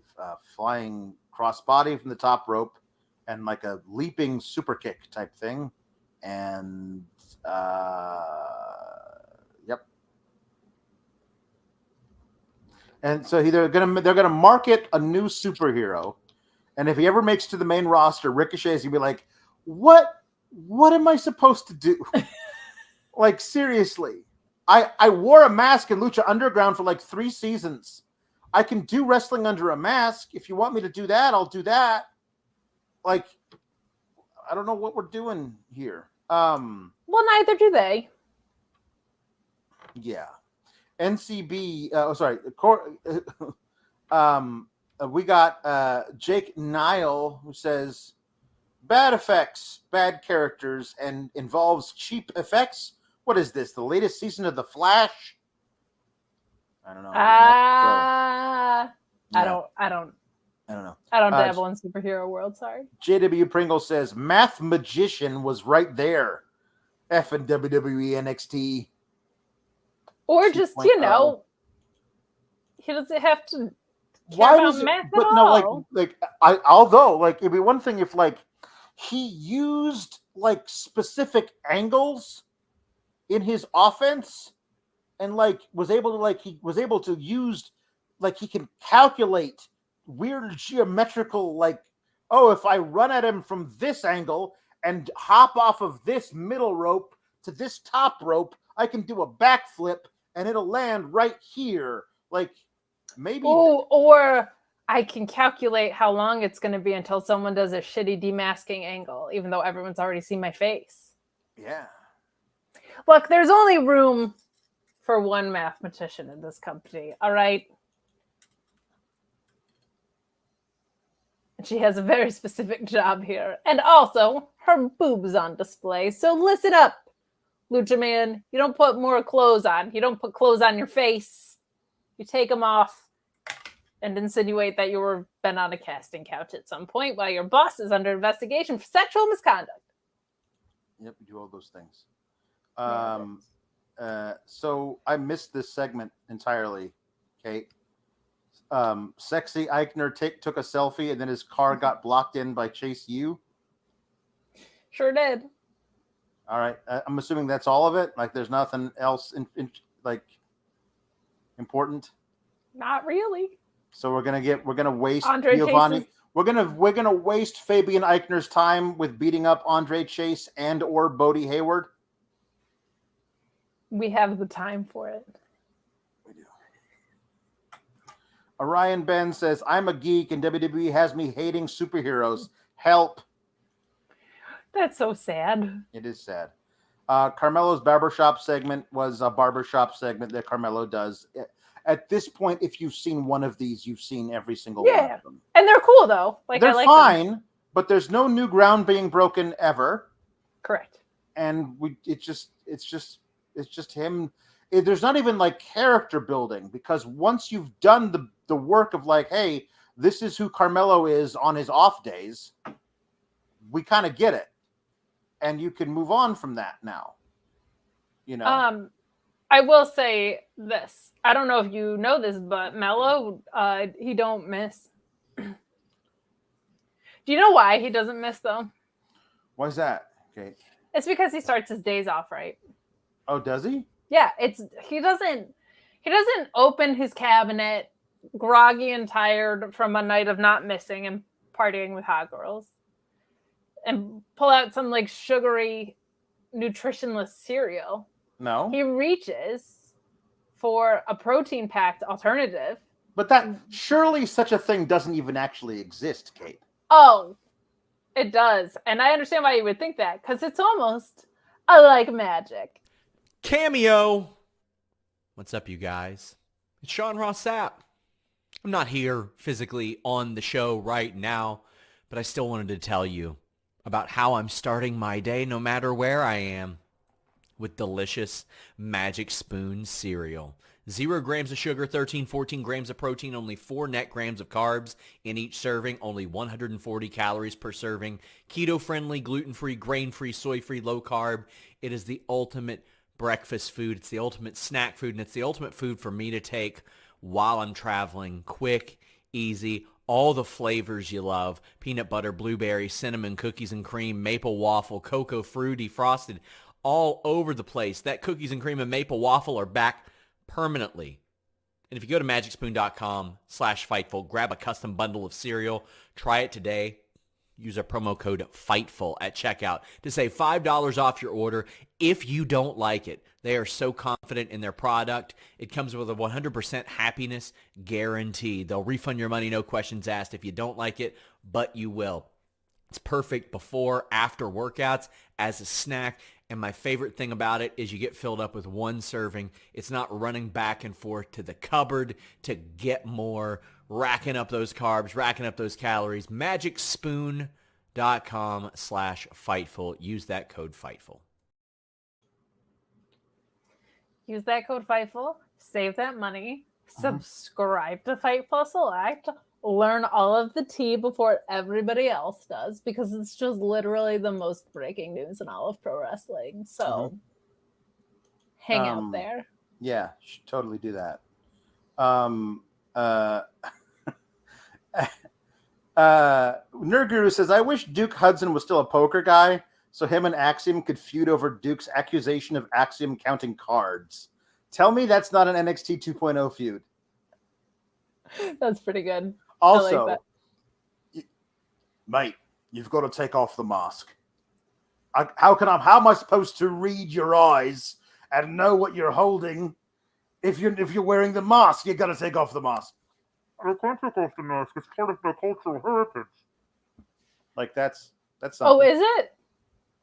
flying crossbody from the top rope and like a leaping super kick type thing. And yep. And so they're gonna market a new superhero, and if he ever makes to the main roster, Ricochet is gonna be like, What am I supposed to do? Like, seriously. I wore a mask in Lucha Underground for like 3 seasons. I can do wrestling under a mask. If you want me to do that, I'll do that. Like, I don't know what we're doing here. Well, neither do they. Yeah. NCB, we got Jake Nile, who says, bad effects, bad characters, and involves cheap effects. What is this? The latest season of The Flash? I don't know. I don't know. I don't dabble in superhero world. Sorry. JW Pringle says Math Magician was right there. Effing WWE NXT. Or just, he doesn't have to care about math at all. No, although it'd be one thing if like he used like specific angles in his offense and like was able to use like he can calculate weird geometrical, like, oh, if I run at him from this angle and hop off of this middle rope to this top rope, I can do a backflip and it'll land right here. Like, maybe. Or I can calculate how long it's going to be until someone does a shitty demasking angle, even though everyone's already seen my face. Yeah. Look, there's only room for one mathematician in this company, all right? And she has a very specific job here. And also, her boobs on display. So listen up, Lucha Man. You don't put more clothes on. You don't put clothes on your face. You take them off and insinuate that you were been on a casting couch at some point while your boss is under investigation for sexual misconduct. Yep, you do all those things. So I missed this segment entirely, Kate. Sexy Eichner took a selfie and then his car got blocked in by Chase U. Sure did. All right. I'm assuming that's all of it. Like there's nothing else like important. Not really. So we're gonna waste Andre Giovanni. Chase's- We're gonna waste Fabian Eichner's time with beating up Andre Chase and or Bodie Hayward. We have the time for it. We do. Orion Ben says, "I'm a geek and WWE has me hating superheroes. Help." That's so sad. It is sad. Carmelo's barbershop segment was a barbershop segment that Carmelo does. At this point, if you've seen one of these, you've seen every single one of them. And they're cool though. Like They're I like fine, them. but there's no new ground being broken ever. Correct. And it's just him. There's not even like character building, because once you've done the work of like, hey, this is who Carmelo is on his off days, we kind of get it. And you can move on from that now. You know? I will say this. I don't know if you know this, but Mello, he don't miss. Do you know why he doesn't miss though? Why is that? Okay. It's because he starts his days off right. Oh, does he? Yeah, he doesn't open his cabinet groggy and tired from a night of not missing and partying with hot girls and pull out some like sugary, nutritionless cereal. No. He reaches for a protein-packed alternative. But that surely such a thing doesn't even actually exist, Kate. Oh, it does. And I understand why you would think that, because it's almost like magic. Cameo. What's up, you guys? It's Sean Ross Sapp. I'm not here physically on the show right now, but I still wanted to tell you about how I'm starting my day no matter where I am with delicious Magic Spoon cereal. 0 grams of sugar, 14 grams of protein, only 4 net grams of carbs in each serving, only 140 calories per serving. Keto-friendly, gluten-free, grain-free, soy-free, low-carb. It is the ultimate breakfast food. It's the ultimate snack food, and it's the ultimate food for me to take while I'm traveling. Quick, easy, all the flavors you love. Peanut butter, blueberry, cinnamon, cookies and cream, maple waffle, cocoa, fruity, frosted, all over the place. That cookies and cream and maple waffle are back permanently. And if you go to magicspoon.com/Fightful, grab a custom bundle of cereal, try it today. Use our promo code FIGHTFUL at checkout to save $5 off your order if you don't like it. They are so confident in their product. It comes with a 100% happiness guarantee. They'll refund your money, no questions asked, if you don't like it, but you will. It's perfect before, after workouts, as a snack. And my favorite thing about it is you get filled up with one serving. It's not running back and forth to the cupboard to get more, racking up those carbs, racking up those calories. Magicspoon.com/Fightful. Use that code FIGHTFUL. Use that code Fightful, save that money, subscribe to Fightful Select, learn all of the tea before everybody else does, because it's just literally the most breaking news in all of pro wrestling. So hang out there. Yeah, should totally do that. Nerd Guru says, I wish Duke Hudson was still a poker guy, so him and Axiom could feud over Duke's accusation of Axiom counting cards. Tell me that's not an NXT 2.0 feud. That's pretty good. Also, I like that. Mate, you've got to take off the mask. How am I supposed to read your eyes and know what you're holding if you're wearing the mask? You got to take off the mask. I can't take off the mask. It's part of my cultural heritage. Like that's something. Oh, is it?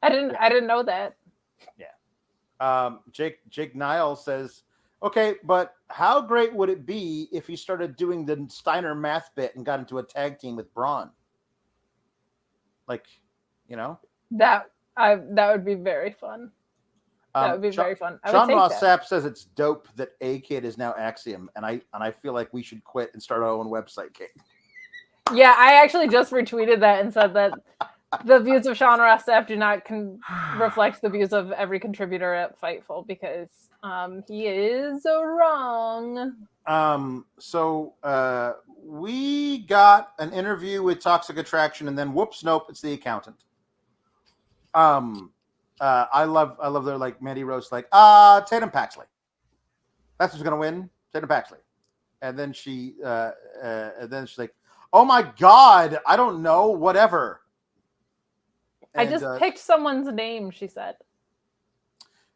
I didn't know that. Yeah. Jake Niles says, okay, but how great would it be if he started doing the Steiner math bit and got into a tag team with Braun? Like, you know? That would be very fun. That would be very fun. Sean Ross Sapp says it's dope that A-Kid is now Axiom, and I feel like we should quit and start our own website, Kate. Yeah, I actually just retweeted that and said that the views of Sean Ross Sapp do not reflect the views of every contributor at Fightful, because he is wrong. So we got an interview with Toxic Attraction, and then whoops, nope, it's the accountant. I love their like Mandy Rose, like Tatum Paxley. That's who's gonna win. Tatum Paxley. And then she's like, "Oh my God, I don't know, whatever." I just picked someone's name, she said.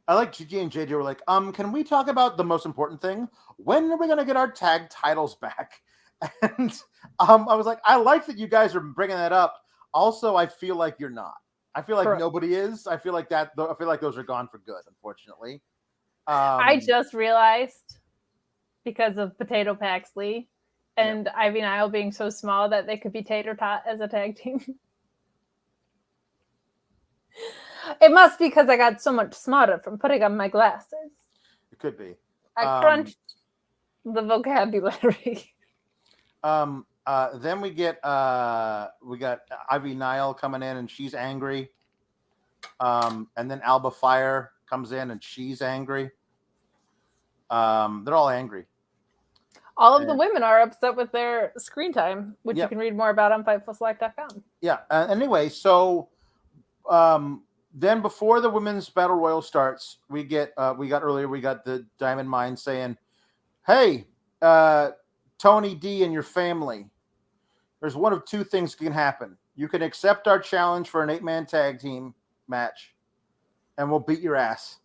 I like Gigi and JJ were like, can we talk about the most important thing? When are we going to get our tag titles back? And I was like, I like that you guys are bringing that up. Also, I feel like you're not. I feel like Correct. Nobody is. I feel like those are gone for good, unfortunately. I just realized, because of Potato Paxley and Ivy Nile being so small, that they could be Tater Tot as a tag team. It must be because I got so much smarter from putting on my glasses. It could be. I crunched the vocabulary. Then we got Ivy Nile coming in and she's angry. And then Alba Fire comes in and she's angry. They're all angry. All of the women are upset with their screen time, which you can read more about on FightfulSelect.com. Yeah. Anyway, so then before the women's battle royal starts, we got the Diamond Mine saying, "Hey, Tony D and your family, there's one of two things can happen. You can accept our challenge for an 8-man tag team match, and we'll beat your ass,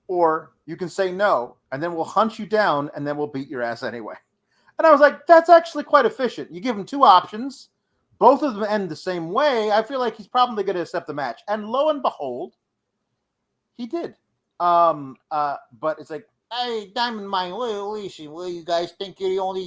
or you can say no, and then we'll hunt you down, and then we'll beat your ass anyway." And I was like, that's actually quite efficient. You give him two options. Both of them end the same way. I feel like he's probably going to accept the match. And lo and behold, he did. But it's like, hey, Diamond Mine, you guys think you're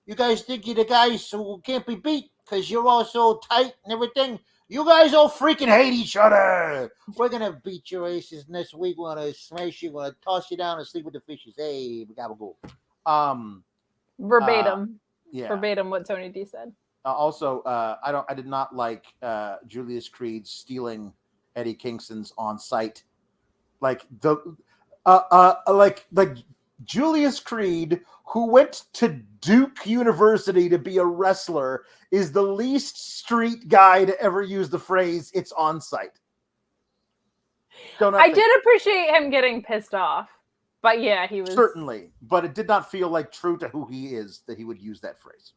the guys who can't be beat because you're all so tight and everything. You guys all freaking hate each other. We're going to beat your aces next week. We're going to smash you. We're going to toss you down and sleep with the fishes. Hey, we got to go. Verbatim. Verbatim what Tony D said. Also, I did not like Julius Creed stealing Eddie Kingston's on site. Like Julius Creed, who went to Duke University to be a wrestler, is the least street guy to ever use the phrase "it's on site." I did appreciate him getting pissed off, but yeah, he was certainly. But it did not feel like true to who he is that he would use that phrase.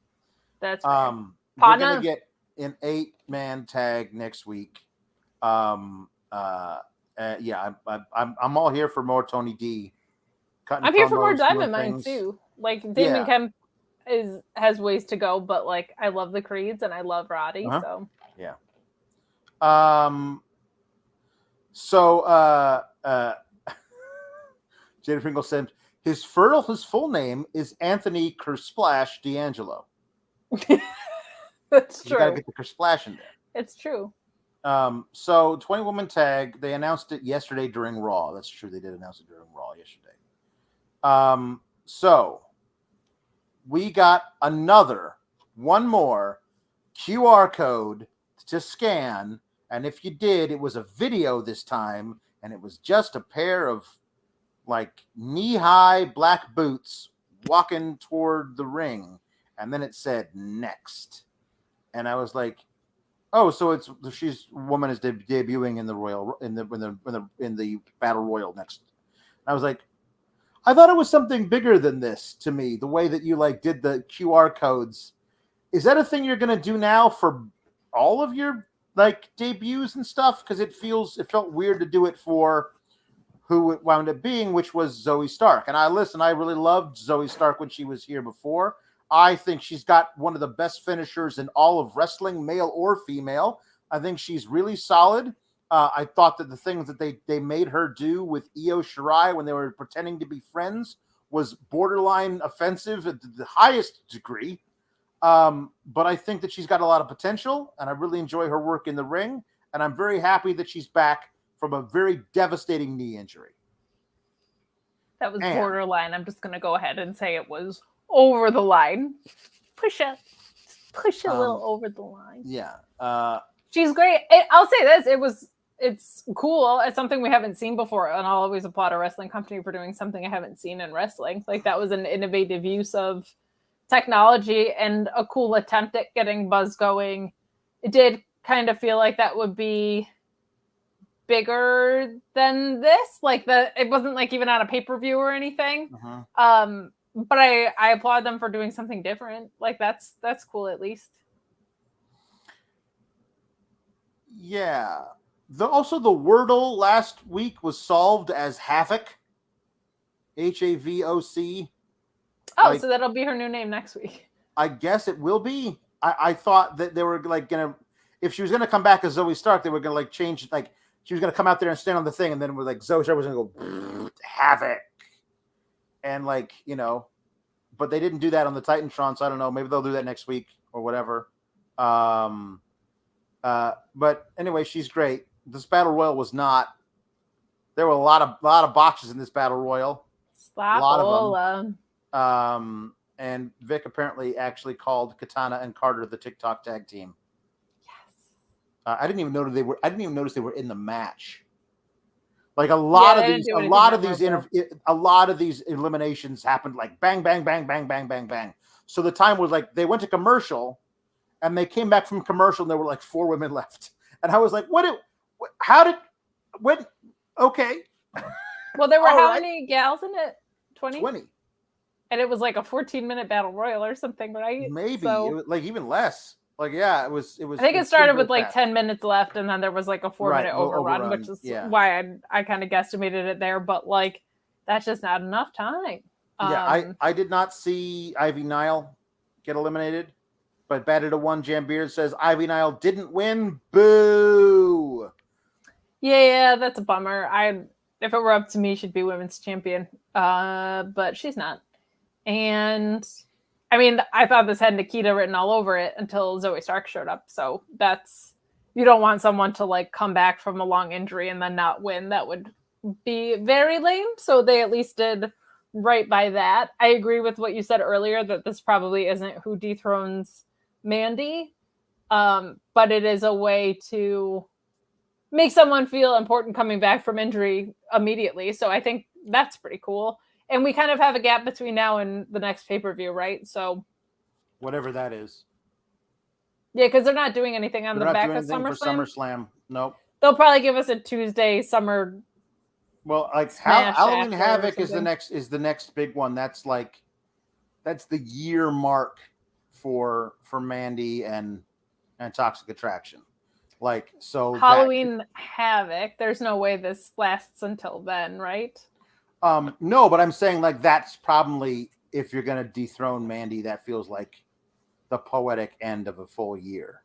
That's we're gonna get an 8-man tag next week. I'm all here for more Tony D. I'm here for more Diamond Mine too. Like Damon Kemp has ways to go, but like I love the Creeds and I love Roddy. So yeah. Jada Pringle said his full name is Anthony Kersplash D'Angelo. That's true. You gotta get the Kersplash in there. It's true. So 20-woman tag, they announced it yesterday during Raw. That's true. They did announce it during Raw yesterday. So we got one more QR code to scan. And if you did, it was a video this time, and it was just a pair of like knee-high black boots walking toward the ring. And then it said next. And I was like, oh, so woman is debuting in the Royal in the Battle Royal next. And I was like, I thought it was something bigger than this to me, the way that you like did the QR codes. Is that a thing you're gonna do now for all of your like debuts and stuff? Because it felt weird to do it for who it wound up being, which was Zoe Stark. And I really loved Zoe Stark when she was here before. I think she's got one of the best finishers in all of wrestling, male or female. I think she's really solid. I thought that the things that they made her do with Io Shirai when they were pretending to be friends was borderline offensive at the highest degree. But I think that she's got a lot of potential, and I really enjoy her work in the ring. And I'm very happy that she's back from a very devastating knee injury. That was borderline. I'm just going to go ahead and say it was over the line. Push a little over the line. Yeah. She's great. I'll say this. It's cool. It's something we haven't seen before. And I'll always applaud a wrestling company for doing something I haven't seen in wrestling. Like that was an innovative use of technology and a cool attempt at getting buzz going. It did kind of feel like that would be bigger than this. Like it wasn't like even on a pay-per-view or anything. But I applaud them for doing something different. Like that's cool at least. Yeah. Also, the Wordle last week was solved as Havoc. HAVOC. Oh, Like, so that'll be her new name next week. I guess it will be. I thought that they were like gonna, if she was gonna come back as Zoe Stark, they were gonna like change, like she was gonna come out there and stand on the thing, and then with like Zoe Stark was gonna go Havoc, and like, you know, but they didn't do that on the Titantron, so I don't know. Maybe they'll do that next week or whatever. But anyway, she's great. This battle royal was not. There were a lot of botches in this battle royal. Slap A lot of them. And Vic apparently actually called Katana and Carter the TikTok tag team. Yes. I didn't even notice they were in the match. Like a lot of these eliminations happened like bang, bang, bang, bang, bang, bang, bang. So the time was like they went to commercial, and they came back from commercial, and there were like 4 women left, and I was like, okay. Well, there were All how right. many gals in it? 20. And it was like a 14-minute battle royal or something, right? Maybe So, it was like even less. Like, yeah, it was. I think it started with like fast. 10 minutes left, and then there was like a 4-minute overrun, which is why I kind of guesstimated it there. But like, that's just not enough time. Yeah, I did not see Ivy Nile get eliminated, but Batted to One Jam Beard says Ivy Nile didn't win. Boo. Yeah, that's a bummer. If it were up to me, she'd be women's champion. But she's not. And I mean, I thought this had Nikita written all over it until Zoe Stark showed up. So you don't want someone to like come back from a long injury and then not win. That would be very lame. So they at least did right by that. I agree with what you said earlier that this probably isn't who dethrones Mandy. But it is a way to make someone feel important coming back from injury immediately. So I think that's pretty cool. And we kind of have a gap between now and the next pay-per-view, right? So whatever that is. Yeah, because they're not doing anything on the back of SummerSlam. Nope. They'll probably give us a Tuesday summer. Well, like Halloween Havoc is the next big one. That's the year mark for Mandy and Toxic Attraction. Like, so Halloween Havoc. There's no way this lasts until then, right? No, but I'm saying like that's probably, if you're gonna dethrone Mandy, that feels like the poetic end of a full year.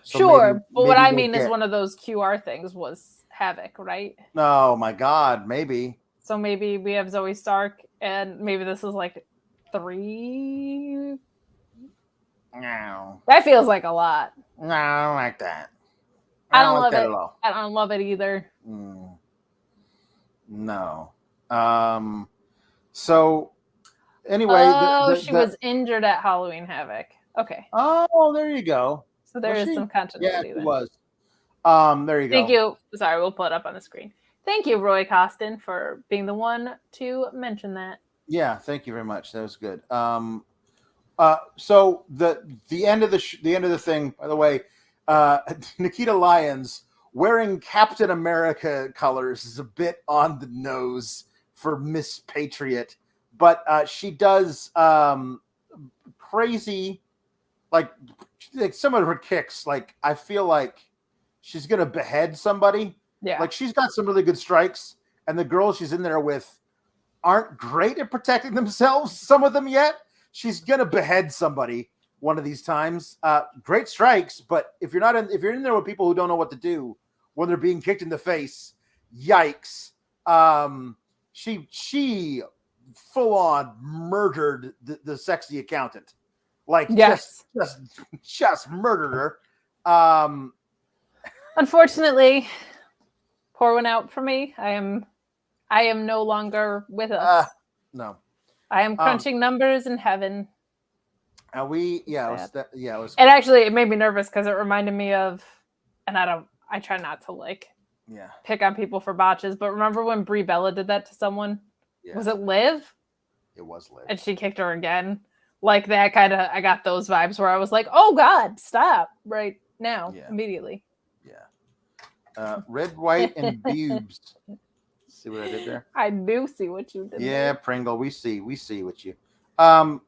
So sure, but what I mean is one of those QR things was Havoc, right? Oh my God, maybe. So maybe we have Zoe Stark, and maybe this is like 3. No, that feels like a lot. No, I don't like that. I don't love it at all. I don't love it either. No. So anyway, she was injured at Halloween Havoc. Okay. Oh, there you go. So there is some continuity. Yeah, it was. There you go. Thank you. Sorry, we'll pull it up on the screen. Thank you, Roy Costin, for being the one to mention that. Yeah, thank you very much. That was good. So the end of the thing, by the way, Nikita Lyons wearing Captain America colors is a bit on the nose for Miss Patriot, but she does crazy, like some of her kicks. Like, I feel like she's gonna behead somebody. Yeah, like she's got some really good strikes, and the girls she's in there with aren't great at protecting themselves. Some of them yet. She's gonna behead somebody one of these times. Great strikes, but if you're in there with people who don't know what to do when they're being kicked in the face, yikes. She full on murdered the sexy accountant. Like, yes. just murdered her. Unfortunately, pour one out for me. I am no longer with us. No. I am crunching numbers in heaven. It was. And actually, it made me nervous because it reminded me of, and I try not to pick on people for botches, but remember when Brie Bella did that to someone? Yeah. Was it Liv? It was Liv. And she kicked her again. Like that kind of, I got those vibes where I was like, oh God, stop right now, immediately. Yeah. Red, white, and boobs See what I did there? I do see what you did. Yeah, there. Pringle, we see what you. Then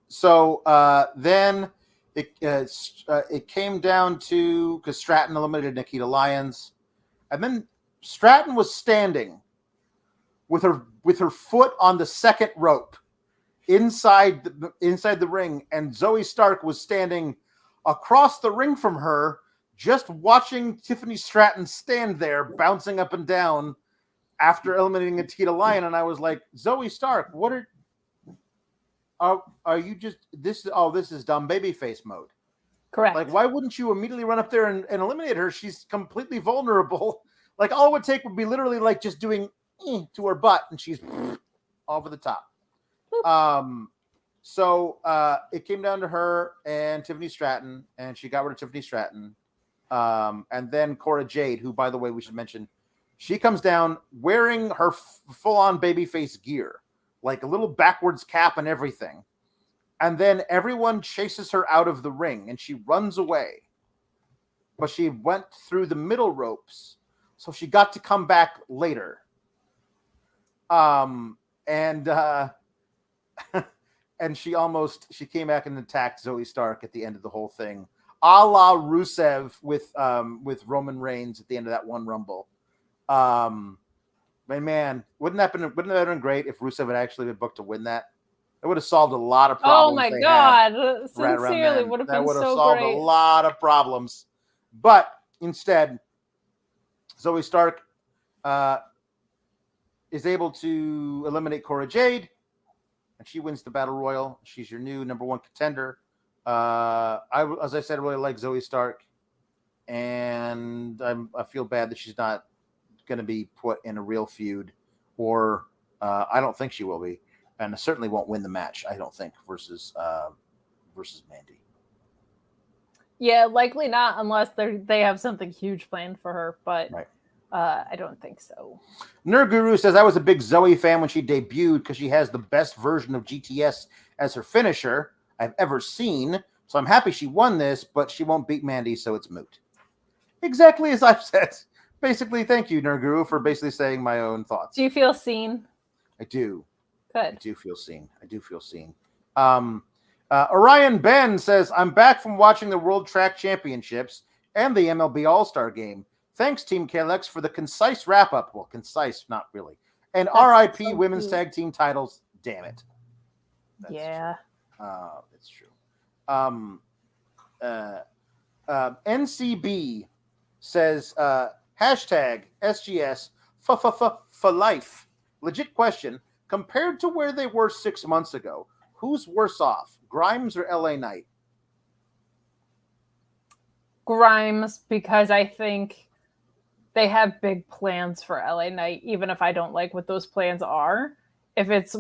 it came down to because Stratton eliminated Nikita Lyons, and then Stratton was standing with her foot on the second rope inside the ring, and Zoe Stark was standing across the ring from her, just watching Tiffany Stratton stand there, bouncing up and down after eliminating Nikita Lyons. And I was like, Zoe Stark, what are you just this? Oh, this is dumb babyface mode. Correct. Like, why wouldn't you immediately run up there and eliminate her? She's completely vulnerable. Like, all it would take would be literally like just doing to her butt, and she's over the top. So it came down to her and Tiffany Stratton, and she got rid of Tiffany Stratton. And then Cora Jade, who, by the way, we should mention, she comes down wearing her full-on babyface gear, like a little backwards cap and everything. And then everyone chases her out of the ring, and she runs away. But she went through the middle ropes, so she got to come back later. And she came back and attacked Zoe Stark at the end of the whole thing, a la Rusev with Roman Reigns at the end of that one Rumble. But man, wouldn't that have been great if Rusev had actually been booked to win that? It would have solved a lot of problems. Oh my God! Sincerely, would have been so solved great. a lot of problems. But instead, Zoe Stark is able to eliminate Cora Jade, and she wins the Battle Royal. She's your new number one contender. As I said, I really like Zoe Stark, and I feel bad that she's not going to be put in a real feud, or I don't think she will be, and certainly won't win the match. I don't think versus Mandy. Yeah, likely not unless they have something huge planned for her, but Right. I don't think so. Nerd Guru says, I was a big Zoe fan when she debuted because she has the best version of GTS as her finisher I've ever seen. So I'm happy she won this, but she won't beat Mandy, so it's moot. Exactly as I've said. Basically, thank you, Nerd Guru, for basically saying my own thoughts. Do you feel seen? I do. Good. I do feel seen. Orion Ben says, I'm back from watching the World Track Championships and the MLB All-Star Game. Thanks, Team KLX, for the concise wrap-up. Well, concise, not really. And RIP so Women's cute. Tag Team titles. Damn it. That's Yeah. true. It's true. NCB says, hashtag SGS for life. Legit question. Compared to where they were 6 months ago, who's worse off, Grimes or LA Knight? Grimes, because I think they have big plans for LA Knight, even if I don't like what those plans are. If it's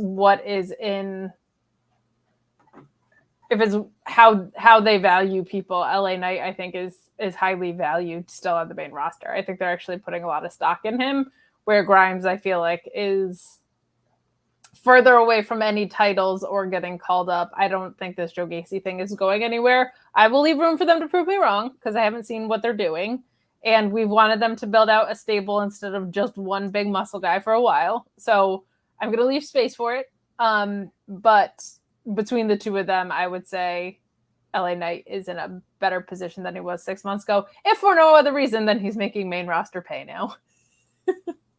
how they value people, LA Knight, I think, is highly valued still on the main roster. I think they're actually putting a lot of stock in him, where Grimes, I feel like, is further away from any titles or getting called up. I don't think this Joe Gacy thing is going anywhere. I will leave room for them to prove me wrong because I haven't seen what they're doing. And we've wanted them to build out a stable instead of just one big muscle guy for a while. So I'm going to leave space for it. But between the two of them, I would say LA Knight is in a better position than he was 6 months ago. If for no other reason than he's making main roster pay now.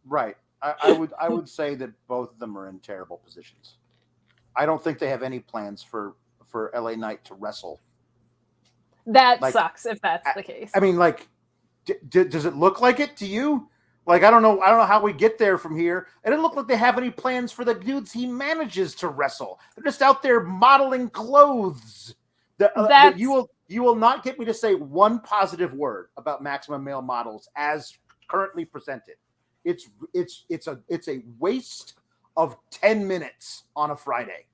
Right. I would say that both of them are in terrible positions. I don't think they have any plans for LA Knight to wrestle. That sucks if that's the case. I mean, like, does it look like it to you? Like, I don't know how we get there from here. It doesn't look like they have any plans for the dudes he manages to wrestle. They're just out there modeling clothes. You will not get me to say one positive word about Maximum Male Models as currently presented. It's a waste of 10 minutes on a Friday,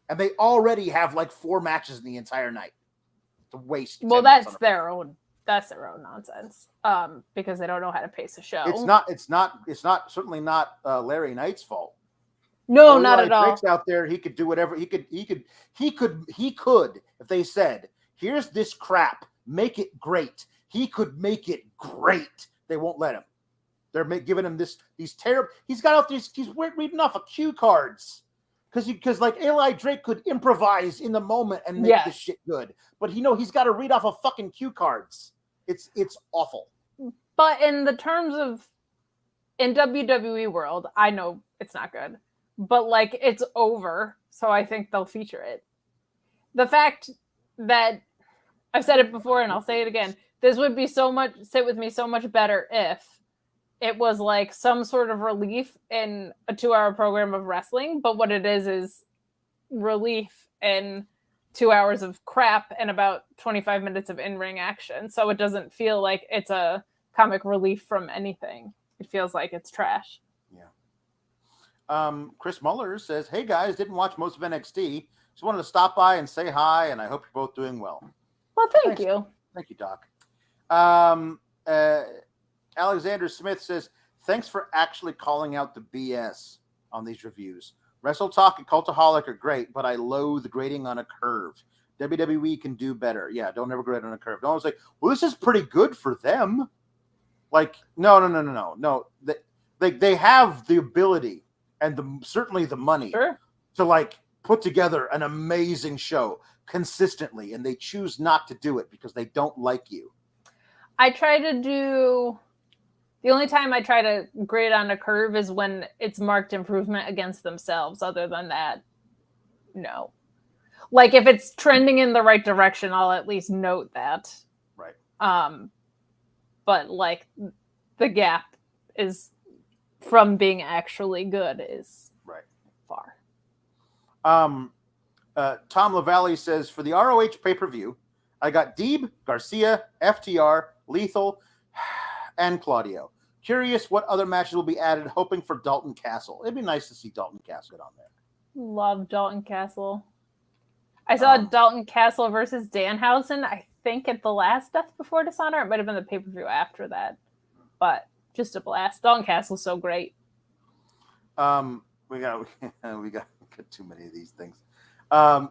and they already have like 4 matches in the entire night. It's a waste. Well, that's their own nonsense. Because they don't know how to pace a show. It's not certainly not Larry Knight's fault. No, not at all. Out there, he could do whatever he could. If they said, "Here's this crap, make it great," he could make it great. They won't let him. They're giving him these terrible. He's got out these. He's reading off of cue cards because like Eli Drake could improvise in the moment and make this shit good, but he's got to read off of fucking cue cards. It's awful. But in the terms of in WWE world, I know it's not good, but like it's over, so I think they'll feature it. The fact that I've said it before and I'll say it again, this would be sit with me so much better if it was like some sort of relief in a 2-hour program of wrestling, but what it is relief in 2 hours of crap and about 25 minutes of in-ring action. So it doesn't feel like it's a comic relief from anything. It feels like it's trash. Yeah. Chris Muller says, "Hey guys, didn't watch most of NXT. Just wanted to stop by and say hi, and I hope you're both doing well." Well, thank you. Thank you, Doc. Alexander Smith says, "Thanks for actually calling out the BS on these reviews. Wrestle Talk and Cultaholic are great, but I loathe grading on a curve. WWE can do better." Yeah, don't ever grade on a curve. Don't say, "Well, this is pretty good for them." Like, no. They have the ability and certainly the money to like put together an amazing show consistently, and they choose not to do it because they don't like you. The only time I try to grade on a curve is when it's marked improvement against themselves. Other than that, no. Like if it's trending in the right direction, I'll at least note that. Right. But like the gap is from being actually good is right far. Tom LaValle says, "For the ROH pay-per-view, I got Deeb, Garcia, FTR, Lethal, and Claudio. Curious what other matches will be added, hoping for Dalton Castle." It'd be nice to see Dalton Castle get on there. Love Dalton Castle. I saw Dalton Castle versus Danhausen, I think, at the last Death Before Dishonor. It might have been the pay-per-view after that. But just a blast. Dalton Castle's so great. We got too many of these things. We had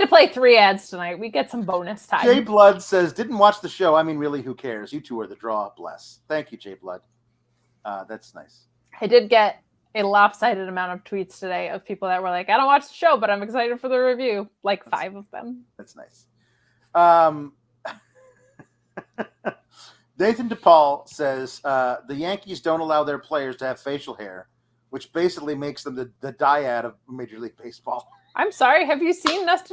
to play 3 ads tonight. We get some bonus time. Jay Blood says, "Didn't watch the show. I mean, really, who cares? You two are the draw. Bless." Thank you, Jay Blood. That's nice. I did get a lopsided amount of tweets today of people that were like, "I don't watch the show, but I'm excited for the review." Like 5 of them. That's nice. Nathan DePaul says, "The Yankees don't allow their players to have facial hair, which basically makes them the dyad of Major League Baseball." I'm sorry. Have you seen Matt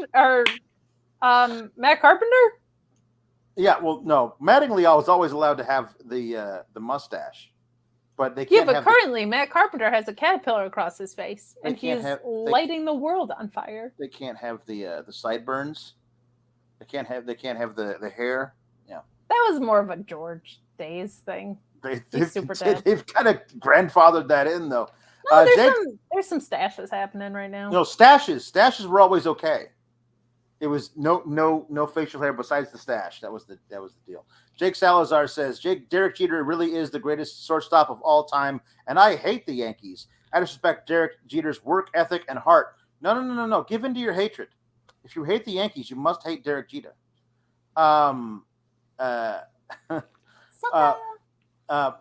Carpenter? Yeah, well, no. Mattingly was always allowed to have the mustache, but they can't. Yeah, but currently Matt Carpenter has a caterpillar across his face, and he's lighting the world on fire. They can't have the sideburns. They can't have the hair. Yeah, that was more of a George Days thing. He's super dead. They've kind of grandfathered that in, though. No, there's some stashes happening right now. No, stashes were always okay. It was no facial hair besides the stash. That was the deal. Jake Salazar says, "Derek Jeter really is the greatest shortstop of all time, and I hate the Yankees. I disrespect Derek Jeter's work ethic and heart." No. Give in to your hatred. If you hate the Yankees, you must hate Derek Jeter.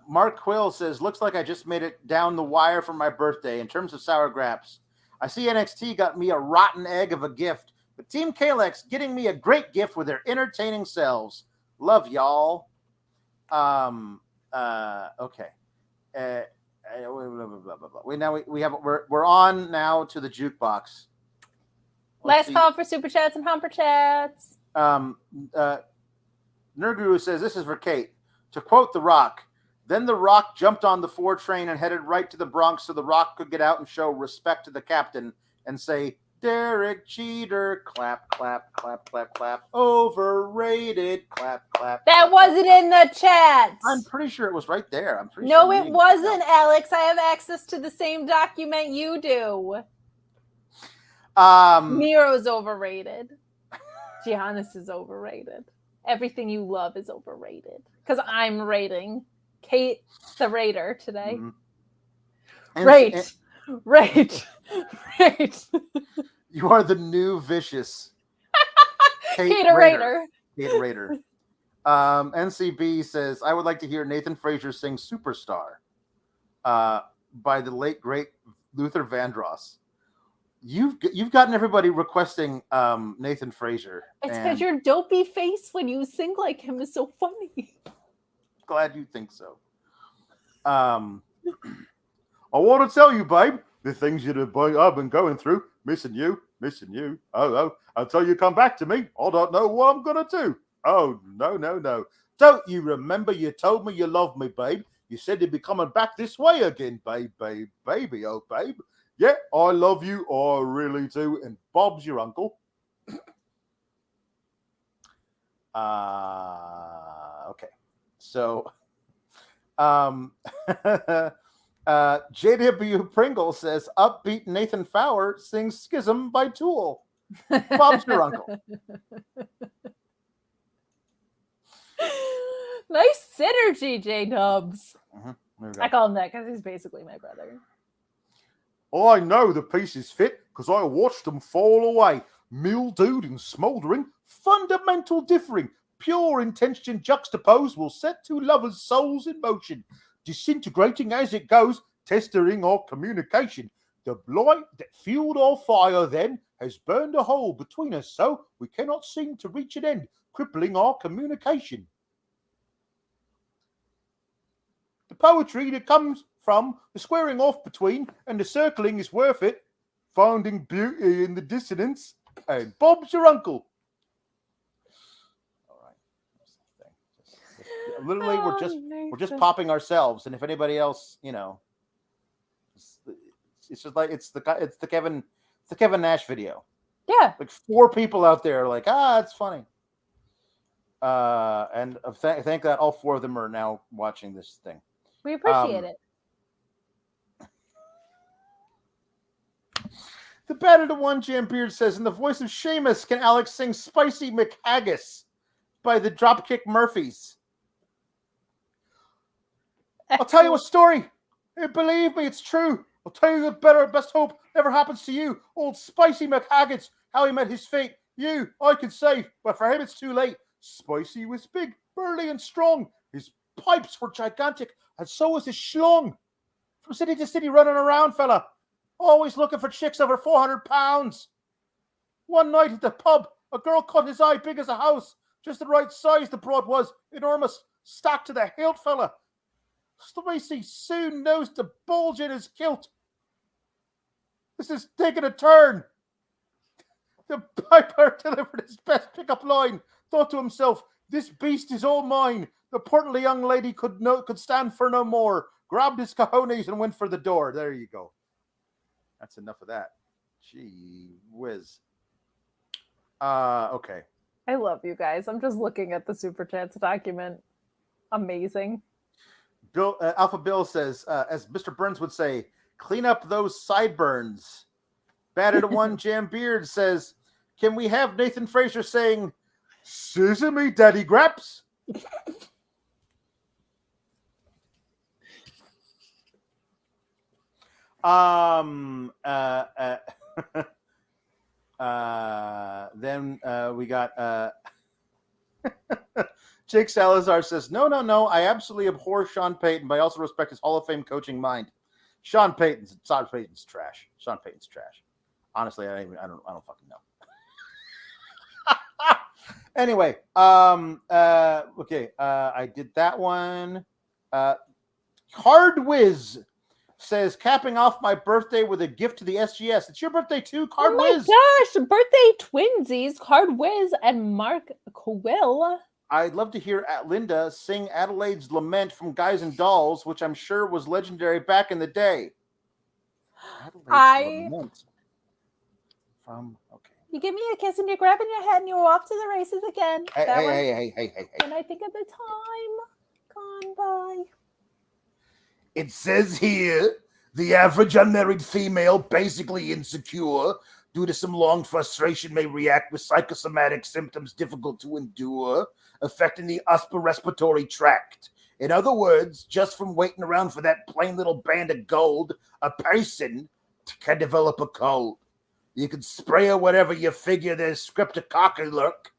Mark Quill says, "Looks like I just made it down the wire for my birthday. In terms of sour graps, I see NXT got me a rotten egg of a gift, but Team Kalex getting me a great gift with their entertaining selves. Love y'all." Okay. We're on now to the jukebox. Last call for super chats and humper chats. Nurguru says, "This is for Kate. To quote The Rock, then The Rock jumped on the 4 train and headed right to the Bronx so The Rock could get out and show respect to the captain and say, 'Derek Jeter, clap, clap, clap, clap, clap, overrated, clap, clap.'" That wasn't in the chat. I'm pretty sure it was right there. No, it wasn't, Alex. I have access to the same document you do. Miro's overrated. Giannis is overrated. Everything you love is overrated. Because I'm rating Kate the Raider today. Mm-hmm. Right. You are the new vicious Kate Raider. Kate Raider. NCB says, I would like to hear Nathan Frazier sing Superstar by the late, great Luther Vandross. You've gotten everybody requesting Nathan Frazier. It's because your dopey face when you sing like him is so funny. Glad you think so. I want to tell you, babe, the things I've been going through, missing you. Oh, until you come back to me, I don't know what I'm going to do. Oh, no. Don't you remember you told me you loved me, babe? You said you'd be coming back this way again, baby, oh, babe. Yeah, I love you, I really do. And Bob's your uncle. Okay. So, JW Pringle says, upbeat Nathan Fowler sings Schism by Tool. Bob's your uncle. Nice synergy, J-Dubs. I call him that because he's basically my brother. I know the pieces fit because I watched them fall away. Mildewed and smouldering, fundamental differing, pure intention juxtaposed will set two lovers' souls in motion, disintegrating as it goes, testering our communication. The light that fueled our fire then has burned a hole between us, so we cannot seem to reach an end, crippling our communication. The poetry that comes from the squaring off between and the circling is worth it, finding beauty in the dissonance, and Bob's your uncle. All right. Literally, we're just popping ourselves, and if anybody else, it's just like it's the Kevin Nash video. Yeah, like 4 people out there are like, it's funny. And thank God all 4 of them are now watching this thing. We appreciate it. The Better to One Jam Beard says, in the voice of Seamus, can Alex sing Spicy McHaggis by the Dropkick Murphys? I'll tell you a story. Believe me, it's true. I'll tell you the best hope never happens to you. Old Spicy McHaggis, how he met his fate. You, I could save, but for him it's too late. Spicy was big, burly, and strong. His pipes were gigantic, and so was his schlong. From city to city running around, fella. Always looking for chicks over 400 pounds. One night at the pub, a girl caught his eye big as a house. Just the right size the broad was. Enormous. Stacked to the hilt, fella. Spicy soon noticed the bulge in his kilt. This is taking a turn. The piper delivered his best pickup line. Thought to himself, this beast is all mine. The portly young lady could stand for no more. Grabbed his cojones and went for the door. There you go. That's enough of that. Gee whiz. Okay. I love you guys. I'm just looking at the Super Chats document. Amazing. Alpha Bill says, as Mr. Burns would say, clean up those sideburns. Batter to One Jam Beard says, can we have Nathan Frazier saying, Sesame Daddy Graps? Then we got Jake Salazar says, no. I absolutely abhor Sean Payton, but I also respect his Hall of Fame coaching mind. Sean Payton's trash. Sean Payton's trash. Honestly, I don't fucking know. Anyway, okay, I did that one. Card Whiz says, capping off my birthday with a gift to the SGS. It's your birthday too, Card Whiz. Oh my gosh, birthday twinsies, Card Whiz and Mark Quill. I'd love to hear Linda sing Adelaide's Lament from Guys and Dolls, which I'm sure was legendary back in the day. Lament. Okay. You give me a kiss and you're grabbing your head and you're off to the races again. Hey. And I think of the time gone by. It says here, the average unmarried female, basically insecure, due to some long frustration, may react with psychosomatic symptoms difficult to endure, affecting the upper respiratory tract. In other words, just from waiting around for that plain little band of gold, a person can develop a cold. You can spray her whatever you figure there's streptococcus lurk.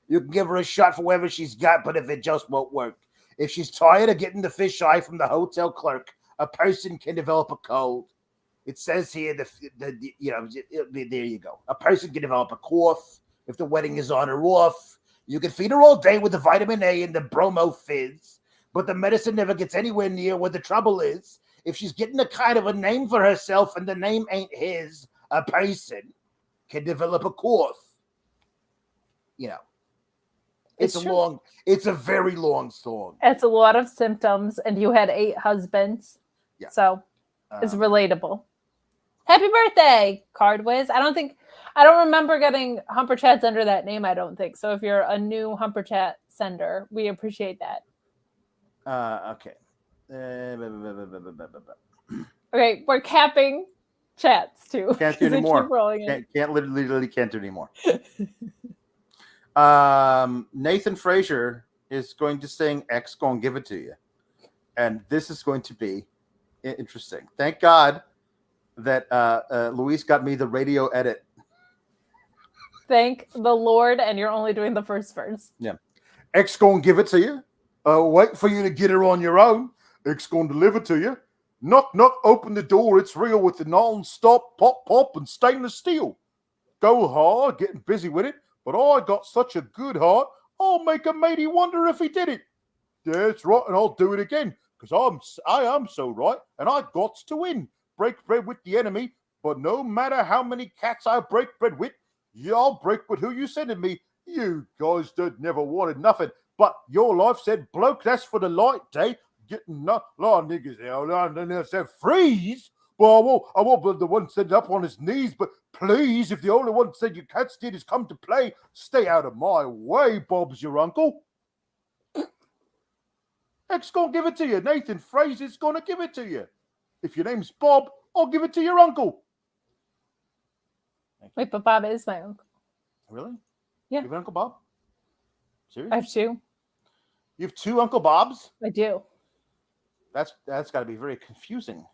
You can give her a shot for whatever she's got, but if it just won't work. If she's tired of getting the fish eye from the hotel clerk, a person can develop a cold. It says here, there you go. A person can develop a cough if the wedding is on or off. You can feed her all day with the vitamin A and the bromo fizz, but the medicine never gets anywhere near where the trouble is. If she's getting a kind of a name for herself and the name ain't his, a person can develop a cough. It's a very long song. It's a lot of symptoms, and you had 8 husbands. Yeah. So it's relatable. Happy birthday, Card Whiz. I don't remember getting Humper Chats under that name, I don't think. So if you're a new Humper Chat sender, we appreciate that. Okay. Okay, we're capping chats too. Can't do anymore. Literally can't do anymore. Nathan Frazier is going to sing X Gonna Give It To You. And this is going to be interesting. Thank God that Luis got me the radio edit. Thank the Lord, and you're only doing the first verse. Yeah. X Gonna Give It To You. Wait for you to get her on your own. X Gonna Deliver To You. Knock, knock, open the door. It's real with the non-stop pop, pop, and stainless steel. Go hard, getting busy with it. But I got such a good heart, I'll make a matey wonder if he did it. That's right, and I'll do it again, because I am so right, and I got to win. Break bread with the enemy, but no matter how many cats I break bread with, yeah, I'll break with who you sending me. You guys that never wanted nothing, but your life said, bloke, that's for the light day. Getting no niggas out, and they said freeze. Well, I won't be the one sitting up on his knees, but please, if the only one said you cats did is come to play, stay out of my way, Bob's your uncle. X gonna give it to you. Nathan Frazier's gonna give it to you. If your name's Bob, I'll give it to your uncle. Wait, but Bob is my uncle. Really? Yeah. You have an Uncle Bob? Seriously? I have 2. You have 2 Uncle Bobs? I do. That's got to be very confusing.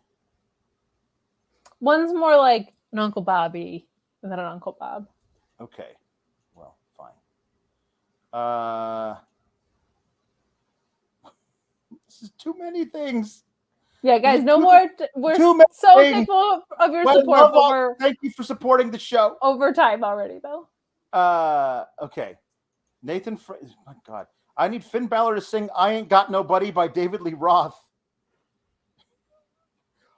One's more like an Uncle Bobby than an Uncle Bob. Okay. Well, fine. This is too many things. Yeah, guys, no more. We're so thankful of your support. Thank you for supporting the show. Over time already, though. Okay. Nathan, my God. I need Finn Balor to sing I Ain't Got Nobody by David Lee Roth.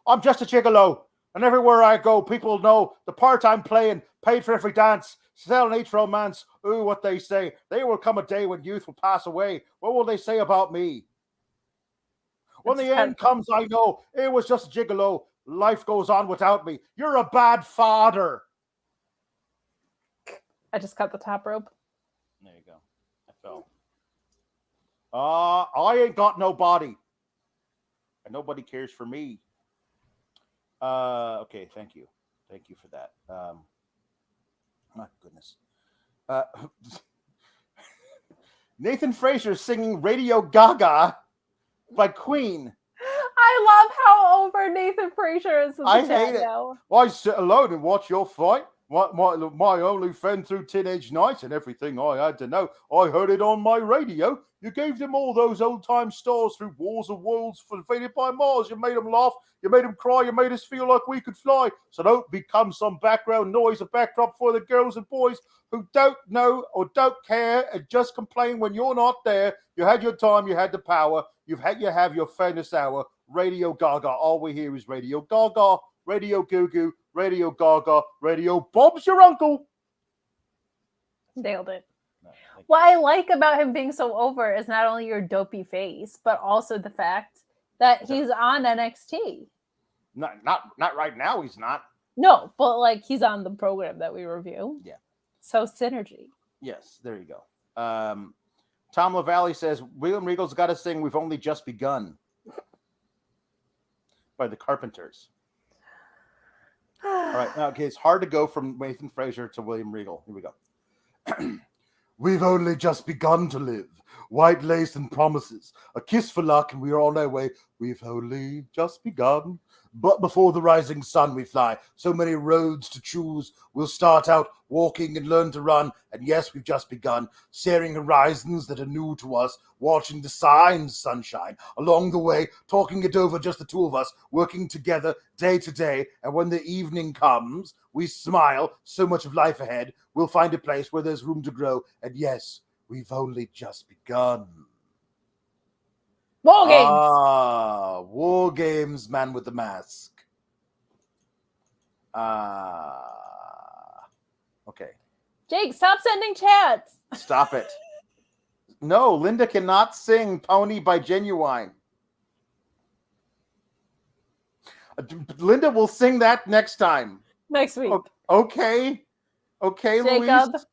I'm just a gigolo. And everywhere I go, people know the part I'm playing, paid for every dance, selling each romance. Ooh, what they say. There will come a day when youth will pass away. What will they say about me? When the end comes, I know it was just a gigolo. Life goes on without me. You're a bad father. I just cut the top rope. There you go. I fell. I ain't got nobody. And nobody cares for me. Okay, thank you. Thank you for that. My goodness. Nathan Frazier singing Radio Gaga by Queen. I love how over Nathan Frazier is. I hate it. Now. I sit alone and watch your fight. My only friend through teenage nights and everything I had to know. I heard it on my radio. You gave them all those old-time stars through Wars of Worlds invaded by Mars. You made them laugh. You made them cry. You made us feel like we could fly. So don't become some background noise, a backdrop for the girls and boys who don't know or don't care and just complain when you're not there. You had your time. You had the power. You have your fairness hour. Radio Gaga. All we hear is Radio Gaga, Radio Goo Goo, Radio Gaga, Radio Bob's your uncle. Nailed it. No, what I like about him being so over is not only your dopey face, but also the fact that he's on NXT. Not right now. He's not. No, but like he's on the program that we review. Yeah. So synergy. Yes, there you go. Tom LaValle says William Regal's got to sing "We've Only Just Begun" by the Carpenters. All right, now okay, it's hard to go from Nathan Frazier to William Regal. Here we go. We've only just begun to live. white lace and promises, a kiss for luck, and we are on our way. We've only just begun. But before the rising sun we fly, so many roads to choose. We'll start out walking and learn to run, and yes, we've just begun, staring horizons that are new to us, watching the signs sunshine along the way, talking it over, just the two of us, working together day to day, and when the evening comes, we smile, so much of life ahead, we'll find a place where there's room to grow, and yes, we've only just begun. War games. War Games, Man with the Mask. Okay. Jake, stop sending chats. Stop it. No, Linda cannot sing Pony by Genuine. Linda will sing that next time. Next week. Okay. Okay, Jacob. Luis.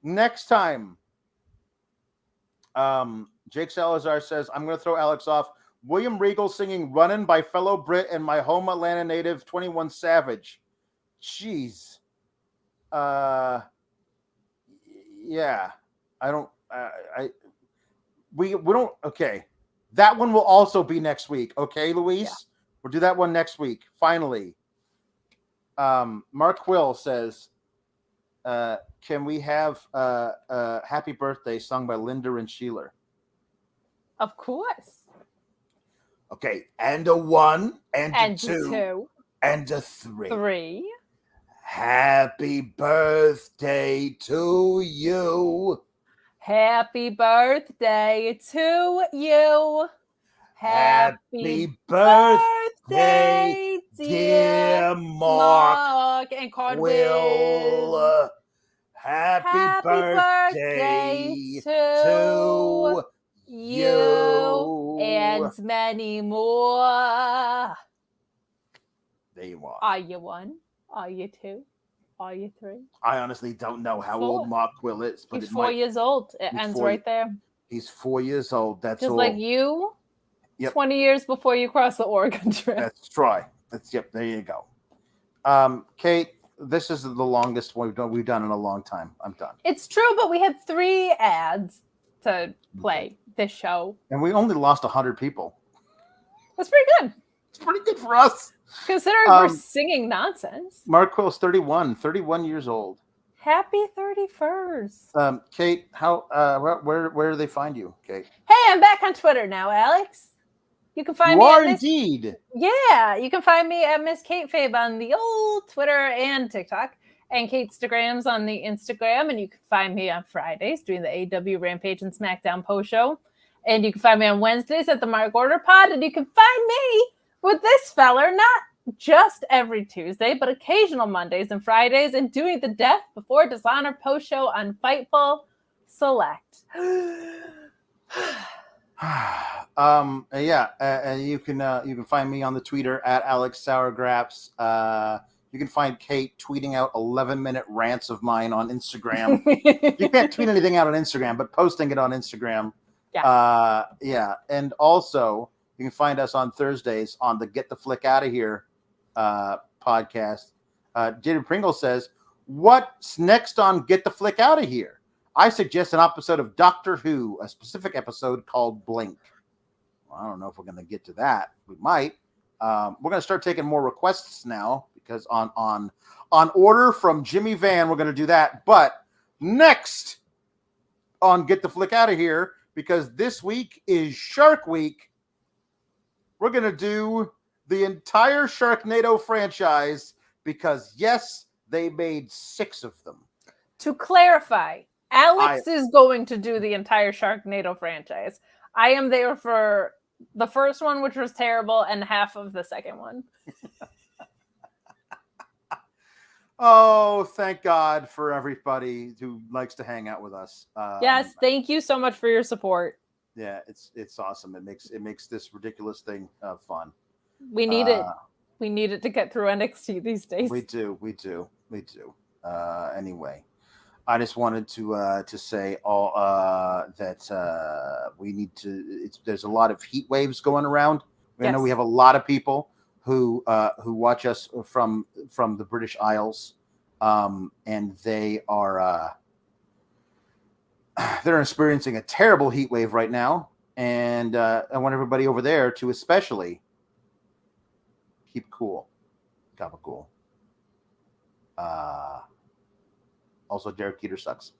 Next time. Jake Salazar says, I'm going to throw Alex off. William Regal singing Runnin' by fellow Brit and my home Atlanta native 21 Savage. Jeez. Yeah. We don't. Okay. That one will also be next week. Okay, Luis? Yeah. We'll do that one next week. Finally. Mark Quill says, can we have Happy Birthday sung by Linda and Sheeler? Of course. Okay, and a 1, and a 2, 2, and a 3. 3. Happy birthday to you. Happy birthday to you. Happy birthday, dear Mark and Cardwill. Happy birthday to you and many more. There you are. Are you 1? Are you 2? Are you 3? I honestly don't know how old Mark Quill is, but he's 4 years old. It ends right there. He's 4 years old. That's just all. like you. Yep. 20 years before you cross the Oregon Trail. That's Troy. There you go. Kate, this is the longest one we've done in a long time. I'm done. It's true, but we had 3 ads to play this show. And we only lost 100 people. That's pretty good. It's pretty good for us. Considering we're singing nonsense. Mark Quill's 31 years old. Happy 31st. Kate, how where do they find you, Kate? Hey, I'm back on Twitter now, Alex. You can find me at indeed. Yeah, you can find me at Miss Kate Fabe on the old Twitter and TikTok, and Katestagrams on the Instagram, and you can find me on Fridays doing the AEW Rampage and SmackDown post show, and you can find me on Wednesdays at the Mark Order Pod, and you can find me with this feller not just every Tuesday, but occasional Mondays and Fridays, and doing the Death Before Dishonor post show on Fightful Select. And you can find me on the Twitter at Alex Sourgraps. You can find Kate tweeting out 11-minute rants of mine on Instagram. You can't tweet anything out on Instagram, but posting it on Instagram. Yeah. And also you can find us on Thursdays on the Get the Flick Out of Here podcast. Jaden Pringle says, what's next on Get the Flick Out of Here? I suggest an episode of Doctor Who, a specific episode called Blink. Well, I don't know if we're going to get to that. We might. We're going to start taking more requests now because on order from Jimmy Van, we're going to do that. But next on Get the Flick Out of Here, because this week is Shark Week, we're going to do the entire Sharknado franchise because, yes, they made 6 of them. To clarify, Alex is going to do the entire Sharknado franchise. I am there for the first one, which was terrible, and half of the second one. Oh, thank God for everybody who likes to hang out with us. Yes, thank you so much for your support. Yeah, it's awesome. It makes this ridiculous thing fun. We need it. We need it to get through NXT these days. We do. Anyway, I just wanted to say that we need to. There's a lot of heat waves going around. I know we have a lot of people who watch us from the British Isles, and they are they're experiencing a terrible heat wave right now. And I want everybody over there to especially keep cool. Gabagool. Also, Derek Jeter sucks.